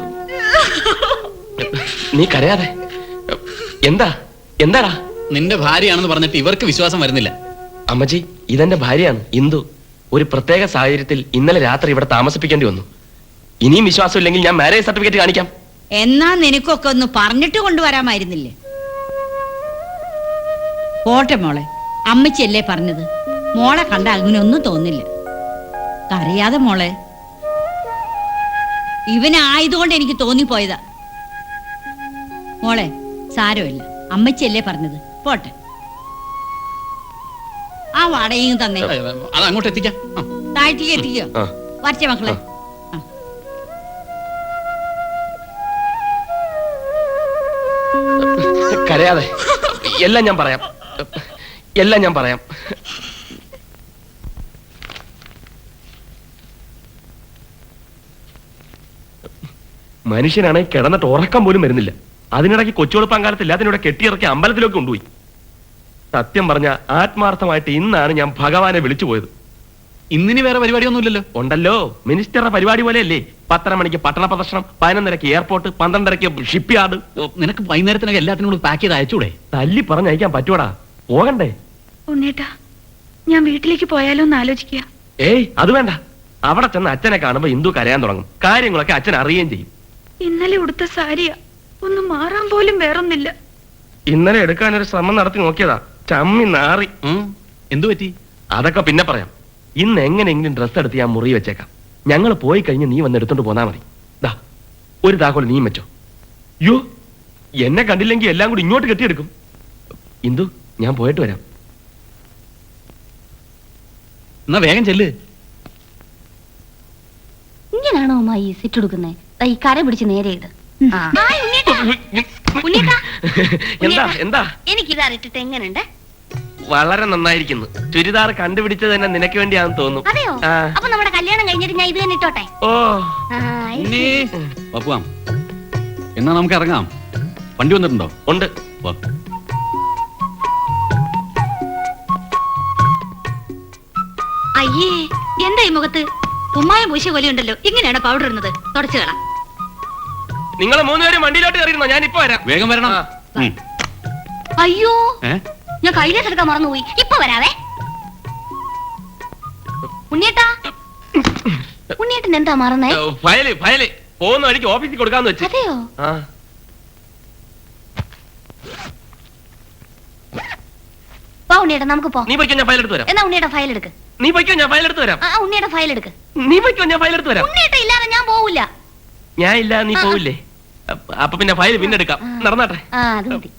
നീ കരയാതെ. എന്താടാ? നിന്റെ ഭാര്യയാണെന്ന് പറഞ്ഞിട്ട് ഇവർക്ക് വിശ്വാസം വരുന്നില്ല. അമ്മച്ചി, ഇതെന്റെ ഭാര്യയാണ് ഇന്ദു. ഒരു പ്രത്യേക സാഹചര്യത്തിൽ ഇന്നലെ രാത്രി ഇവിടെ താമസിപ്പിക്കേണ്ടി വന്നു. ഇനിയും വിശ്വാസം ഇല്ലെങ്കിൽ ഞാൻ മാരേജ് സർട്ടിഫിക്കറ്റ് കാണിക്കാം. എന്നാ നിനക്കൊക്കെ ഒന്ന് പറഞ്ഞിട്ട് കൊണ്ടുവരാമായിരുന്നില്ലേ? പോട്ടെ മോളെ, അമ്മച്ചിയല്ലേ പറഞ്ഞത്. മോളെ കണ്ട അങ്ങനെയൊന്നും തോന്നില്ല. കരയാതെ മോളെ. ഇവനായതുകൊണ്ട് എനിക്ക് തോന്നിപ്പോയതാ മോളെ. സാരമില്ല, അമ്മച്ചിയല്ലേ പറഞ്ഞത്. പോട്ടെ. ആ വാടകയും തന്നെ. അത് അങ്ങോട്ട് എത്തിക്കാം. താഴ്ത്തിക്ക് എത്തിക്കോ. വരച്ച മക്കളെ. കരയാതെ. എല്ലാം ഞാൻ പറയാം. മനുഷ്യനാണ് കിടന്നിട്ട് ഉറക്കം പോലും വരുന്നില്ല. അതിനിടയ്ക്ക് കൊച്ചുവെളുപ്പാൻ കാലത്ത് എല്ലാത്തിനൂടെ കെട്ടിയിറക്കി അമ്പലത്തിലേക്ക് കൊണ്ടുപോയി. സത്യം പറഞ്ഞ ആത്മാർത്ഥമായിട്ട് ഇന്നാണ് ഞാൻ ഭഗവാനെ വിളിച്ചു പോയത്. ഇന്നിനി വേറെ പരിപാടിയൊന്നുമില്ലല്ലോ? ഉണ്ടല്ലോ, മിനിസ്റ്ററുടെ പരിപാടി പോലെയല്ലേ. 10:30 മണിക്ക് പട്ടണ പ്രദർശനം, 11:30 എയർപോർട്ട്, 12:30 ഷിപ്പ് യാർഡ്. നിനക്ക് വൈകുന്നേരത്തിനൊക്കെ എല്ലാത്തിനും കൂടി പാക്ക് ചെയ്ത് അയച്ചൂടെ? തല്ലി പറഞ്ഞയക്കാൻ പറ്റൂടാ, പോകണ്ടേ? ഉണ്ണേട്ടാ, ഞാൻ വീട്ടിലേക്ക് പോയാലോ എന്ന് ആലോചിക്കുക. ഏയ്, അത് വേണ്ട. അവിടെ ചെന്ന് അച്ഛനെ കാണുമ്പോ ഇന്ദു കരയാൻ തുടങ്ങും. കാര്യങ്ങളൊക്കെ അച്ഛൻ അറിയുകയും ചെയ്യും. ഇന്നലെ ഉടുത്ത സാരിയാ, ഒന്ന് മാറാൻ പോലും വേറൊന്നില്ല. ഇന്നലെ എടുക്കാനൊരു ശ്രമം നടത്തി നോക്കിയതാ, ചമ്മി നാറി. എന്തു പറ്റി? അതൊക്കെ പിന്നെ പറയാം. ഇന്ന് എങ്ങനെയെങ്കിലും ഡ്രസ്സ് എടുത്ത് ഞാൻ മുറി വെച്ചേക്കാം. ഞങ്ങൾ പോയി കഴിഞ്ഞ് നീ വന്ന് എടുത്തോണ്ട് പോന്നാ മതി. ദാ ഒരു താക്കോൽ നീ വെച്ചോ. യോ, എന്നെ കണ്ടില്ലെങ്കിൽ എല്ലാം കൂടി ഇങ്ങോട്ട് കെട്ടിയെടുക്കും. ഇന്ദു, ഞാൻ പോയിട്ട് വരാം. എന്നാ വേഗം ചെല്ല്. ഇങ്ങനാണോ അമ്മ ഈ സെറ്റ് എടുക്കുന്നത്? ഈ കര പിടിച്ച് നേരെ ഇട്. എന്താ എന്താ? എനിക്കിതാ ഇട്ടിട്ട് എങ്ങനെയുണ്ട്? വളരെ നന്നായിരിക്കുന്നു. ചുരിദാർ കണ്ടുപിടിച്ചത് തന്നെ നിനക്ക് വേണ്ടിയാണെന്ന് തോന്നുന്നു. അതെയോ? അപ്പൊ നമ്മുടെ കല്യാണം കഴിഞ്ഞിട്ട് ഞാൻ ഇത് തന്നെ ഇട്ടോട്ടെ. ഓ, പപ്പുവാം, എന്നാ നമുക്ക് ഇറങ്ങാം. വണ്ടി വന്നിട്ടുണ്ടോ? ഉണ്ട്. വാ. അയ്യേ, എന്താ ഈ മുഖത്ത് ഉമ്മായ പൂശ പോലെയുണ്ടല്ലോ. ഇങ്ങനെയാണ് പൗഡർ ഇടുന്നത്? തുടച്ചു കളാം. നിങ്ങൾ മൂന്നുപേരും വണ്ടിയിലോട്ട് കയറിയിരുന്നോ? ഞാൻ ഇപ്പൊ വരാം. വേഗം വരണം. അയ്യോ, ഏ? ഞാൻ കയ്യിലേക്ക് എടുക്കാൻ മറന്നുപോയി. ഇപ്പൊ വരാവേ. ഉണ്ണിയേട്ടാ, ഉണ്ണിയേട്ടൻ എന്താ മറന്നേ? ഫയല് പോകുന്ന വഴിക്ക് ഓഫീസിൽ കൊടുക്കാന്ന് വെച്ച്. അതെയോ? വാ ഉണ്ണിയേട്ടാ, നമുക്ക് പോ. നീ പോയിക്കോ, ഞാൻ ഫയൽ എടുത്ത് വരാം. എന്നാ ഉണ്ണിയേട്ടാ ഫയൽ എടുക്ക്. നീ പോയിക്കോ, ഞാൻ ഫയൽ എടുത്ത് വരാം. ഉണ്ണിയേട്ടാ ഫയൽ എടുക്ക്. നീ പോയിക്കോ, ഞാൻ ഫയൽ എടുത്ത് വരാം. ഉണ്ണിയേട്ടാ ഇല്ലാതെ ഞാൻ പോവില്ല. ഞാൻ ഇല്ല, നീ പോവില്ലേ? അപ്പൊ പിന്നെ ഫയൽ പിന്നെ എടുക്കാം. നടന്നാട്ടെ. അത് മതി.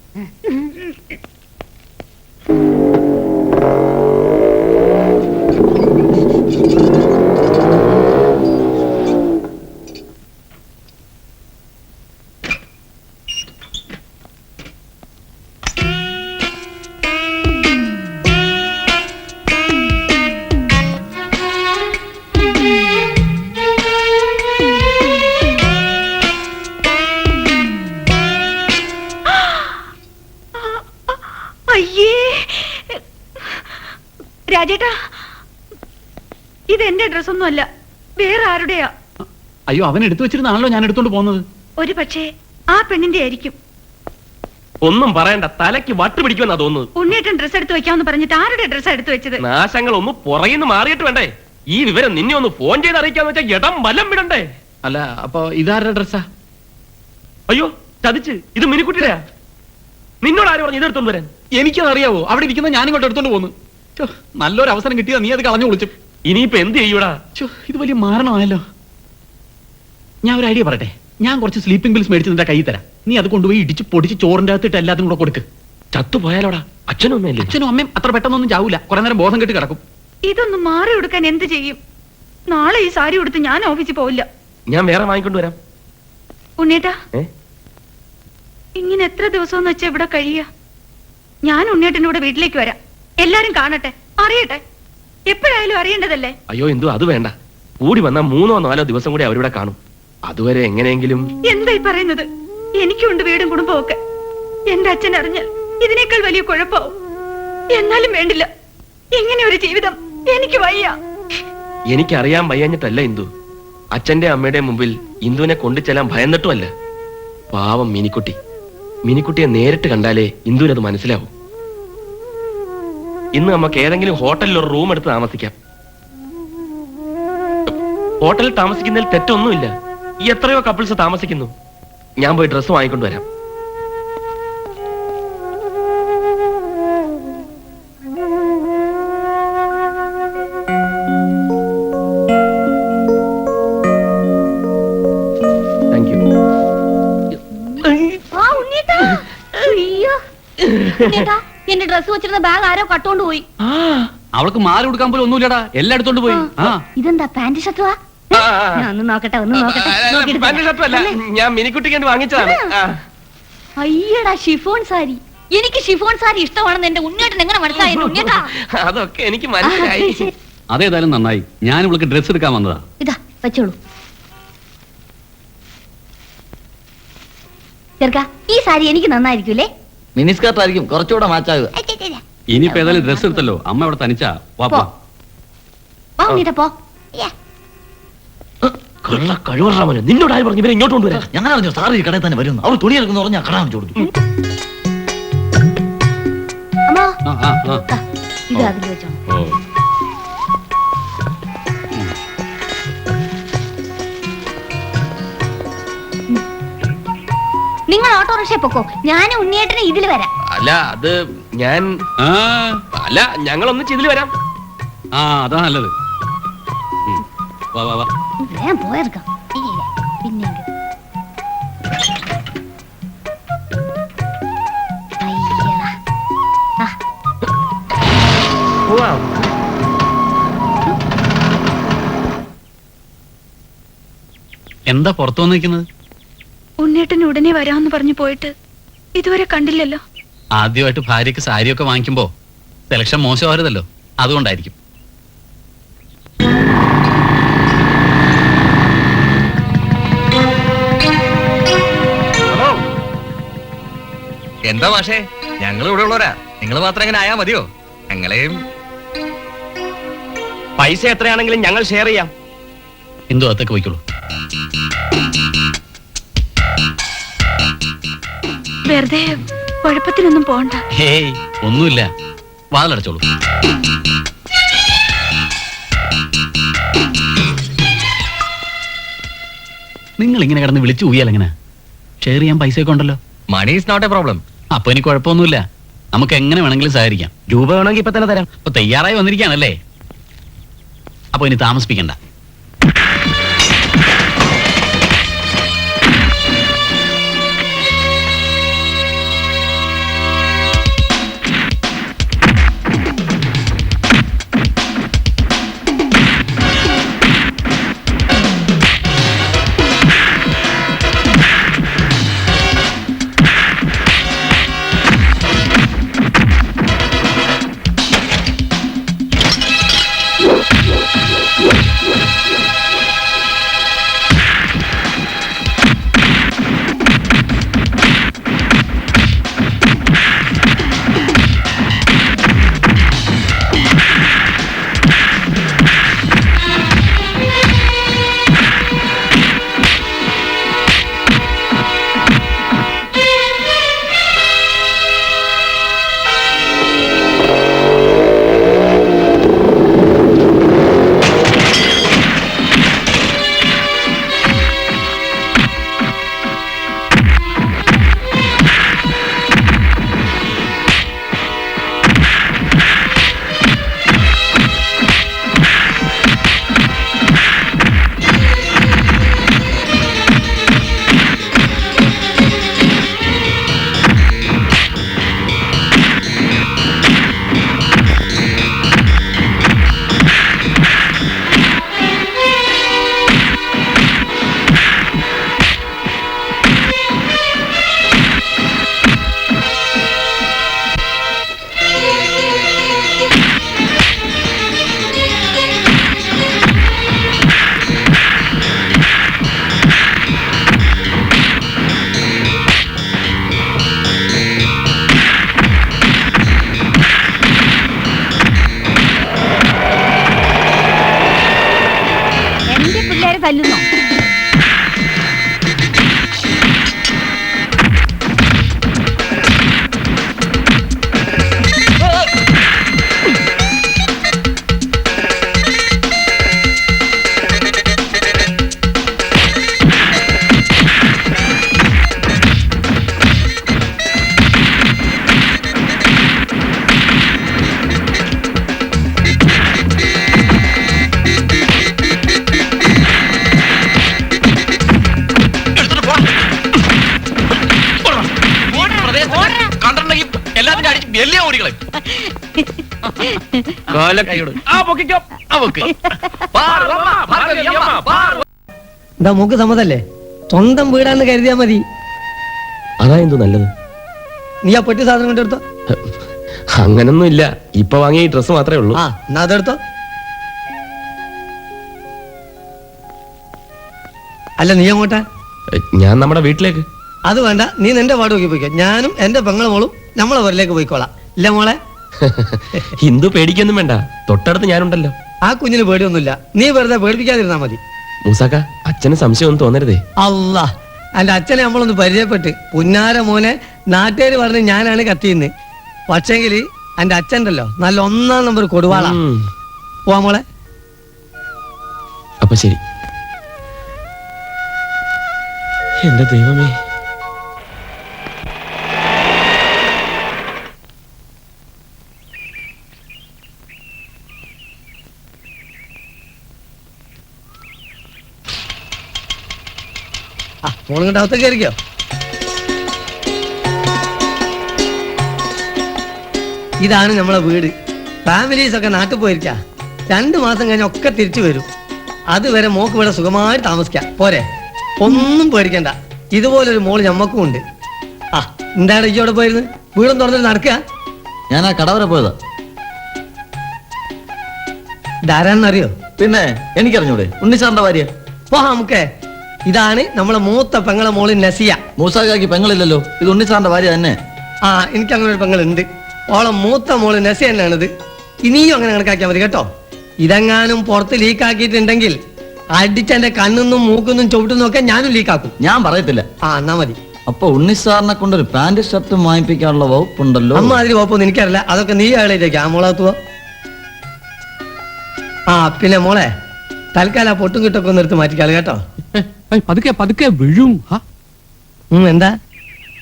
അയ്യേ രാജേട്ടാ, ഇത് എന്റെ ഡ്രസ്സൊന്നും അല്ല, വേറെ ആരുടെയാ. അയ്യോ, അവൻ എടുത്തു വെച്ചിരുന്നാണല്ലോ ഞാൻ എടുത്തോണ്ട് പോകുന്നത്. ഒരു പക്ഷേ ആ പെണ്ണിന്റെ ആയിരിക്കും. ഒന്നും പറയണ്ട, തലയ്ക്ക് വട്ട് പിടിക്കുമെന്നാ തോന്നുന്നത്. ഉണ്ണിയേട്ടൻ ഡ്രസ്സ് എടുത്ത് വെക്കാമെന്ന് പറഞ്ഞിട്ട് ആരുടെ ഡ്രസ്സാ എടുത്തു വെച്ചത്? നാശങ്ങൾ ഒന്ന് പുറകിന്ന് മാറിയിട്ട് വേണ്ടേ ഈ വിവരം നിന്നെ ഒന്ന് ഫോൺ ചെയ്ത് അറിയിക്കാന്ന് വെച്ചാൽ ഇടം വലം വിടണ്ടേ? അല്ല, അപ്പൊ ഇതാരുടെ ഡ്രസ്സാ? അയ്യോ, ചതിച്ച്. ഇത് മിനിക്കുട്ടിയുടെയാ. നിന്നോട് ആര് പറഞ്ഞു ഇതെടുത്തോണ്ട് വരാൻ? എനിക്കതറിയാവോ? അവിടെ ഇരിക്കുന്ന ഞാനിങ്ങോട്ട് എടുത്തോണ്ട് പോന്നു. നല്ലൊരു അവസരം കിട്ടിയാ നീ അത് കളഞ്ഞു വിളിച്ചു. ഇനിയിപ്പോ എന്ത് ചെയ്യൂടാ? ഇത് വലിയ മാരണമായല്ലോ. ഞാൻ ഒരു ഐഡിയ പറയട്ടെ. ഞാൻ കുറച്ച് സ്ലീപ്പിംഗ് പിൽസ് മേടിച്ച് നിന്റെ കൈ തരാം. നീ അത് കൊണ്ടുപോയി ഇടിച്ച് പൊടിച്ച് ചോറിന്റെ അകത്തിട്ട് എല്ലാത്തിനും കൂടെ കൊടുക്ക്. ചത്തുപോയാലോടാ? അച്ഛനും അമ്മയല്ലേ? അച്ഛനും അമ്മയും അത്ര പെട്ടെന്നൊന്നും ചാവൂല. കുറെ നേരം ബോധം കെട്ട് കിടക്കും. ഇതൊന്ന് മാറി കൊടുക്കാൻ എന്ത് ചെയ്യും? നാളെ ഈ സാരി ഉടുത്ത് ഞാൻ ഓഫീസിൽ പോവില്ല. ഞാൻ വേറെ വാങ്ങിക്കൊണ്ട് വരാം. ഉണ്ണിയേട്ടാ, ഇങ്ങനെ എത്ര ദിവസം വെച്ചാ ഇവിടെ കഴിയുക? ഞാൻ ഉണ്ണിയേട്ടൻ്റെ കൂടെ വീട്ടിലേക്ക് വരാം. എല്ലാരും കാണട്ടെ, അറിയട്ടെ. എപ്പോഴായാലും അറിയേണ്ടതല്ലേ? അയ്യോ എന്തു, അത് വേണ്ട. കൂടി വന്നാൽ 3-4 ദിവസം കൂടി അവരിവിടെ കാണും. അതുവരെ എങ്ങനെയെങ്കിലും. എന്തായി പറയുന്നത്? എനിക്കുണ്ട് വീടും കുടുംബവും ഒക്കെ. എന്റെ അച്ഛൻ അറിഞ്ഞാൽ ഇതിനേക്കാൾ വലിയ കുഴപ്പമാവും. എന്നാലും വേണ്ടില്ല, ഇങ്ങനെ ഒരു ജീവിതം എനിക്ക് വയ്യ. എനിക്കറിയാൻ വയ്യാഞ്ഞിട്ടല്ല ഇന്ദു. അച്ഛന്റെ അമ്മയുടെ മുമ്പിൽ ഇന്ദുവിനെ കൊണ്ടു ചെല്ലാൻ ഭയന്നിട്ടുമല്ല. പാവം മിനിക്കുട്ടി. മിനിക്കുട്ടിയെ നേരിട്ട് കണ്ടാലേ ഇന്ദുവിനത് മനസ്സിലാവും. ഇന്ന് നമുക്ക് ഏതെങ്കിലും ഹോട്ടലിൽ ഒരു റൂം എടുത്ത് താമസിക്കാം. ഹോട്ടലിൽ താമസിക്കുന്നതിൽ തെറ്റൊന്നുമില്ല. എത്രയോ കപ്പിൾസ് താമസിക്കുന്നു. ഞാൻ പോയി ഡ്രസ്സ് വാങ്ങിക്കൊണ്ട് വരാം. Thank you. എന്റെ ഡ്രസ് വെച്ചിരുന്ന ബാഗ് ആരോ കട്ടോണ്ട് പോയി. അവൾക്ക് മാറി കൊടുക്കാൻ പോലും ഒന്നുമില്ലടാ, എല്ലാം എടുത്തോണ്ട് പോയി. ഇതെന്താ പാന്റ് ഷർട്ടുവാ? ഒന്ന് നോക്കട്ടെ, ഒന്ന് നോക്കട്ടെ. ഞാൻ മിനിക്കുട്ടിക്ക് വേണ്ടി വാങ്ങിച്ചതാണ്. അയ്യടാ, ഷിഫോൺ സാരി. എനിക്ക് ഷിഫോൺ സാരി ഇഷ്ടമാണെന്ന് എന്റെ ഉണ്ണിയേട്ടൻ എങ്ങനെ മനസ്സിലായി? ഉണ്ണിയേട്ടാ, അതൊക്കെ എനിക്ക് മനസ്സിലായി. അതേതായാലും നന്നായി. ഞാൻ ഇവൾക്ക് ഡ്രസ് എടുക്കാൻ വന്നതാ. ഇതാ വെച്ചോളൂ. ചെറുക്ക, ഈ സാരി എനിക്ക് നന്നായിരിക്കൂലേ? മിനിസ്കർട്ട് ആയിരിക്കും കുറച്ചുകൂടെ മാച്ചാകുക. ഇനിയിപ്പോ ഏതായാലും ഡ്രസ് എടുത്തല്ലോ, അമ്മ ഇവിടെ തനിച്ചാ. വാ ഉണ്ണിയേട്ടാ, പോ. കഴിവറാമല്ലോ, നിന്നോട് ആര് പറഞ്ഞു ഇവരെ ഇങ്ങോട്ട് കൊണ്ടുവരാൻ? ഞങ്ങൾ അറിഞ്ഞു സാർ ഈ കടയിൽ തന്നെ വരുന്നു. അവർ തുണി എടുക്കുന്ന പറഞ്ഞാൽ കട കാണിച്ചു കൊടുത്തു. അമ്മോ, ആ, ആ, ആ. ഇത് അതിൽ വെച്ചോ. ഓ. നിങ്ങൾ ഓട്ടോറിക്ഷ പൊക്കോ, ഞാൻ ഉണ്ണിയേട്ടനെ ഇതിൽ വരാം. അല്ല അത് ഞാൻ അല്ല ഞങ്ങളൊന്നിച്ച് ഇതിൽ വരാം. അതാ നല്ലത്. വാ വാ വാ. ഞാൻ പോയെടുക്കാം. പിന്നെ പോവാം. എന്താ പുറത്തു വന്നിരിക്കുന്നത്? ഉണ്ണേട്ടൻ ഉടനെ വരാമെന്ന് പറഞ്ഞു പോയിട്ട് ഇതുവരെ കണ്ടില്ലല്ലോ. ആദ്യമായിട്ട് ഭാര്യക്ക് സാരിയൊക്കെ വാങ്ങിക്കുമ്പോ സെലക്ഷൻ മോശമാവരുതല്ലോ, അതുകൊണ്ടായിരിക്കും. എന്താ മാഷേ, ഞങ്ങൾ ഇവിടെ ഉള്ളവരാ, നിങ്ങൾ മാത്രം എങ്ങനെ ആയാ മതിയോ? ഞങ്ങളെയും പൈസ എത്രയാണെങ്കിലും ഞങ്ങൾ ഷെയർ ചെയ്യാം. എന്തോ അതൊക്കെ പോയിക്കോളൂ. വെറുതെ കുഴപ്പത്തിനൊന്നും പോണ്ട. ഹേയ് ഒന്നുമില്ല, വാതിലടച്ചോളൂ. നിങ്ങൾ ഇങ്ങനെ കിടന്ന് വിളിച്ചു ഊയാലെങ്ങനെ? ഷെയർ ചെയ്യാൻ പൈസയൊക്കെ ഉണ്ടല്ലോ. Money is not a problem. അപ്പൊ എനിക്ക് കുഴപ്പമൊന്നുമില്ല, നമുക്ക് എങ്ങനെ വേണമെങ്കിലും സഹകരിക്കാം. രൂപ വേണമെങ്കിൽ ഇപ്പൊ തന്നെ തരാം. അപ്പൊ തയ്യാറായി വന്നിരിക്കുകയാണല്ലേ? അപ്പൊ ഇനി താമസിപ്പിക്കണ്ട. തല്ലുന്നോ? എന്താ മൂക്ക് സമ്മതല്ലേ? സ്വന്തം വീടാന്ന് കരുതിയാ മതി. അതാ എന്തോ നല്ലത്. നീ ആ പെട്ടി സാധനം കൊണ്ടെടുത്തോ. അങ്ങനൊന്നും ഇല്ല, ഇപ്പൊ വാങ്ങിയ ഈ ഡ്രസ് മാത്രമേ ഉള്ളൂ. ആ എന്നാ അതെടുത്തോ. അല്ല നീ അങ്ങോട്ടാ? ഞാൻ നമ്മുടെ വീട്ടിലേക്ക്. അത് വേണ്ട, നീ നിന്റെ വാർഡ് നോക്കി പോയിക്കോ. ഞാനും എന്റെ പെങ്ങളെ മോളും നമ്മളെ വീട്ടിലേക്ക് പോയിക്കോളാം. ഇല്ല മോളെ? ഹിന്ദു പേടിക്കൊന്നും വേണ്ട, തൊട്ടടുത്ത് ഞാനുണ്ടല്ലോ. ആ കുഞ്ഞിന് പേടിയൊന്നുമില്ല, നീ വെറുതെ പേടിപ്പിക്കാതിരുന്നാ മതി. മൂസാക്ക, അച്ഛന് സംശയമൊന്നും തോന്നരുതേ. അല്ലാ, എന്റെ അച്ഛനെ നമ്മളൊന്ന് പരിചയപ്പെട്ട്. പുന്നാര മോനെ നാട്ടുകാര് പറഞ്ഞ് ഞാനാണ് കത്തിന്ന്. പക്ഷേങ്കില് എന്റെ അച്ഛൻ്റെല്ലോ നല്ല 1-ാം നമ്പർ കൊടുവാളാ. പോവാ മോളെ. അപ്പൊ ശരി. എന്റെ ദൈവമേ, മോളിങ്ങോട്ട് അകത്തേക്ക് കയറിക്കോ. ഇതാണ് നമ്മളെ വീട്. ഫാമിലീസ് ഒക്കെ നാട്ടിൽ പോയിരിക്കാ. 2 മാസം കഴിഞ്ഞ ഒക്കെ തിരിച്ചു വരും. അതുവരെ മോക്ക് ഇവിടെ സുഖമായിട്ട് താമസിക്കാം. പോരെ, ഒന്നും പേടിക്കണ്ട. ഇതുപോലൊരു മോള് ഞമ്മക്കും ഉണ്ട്. എന്താണ് ഈ അവിടെ പോയിരുന്നു? വീടും തുറന്നിട്ട് നടക്കുക. ഞാൻ ആ കട വരെ പോയതാ. ധാരാന്നറിയോ? പിന്നെ എനിക്കറിഞ്ഞൂടെ, ഉണ്ണിസാറിന്റെ ഭാര്യ. നമുക്ക് ഇതാണ് നമ്മളെ മൂത്ത പെങ്ങളെ മോള് നസിയ. മൂസാക്കാക്ക് പെങ്ങളില്ലല്ലോ, ഇത് ഉണ്ണിസാറിന്റെ ഭാര്യ തന്നെ. എനിക്ക് അങ്ങനെ ഒരു പെങ്ങളുണ്ട്. ഓളെ മൂത്ത മോള് നസിയ തന്നെയാണിത്. ഇനിയും അങ്ങനെ കണക്കാക്കിയാൽ മതി കേട്ടോ. ഇതെങ്ങാനും പുറത്ത് ലീക്കാക്കിയിട്ടുണ്ടെങ്കിൽ അടിച്ചെന്റെ കണ്ണുന്നും മൂക്കുന്നും ചവിട്ടുന്നും ഒക്കെ ഞാനും ലീക്കാക്കും. ഞാൻ പറയത്തില്ല. എന്നാ മതി. അപ്പൊ ഉണ്ണിസാറിനെ കൊണ്ടൊരു പാന്റ് ഷർട്ടും വാങ്ങിപ്പിക്കാനുള്ള വകുപ്പുണ്ടല്ലോ. അമ്മ അതിൽ വകുപ്പൊന്നും എനിക്കറിയില്ല. അതൊക്കെ നീ ആളേക്ക്. മോളാത്തുവോ? പിന്നെ മോളെ തൽക്കാലം ആ പൊട്ടും കിട്ടൊക്കെ ഒന്ന് എടുത്ത് മാറ്റിക്കാള് കേട്ടോ. പതുക്കെ പതുക്കെ വീഴും. എന്താ?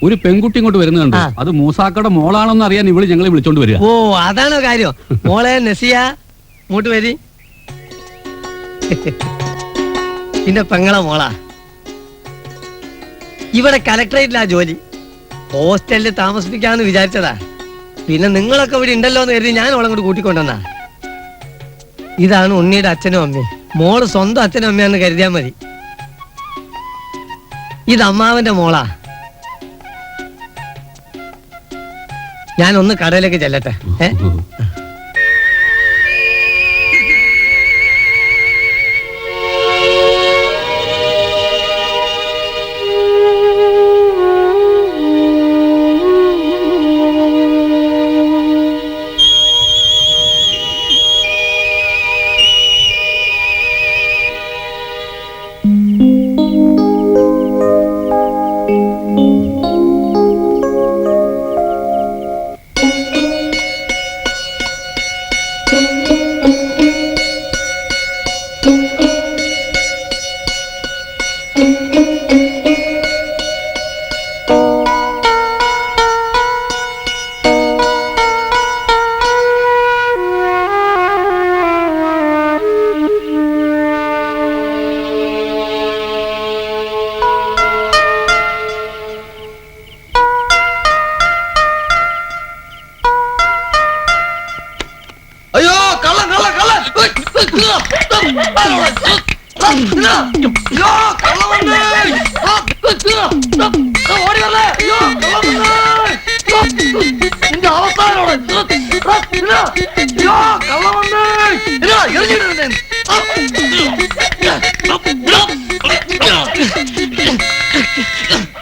ഒരു പെൺകുട്ടി ഇങ്ങോട്ട് വരുന്നത് കണ്ടു. അത് മൂസാക്കയുടെ മോളാണെന്ന് അറിയാൻ ഇവള് ഞങ്ങളെ വിളിച്ചോണ്ട് വരിക. ഓ, അതാണോ കാര്യം? മോളെ നസിയ, ഇങ്ങോട്ട് വരി. പിന്നെ പെങ്ങളെ മോളാ. ഇവിടെ കലക്ടറേറ്റിലാ ജോലി. ഹോസ്റ്റലിൽ താമസിപ്പിക്കാന്ന് വിചാരിച്ചതാ. പിന്നെ നിങ്ങളൊക്കെ ഇവിടെ ഉണ്ടല്ലോ എന്ന് കരുതി ഞാൻ അവളെ കൂടി കൂട്ടിക്കൊണ്ടുവന്നാ. ഇതാണ് ഉണ്ണിയുടെ അച്ഛനും അമ്മയും. മോള് സ്വന്തം അച്ഛനും അമ്മയാന്ന് കരുതിയാ മതി. ഇത് അമ്മാവന്റെ മോളാ. ഞാനൊന്ന് കടയിലേക്ക് ചെല്ലട്ടെ.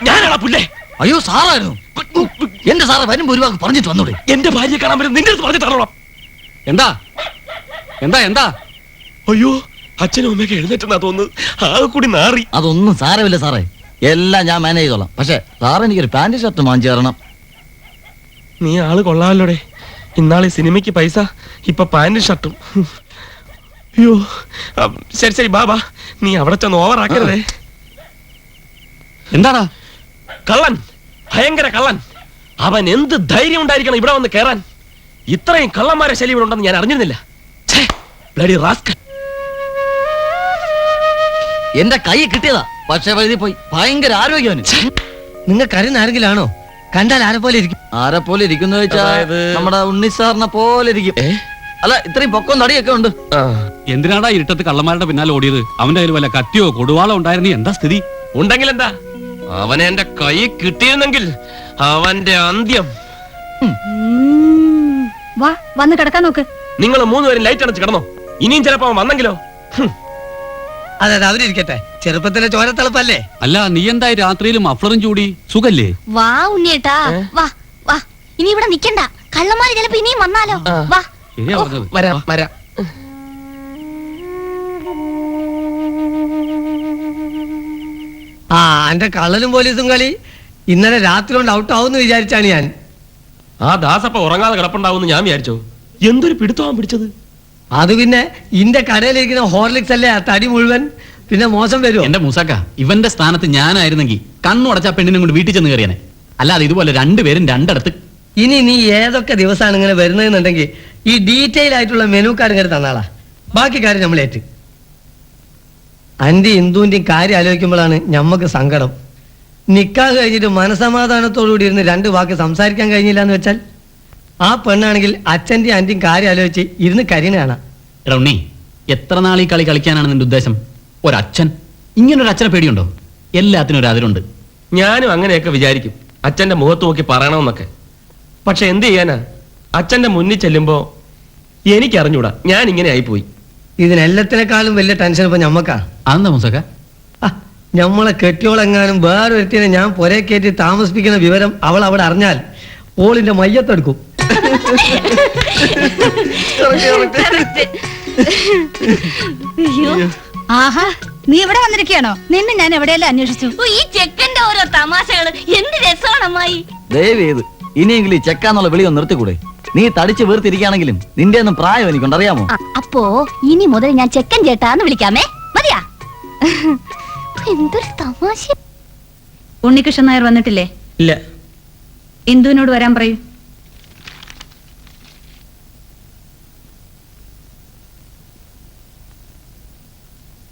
ഞാനാണോ പുല്ലേ? അയ്യോ സാറായിരുന്നു. എന്റെ സാറ് വരുമ്പോ ഒരു വാക്ക് പറഞ്ഞിട്ട് വന്നൂടെ? എന്റെ ഭാര്യയെ കാണാൻ പറ്റും നിന്റെ അടുത്ത് പറഞ്ഞിട്ടാണോ? എന്താ എന്താ എന്താ? അയ്യോ, അച്ഛനും അമ്മയൊക്കെ എഴുന്നേറ്റെന്നാ തോന്നുന്നു. ആ കൂടി നാറി. അതൊന്നും സാരമില്ല സാറേ, എല്ലാം ഞാൻ മാനേജ് ചെയ്തോളാം. പക്ഷെ സാറ് എനിക്കൊരു പാന്റ് ഷർട്ട് വാങ്ങിച്ചു തരണം. നീ ആള് കൊള്ളാമല്ലോടെ. ഇന്നാളെ സിനിമയ്ക്ക് പൈസ, ഇപ്പൊ പാന്റും ഷർട്ടും. അയ്യോ, ശരി ശരി ബാബാ, നീ അവിടെ ചെന്ന് ഓവറാക്കരുതേ. എന്താടാ? കള്ളൻ, ഭയങ്കര കള്ളൻ. അവൻ എന്ത് ധൈര്യം ഉണ്ടായിരിക്കണം ഇവിടെ വന്ന് കയറാൻ. ഇത്രയും കള്ളന്മാരെ ശല്യം ഇവിടെ ഉണ്ടെന്ന് ഞാൻ അറിഞ്ഞിരുന്നില്ല. എന്റെ കൈ കിട്ടിയതാ, പക്ഷെ വഴുതി പോയി. ഭയങ്കര ആരോഗ്യവന്. നിങ്ങൾക്ക് അറിയുന്ന ആരെങ്കിലാണോ? കണ്ടാൽ ആരെ പോലെ ഇരിക്കും? ആരെ പോലെ ഇരിക്കുന്നു ചോദിച്ചാ നമ്മുടെ ഉണ്ണിസാറിനെ പോലെ ഇരിക്കും. അല്ല, ഇത്രയും പൊക്കം തടിയൊക്കെ ഉണ്ട്. എന്തിനാടാ ഇരുട്ടത്ത് കള്ളന്മാരുടെ പിന്നാലെ ഓടിയത്? അവന്റെ കയ്യിൽ വല്ല കത്തിയോ കൊടുവാളോ ഉണ്ടായിരുന്നു എന്താ സ്ഥിതി? ഉണ്ടെങ്കിൽ എന്താ, അവനെ എന്റെ കൈ കിട്ടിയിരുന്നെങ്കിൽ അവന്റെ അന്ത്യം. വാ, വന്ന് കിടക്കാൻ നോക്ക്. നിങ്ങൾ 3 പേരും ലൈറ്റ് അടച്ച് കിടന്നോ? ഇനിയും ചിലപ്പോ അവൻ വന്നെങ്കിലോ? അതെ, അവരിരിക്കട്ടെ. ചെറുപ്പത്തിലെ ചോരത്തളപ്പല്ലേ. അല്ല, നീ എന്തായി രാത്രിയിലും മഫ്ലറും ചൂടി? സുഖല്ലേ? വാ ഉണ്ണിയേട്ടാ, വാ വാ. ഇനി ഇവിടെ നിക്കണ്ട. കള്ളന്മാര് ചിലപ്പോ ഇനിയും വന്നാലോ. വാ. ശരിയാ പറഞ്ഞത്. വരാം വരാം. എന്റെ കള്ളനും പോലീസും കളി ഇന്നലെ രാത്രി കൊണ്ട് ഔട്ട് ആവുമെന്ന് വിചാരിച്ചാണ് ഞാൻ. ആ ദാസപ്പ ഉറങ്ങാതെ കിടപ്പുണ്ടാവുമെന്ന് ഞാൻ വിചാരിച്ചോ. എന്തൊരു പിടുത്തമാൻ പിടിച്ചത്. അത് പിന്നെ ഇന്റെ കടയിലിരിക്കുന്ന ഹോർലിക്സ് അല്ലേ ആ തടി മുഴുവൻ. പിന്നെ മോശം വരുമോ? എന്റെ മൂസാക്ക, ഇവന്റെ സ്ഥാനത്ത് ഞാനായിരുന്നെങ്കിൽ കണ്ണുടച്ച പെണ്ണിനെ കൊണ്ട് വീട്ടിൽ ചെന്ന് കയറിയനെ. അല്ലാതെ ഇതുപോലെ 2 പേരും 2 ഇടത്ത്. ഇനി നീ ഏതൊക്കെ ദിവസമാണ് ഇങ്ങനെ വരുന്നതെന്നുണ്ടെങ്കിൽ ഈ ഡീറ്റെയിൽ ആയിട്ടുള്ള മെനു കാർഡ് ഇങ്ങനെ തന്നാളാ. ബാക്കി കാര്യം നമ്മളേറ്റ്. അന്റെ ഇന്ദുവിന്റെയും കാര്യം ആലോചിക്കുമ്പോഴാണ് ഞമ്മക്ക് സങ്കടം. നിക്കാഹ് കഴിഞ്ഞിട്ട് മനസമാധാനത്തോടുകൂടി ഇരുന്ന് 2 വാക്ക് സംസാരിക്കാൻ കഴിഞ്ഞില്ല എന്ന് വെച്ചാൽ ആ പെണ്ണാണെങ്കിൽ അച്ഛന്റെയും ആന്റിയും കാര്യം ആലോചിച്ച് ഇരുന്ന് കരിനാണ്. എടാ ഉണ്ണി, എത്ര നാൾ ഈ കളി കളിക്കാനാണ് നിന്റെ ഉദ്ദേശം? ഒരച്ഛൻ, ഇങ്ങനൊരു അച്ഛനെ പേടിയുണ്ടോ? എല്ലാത്തിനും ഒരു അതിരുണ്ട്. ഞാനും അങ്ങനെയൊക്കെ വിചാരിക്കും, അച്ഛന്റെ മുഖത്ത് നോക്കി പറയണമെന്നൊക്കെ. പക്ഷെ എന്ത് ചെയ്യാനാ, അച്ഛന്റെ മുന്നിൽ ചെല്ലുമ്പോ എനിക്കറിഞ്ഞൂടാ, ഞാൻ ഇങ്ങനെ ആയിപ്പോയി. ഇതിനെല്ലാത്തിനേക്കാളും വലിയ ടെൻഷൻ ഇപ്പൊ ഞമ്മക്കാ. അതെന്താ മൂസക്ക? ഞമ്മളെ കെട്ടിയോളെങ്ങാനും വേറൊരുത്തിനെ ഞാൻ പുരേ കയറ്റി താമസിപ്പിക്കുന്ന വിവരം അവൾ അവിടെ അറിഞ്ഞാൽ ഓളിന്റെ മയ്യത്തെടുക്കും. ആഹാ, നീ ഇവിടെ വന്നിരിക്കുകയാണോ? നിന്നെ ഞാൻ എവിടെയെല്ലാം അന്വേഷിച്ചു. ഈ ചെക്കന്റെ ഓരോ തമാശകള് എന്ത് രസമാണ് അമ്മായി. ദയവേത് ഇനിയെങ്കിലും ഈ ചെക്കാന്നുള്ള വിളിയോ നിർത്തിക്കൂടെ? നീ തടിച്ച് വീർത്തിരിക്കുകയാണെങ്കിലും നിന്റെ ഒന്നും പ്രായം എനിക്കുണ്ടറിയാമോ? അപ്പോ ഇനി മുതൽ ഞാൻ ചെക്കൻ ചേട്ടാന്ന് വിളിക്കാമേ, മതിയാ? എന്തൊരു തമാശ. ഉണ്ണികൃഷ്ണൻ നായർ വന്നിട്ടില്ലേ? ഇല്ല. ഇന്ദുവിനോട് വരാൻ പറയൂ.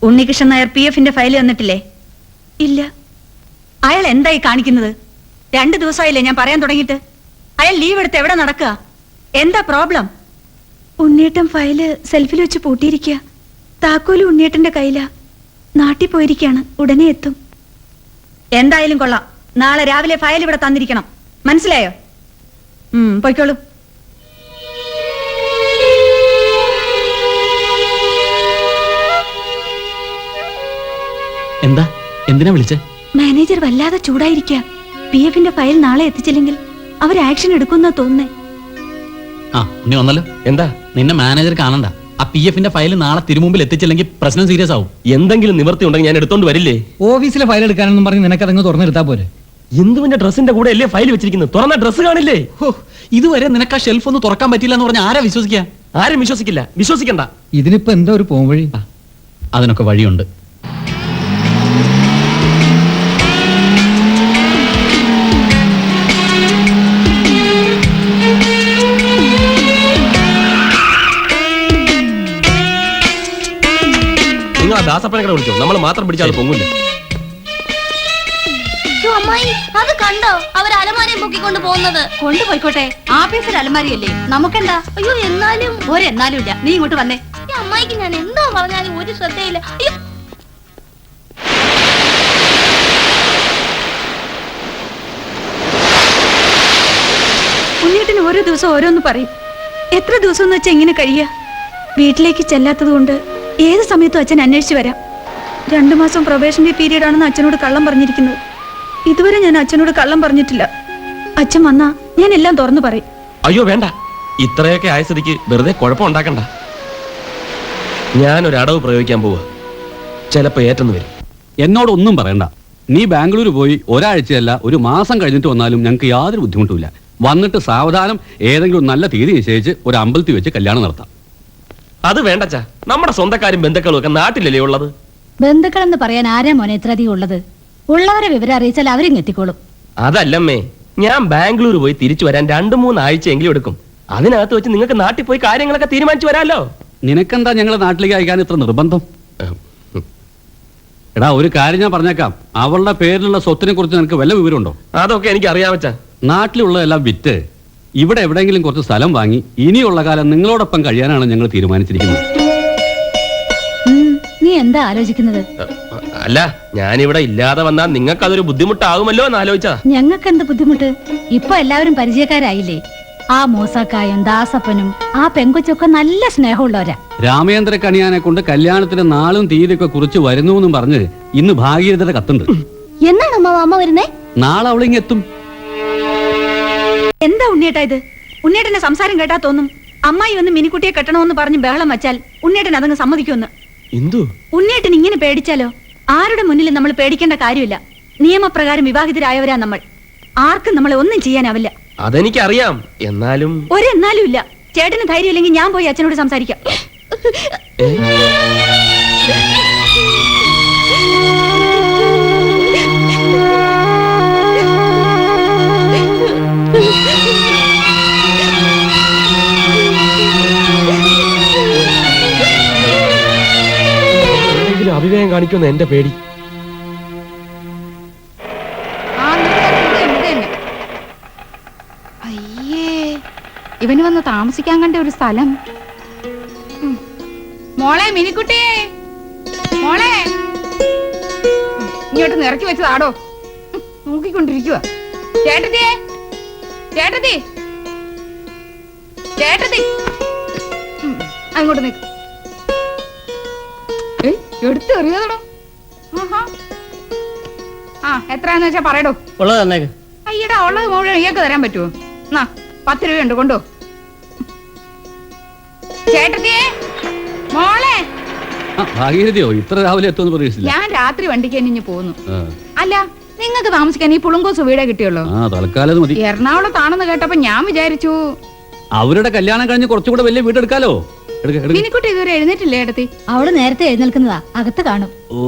ഉണ്ണികൃഷ്ണൻ നായർ PF-ന്റെ ഫയൽ തന്നിട്ടില്ലേ? ഇല്ല. അയാൾ എന്തായി കാണിക്കുന്നത്? 2 ദിവസമായില്ലേ ഞാൻ പറയാൻ തുടങ്ങിയിട്ട്? അയാൾ ലീവ് എടുത്ത് എവിടെ നടക്കുക? എന്താ പ്രോബ്ലം? ഉണ്ണിയേട്ടൻ ഫയല് സെൽഫിൽ വെച്ച് പൂട്ടിയിരിക്കുക. താക്കോല് ഉണ്ണിയേട്ടന്റെ കയ്യിലാ. നാട്ടിൽ പോയിരിക്കാണ്, ഉടനെ എത്തും. എന്തായാലും കൊള്ളാം, നാളെ രാവിലെ ഫയൽ ഇവിടെ തന്നിരിക്കണം, മനസ്സിലായോ? പോയിക്കോളൂ. എന്താ, എന്തിനാ വിളിച്ചേ? മാനേജർ വല്ലാതെ ചൂടായിരിക്കുക. PF-ന്റെ ഫയൽ നാളെ എത്തിച്ചില്ലെങ്കിൽ അവർ ആക്ഷൻ എടുക്കുന്ന തോന്നുന്നേ. ആ, ഉണ്ണി വന്നല്ലോ. എന്താ? നിന്നെ മാനേജർ കാണണ്ട. ആ PF-ന്റെ ഫയൽ നാളെ തിരുമുമ്പിൽ എത്തിച്ചില്ലെങ്കിൽ പ്രശ്നം സീരിയസ് ആവും. എന്തെങ്കിലും നിവർത്തി ഉണ്ടെങ്കിൽ ഞാൻ എടുത്തോണ്ട് വരില്ലേ? ഓഫീസിലെ ഫയൽ എടുക്കാനെന്നും പറഞ്ഞ് നിനക്കതങ്ങ് തുറന്നെടുത്താ പോരെ? ഇന്ദുവിന്റെ ഡ്രസ്സിന്റെ കൂടെ അല്ലേ ഫയൽ വെച്ചിരിക്കുന്നത്? തുറന്ന ഡ്രസ്സ് കാണില്ലേ? ഇതുവരെ നിനക്ക് ആ ഷെൽഫ് ഒന്ന് തുറക്കാൻ പറ്റില്ല എന്ന് പറഞ്ഞ ആരാ വിശ്വസിക്കുക? ആരും വിശ്വസിക്കില്ല, വിശ്വസിക്കണ്ട. ഇതിനിപ്പോ എന്താ ഒരു പോംവഴി? അതിനൊക്കെ വഴിയുണ്ട്. നിങ്ങൾ ആ ദാസപ്പനെ കൂടെ വിളിച്ചോ, നമ്മൾ മാത്രം പിടിച്ചാൽ പൊങ്ങില്ല. അമ്മായി, അത് കണ്ടോ അവർ അലമാരയും പൊക്കിക്കൊണ്ട് പോകുന്നത്? കൊണ്ടുപോയിക്കോട്ടെ, ആഫീസിൽ അലമാരിയല്ലേ, നമുക്കെന്താ? അയ്യോ, എന്നാലും ഒരെന്നാലും ഇല്ല. നീ ഇങ്ങോട്ട് വന്നേ. ഈ അമ്മായിക്ക് ഞാൻ എന്തോ പറഞ്ഞാലും ഒരു ശ്രദ്ധയില്ല. അയ്യോ, ഉണ്ണിയേട്ടന് ഓരോ ദിവസം ഓരോന്ന് പറയും. എത്ര ദിവസം എന്ന് വെച്ചാൽ എങ്ങനെ കഴിയുക? വീട്ടിലേക്ക് ചെല്ലാത്തത് കൊണ്ട് ഏത് സമയത്തും അച്ഛൻ അന്വേഷിച്ചു വരാം. 2 മാസം പ്രൊബേഷന്റെ പീരീഡ് ആണെന്ന് അച്ഛനോട് കള്ളം പറഞ്ഞിരിക്കുന്നത്. ഇതുവരെ ഞാൻ അച്ഛനോട് കള്ളം പറഞ്ഞിട്ടില്ല. അച്ഛൻ വന്നാ ഞാൻ എല്ലാം തുറന്നു പറയും. അയ്യോ വേണ്ട, ഇത്രയൊക്കെ ആയ സ്ഥിതിക്ക് വെറുതെ കുഴപ്പം ഉണ്ടാക്കണ്ട. ഞാനൊരു അടവ് പ്രയോഗിക്കാൻ പോവാ, ചിലപ്പോ ഏറ്റെന്ന് വരും. എന്നോടൊന്നും പറയണ്ട. നീ ബാംഗ്ലൂർ പോയി ഒരാഴ്ചയല്ല, 1 മാസം കഴിഞ്ഞിട്ട് വന്നാലും ഞങ്ങൾക്ക് യാതൊരു ബുദ്ധിമുട്ടുമില്ല. വന്നിട്ട് സാവധാനം ഏതെങ്കിലും നല്ല തീയതി നിശ്ചയിച്ച് ഒരു അമ്പലത്തിൽ വെച്ച് കല്യാണം നടത്താം. അത് വേണ്ടച്ചാ, നമ്മുടെ സ്വന്തക്കാരും ബന്ധുക്കളും ഒക്കെ നാട്ടിലല്ലേ ഉള്ളത്. ബന്ധുക്കളെന്ന് പറയാൻ ആരാ മോനെ ഇത്ര അധികം ഉള്ളത്? ഉള്ളവരെ വിവരം അറിയിച്ചാൽ അവരും എത്തിക്കോളും. അതല്ലമ്മേ, ഞാൻ ബാംഗ്ലൂർ പോയി തിരിച്ചു വരാൻ 2-3 ആഴ്ചയെങ്കിലും എടുക്കും. അതിനകത്ത് വെച്ച് നിങ്ങൾക്ക് നാട്ടിൽ പോയി കാര്യങ്ങളൊക്കെ തീരുമാനിച്ചു വരാമല്ലോ. നിനക്കെന്താ ഞങ്ങളെ നാട്ടിലേക്ക് അയക്കാൻ ഇത്ര നിർബന്ധം? എടാ, ഒരു കാര്യം ഞാൻ പറഞ്ഞേക്കാം. അവളുടെ പേരിലുള്ള സ്വത്തിനെ കുറിച്ച് നിനക്ക് വല്ല വിവരമുണ്ടോ? അതൊക്കെ എനിക്ക് അറിയാമച്ചാ. നാട്ടിലുള്ളതെല്ലാം വിറ്റ് ഇവിടെ എവിടെയെങ്കിലും കുറച്ച് സ്ഥലം വാങ്ങി ഇനിയുള്ള കാലം നിങ്ങളോടൊപ്പം കഴിയാനാണ് ഞങ്ങൾ തീരുമാനിച്ചിരിക്കുന്നത്. നീ എന്താ ആലോചിക്കുന്നത്? അല്ല, ഞാനിവിടെ ഇല്ലാതെ വന്നാൽ നിങ്ങൾക്ക് അതൊരു ബുദ്ധിമുട്ടാകുമല്ലോ എന്ന് ആലോചിച്ചാ. ഞങ്ങൾക്ക് എന്ത് ബുദ്ധിമുട്ട്? ഇപ്പൊ എല്ലാവരും പരിചയക്കാരായില്ലേ? ആ മൂസക്കായും ദാസപ്പനും ആ പെങ്കൊച്ചൊക്കെ നല്ല സ്നേഹമുള്ളവരാ. രാമേന്ദ്ര കണിയാനെ കൊണ്ട് കല്യാണത്തിന് നാളും തീയതിയൊക്കെ കുറിച്ച് വരുന്നു എന്നും പറഞ്ഞ് ഇന്ന് ഭാഗീരഥയുടെ കത്തുണ്ട്. എന്നാണ് അമ്മ വരുന്നേ? നാളെ അവളിങ്ങ് എത്തും. എന്താ ഉണ്ണിയേട്ടാ ഇത്? ഉണ്ണിയേട്ടന്റെ സംസാരം കേട്ടാ തോന്നും അമ്മായി വന്ന് മിനിക്കുട്ടിയെ കെട്ടണമെന്ന് പറഞ്ഞ് ബഹളം വച്ചാൽ ഉണ്ണിയേട്ടൻ അതങ്ങ് സമ്മതിക്കുമെന്ന്. ഉണ്ണിയേട്ടൻ ഇങ്ങനെ പേടിച്ചാലോ? ആരുടെ മുന്നിലും നമ്മൾ പേടിക്കേണ്ട കാര്യമില്ല. നിയമപ്രകാരം വിവാഹിതരായവരാ നമ്മൾ. ആർക്കും നമ്മളെ ഒന്നും ചെയ്യാനാവില്ല. അതെനിക്കറിയാം. എന്നാലും ഒരെന്നാലും ഇല്ല. ചേട്ടന് ധൈര്യം ഇല്ലെങ്കിൽ ഞാൻ പോയി അച്ഛനോട് സംസാരിക്കാം. അഭിവേകം കാണിക്കും. സംഭവിക്കുമെന്ന് എന്റെ പേടി. അയ്യേ, ഇവന് വന്ന് താമസിക്കാൻ കണ്ട ഒരു സ്ഥലം. മോളെ മിനിക്കുട്ടിയെ, മോളെ ഇങ്ങോട്ട് നിറക്കി വെച്ചതാടോ. നോക്കിക്കൊണ്ടിരിക്കുക. ചേട്ടത്തിയെ, ചേട്ടത്തി, ചേട്ടത്തി, അങ്ങോട്ട് നിൽക്ക്. എടുത്ത് എറിയതടോ. ആ, എത്രയാന്ന് വെച്ചാ പറയടോ. ഉള്ളത് തന്നേക്ക്. അയ്യടാ, ഉള്ളത് മുഴുവൻ ഇയാൾക്ക് തരാൻ പറ്റുമോ? എന്നാ 10 രൂപയുണ്ട്, കൊണ്ടോ. ചേട്ടത്തിയെ, മോളെ. ഭാഗീരഥിയോ ഇത്ര രാവിലെ എത്തുമെന്ന് പ്രതീക്ഷിച്ചില്ല. ഞാൻ രാത്രി വണ്ടിക്ക് തന്നെ ഇഞ്ഞ് പോന്നു. അല്ല, നിങ്ങൾക്ക് താമസിക്കാൻ ഈ പുളുങ്കോസ് വീടേ കിട്ടിയുള്ളൂ? ആ, തൽക്കാലം മതി. എറണാകുളത്താണെന്ന് കേട്ടപ്പോ ഞാൻ വിചാരിച്ചു അവരുടെ കല്യാണം കഴിഞ്ഞ് കുറച്ചുകൂടെ വലിയ വീടെടുക്കാലോ. മിനിക്കുട്ടി ഇതുവരെ എഴുന്നേറ്റില്ലേ ഏടത്തി? അവള് നേരത്തെ എഴുന്നേൽക്കുന്നതാ, അകത്ത് കാണും. ഓ,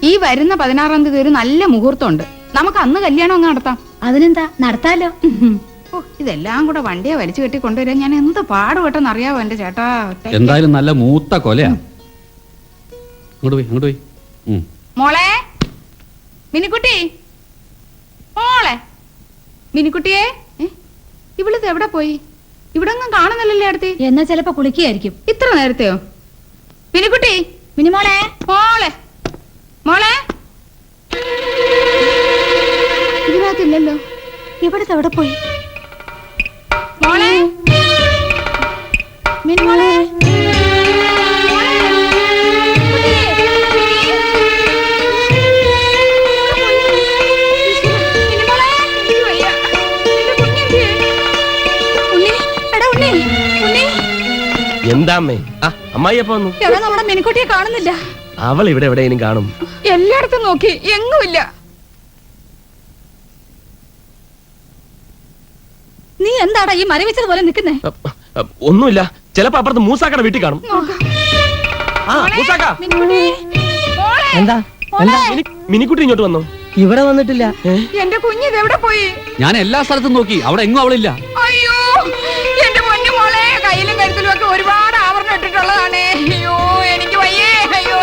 ഈ വരുന്ന 16-ാം തീയതി ഒരു നല്ല മുഹൂർത്തമുണ്ട്. നമുക്ക് അന്ന് കല്യാണം അങ്ങ് നടത്താം. അതിനെന്താ, നടത്താലോ. ഓ, ഇതെല്ലാം കൂടെ വണ്ടിയെ വലിച്ചു കെട്ടി കൊണ്ടുവരാൻ ഞാൻ എന്ത് പാടുപെട്ടെന്ന് അറിയാവോ എന്റെ ചേട്ടാ. എന്തായാലും നല്ല മൂത്ത കൊലയാ. അങ്ങോട്ട് പോയി, അങ്ങോട്ട് പോയി. മോളെ മിനിക്കുട്ടി, മോളെ മിനിക്കുട്ടിയെ, ഇവിടുത്തെ എവിടെ പോയി? ഇവിടെ ഒന്നും കാണുന്നില്ലല്ലേ അടുത്ത്? എന്നാ ചിലപ്പോ കുളിക്കുകയായിരിക്കും. ഇത്ര നേരത്തെയോ? മിനിക്കുട്ടി, മിനിമോളെ, മോളെ, മോളെ. ഇതിനകത്തില്ലല്ലോ. ഇവിടുത്തെ എവിടെ പോയി? മോളെ, മിനിമോളെ, എന്താ അമ്മേ? അമ്മായി എപ്പോ വന്നു? നമ്മുടെ മിനിക്കുട്ടിയെ കാണുന്നില്ല. അവൾ ഇവിടെ എവിടെയെങ്കിലും കാണും. എല്ലായിടത്തും നോക്കി, എങ്ങുമില്ല. നീ എന്താടാ ഈ മരവിച്ചത് പോലെ നിൽക്കുന്നേ? ഒന്നുമില്ല, ചിലപ്പോ അപ്പുറത്ത് മൂസാക്കയുടെ വീട്ടിൽ കാണും. എന്താ മിനിക്കുട്ടി ഇങ്ങോട്ട് വന്നോ? ഇവിടെ വന്നിട്ടില്ല. എന്റെ കുഞ്ഞിത് എവിടെ പോയി? ഞാൻ എല്ലാ സ്ഥലത്തും നോക്കി, അവിടെ എങ്ങും അവളില്ല. അയ്യോ, എന്റെ പൊന്നു മോളെ, കയ്യിലും കരുത്തിലും ഒക്കെ ഒരുപാട് ആവരണം ഇട്ടിട്ടുള്ളതാണേ. അയ്യോ, എനിക്ക് വയ്യേ. അയ്യോ,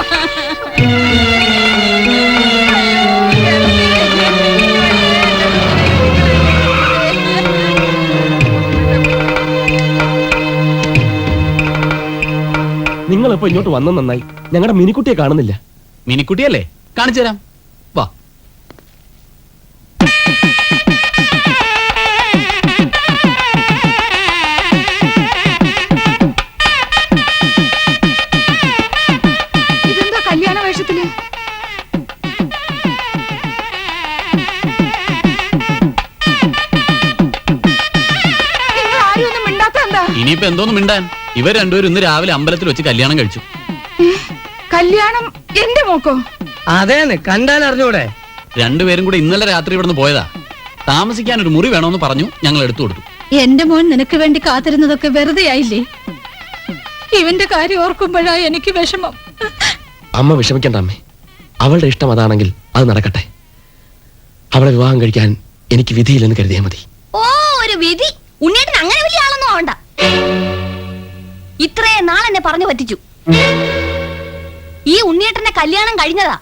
നിങ്ങളിപ്പോ ഇങ്ങോട്ട് വന്ന നന്നായി. ഞങ്ങളുടെ മിനിക്കുട്ടിയെ കാണുന്നില്ല. മിനിക്കുട്ടിയല്ലേ? കാണിച്ചു തരാം, വാ. ഇതെന്താ കല്യാണ വേഷത്തില്? നിങ്ങൾ ആരും ഒന്നും മിണ്ടാത്ത എന്താ? ഇനിയിപ്പോ എന്തോന്നും മിണ്ടാൻ? ഇവർ രണ്ടുപേരും ഇന്ന് രാവിലെ അമ്പലത്തിൽ വെച്ച് കല്യാണം കഴിച്ചു. കല്യാണം എന്റെ മോക്കോ? അതേന്ന്, കണ്ടാൽ അറിഞ്ഞൂടെ? രണ്ടുപേരും കൂടെ ഇന്നലെ രാത്രി ഇവിടുന്ന് പോയതാ. താമസിക്കാൻ ഒരു മുറി വേണമെന്ന് പറഞ്ഞു, ഞങ്ങൾ എടുത്തു കൊടുത്തു. എന്റെ മോൻ നിനക്ക് വേണ്ടി കാത്തിരുന്നതൊക്കെ വെറുതെ ആയില്ലേ? ഇവന്റെ കാര്യം ഓർക്കുമ്പോഴാ എനിക്ക് വിഷമം. അമ്മ വിഷമിക്കണ്ട അമ്മേ, അവളുടെ ഇഷ്ടം അതാണെങ്കിൽ അത് നടക്കട്ടെ. അവളെ വിവാഹം കഴിക്കാൻ എനിക്ക് വിധിയില്ലെന്ന് കരുതിയാൽ മതി. ഓ, ഒരു വിധി? ഉണ്ണിയേട്ടൻ അങ്ങനെ വലിയ ആളൊന്നും ആവണ്ട. ഇത്രയും നാൾ എന്നെ പറഞ്ഞു പറ്റിച്ചു. ഈ ഉണ്ണിയേട്ടന്റെ കല്യാണം കഴിഞ്ഞതാ.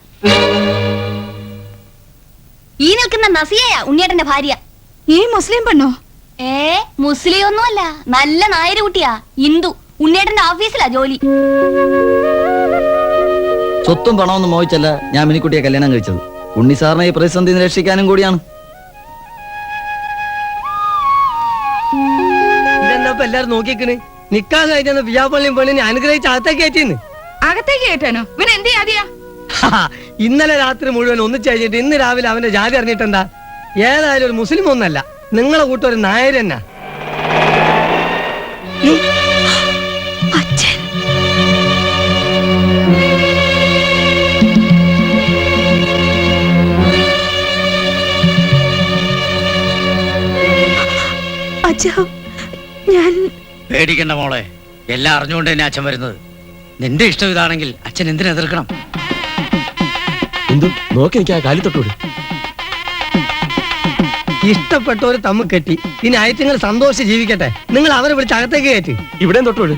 ഈ നിൽക്കുന്ന നസിയയാ ഉണ്ണിയേട്ടന്റെ ഭാര്യ. ഈ മുസ്ലിം പെണ്ണോ? മുസ്ലിം ഒന്നുമല്ല, നല്ല നായര് കുട്ടിയാ, ഹിന്ദു. ഉണ്ണിയേട്ടന്റെ ഓഫീസിലാ ജോലി. സ്വത്തും പണമൊന്നും മോഹിച്ചല്ല ഞാൻ മിനിക്കുട്ടിയെ കല്യാണം കഴിച്ചത്. ഉണ്ണി സാറിനെ ഈ പ്രതിസന്ധി രക്ഷിക്കാനും കൂടിയാണ്. ഇതെന്താ എല്ലാരും നോക്കിക്കണ്? നിക്കാൻ കഴിഞ്ഞ വിയാപള്ളിയും പെണ്ണിനെ അനുഗ്രഹിച്ച് അകത്തേക്ക് കയറ്റിന്ന്. അകത്തേക്ക് കേട്ടാനോ? ഇവൻ എന്ത് ജാതിയാ? ഇന്നലെ രാത്രി മുഴുവൻ ഒന്നിച്ച് കഴിഞ്ഞിട്ട് ഇന്ന് രാവിലെ അവന്റെ ജാതി അറിഞ്ഞിട്ടെന്താ? ഏതായാലും ഒരു മുസ്ലിം ഒന്നല്ല, നിങ്ങളെ കൂട്ടൊരു നായർ തന്നെ. ഞാൻ പേടിക്കണ്ട മോളെ, എല്ലാം അറിഞ്ഞുകൊണ്ട് തന്നെ അച്ഛൻ വരുന്നത്. നിന്റെ ഇഷ്ടം ഇതാണെങ്കിൽ അച്ഛൻ എന്തിനെതിർക്കണം? എന്തു നോക്കി എനിക്ക് ആ കാലി തൊട്ടൂടെ. ഇഷ്ടപ്പെട്ടവര് തമ്മിൽ കെട്ടി, ഇനി ആയിരങ്ങൾ സന്തോഷിച്ച് ജീവിക്കട്ടെ. നിങ്ങൾ അവരെ വിളിച്ച് അകത്തേക്ക് കയറ്റി. ഇവിടെയും തൊട്ടൂടെ.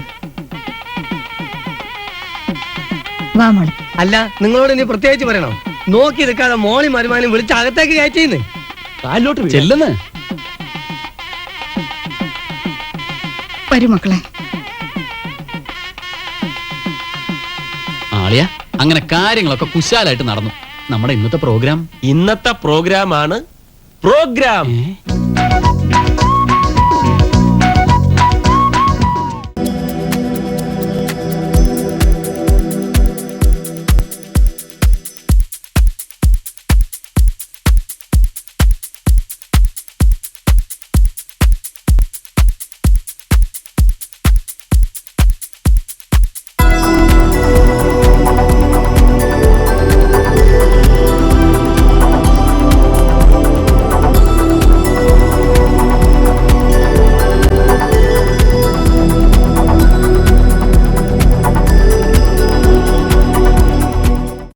വാ മോളെ. അല്ല നിങ്ങളോട് ഇനി പ്രത്യേകിച്ച് പറയണോ? നോക്കി നിൽക്കാതെ മോളി മരുമാനും വിളിച്ച് അകത്തേക്ക് കയറ്റിന്ന്. കാലിലോട്ട് ചെല്ലുന്ന് വരൂ മക്കളെ. ആളിയ അങ്ങനെ കാര്യങ്ങളൊക്കെ കുശാലായിട്ട് നടന്നു. നമ്മുടെ ഇന്നത്തെ പ്രോഗ്രാം ഇന്നത്തെ പ്രോഗ്രാമാണ് പ്രോഗ്രാം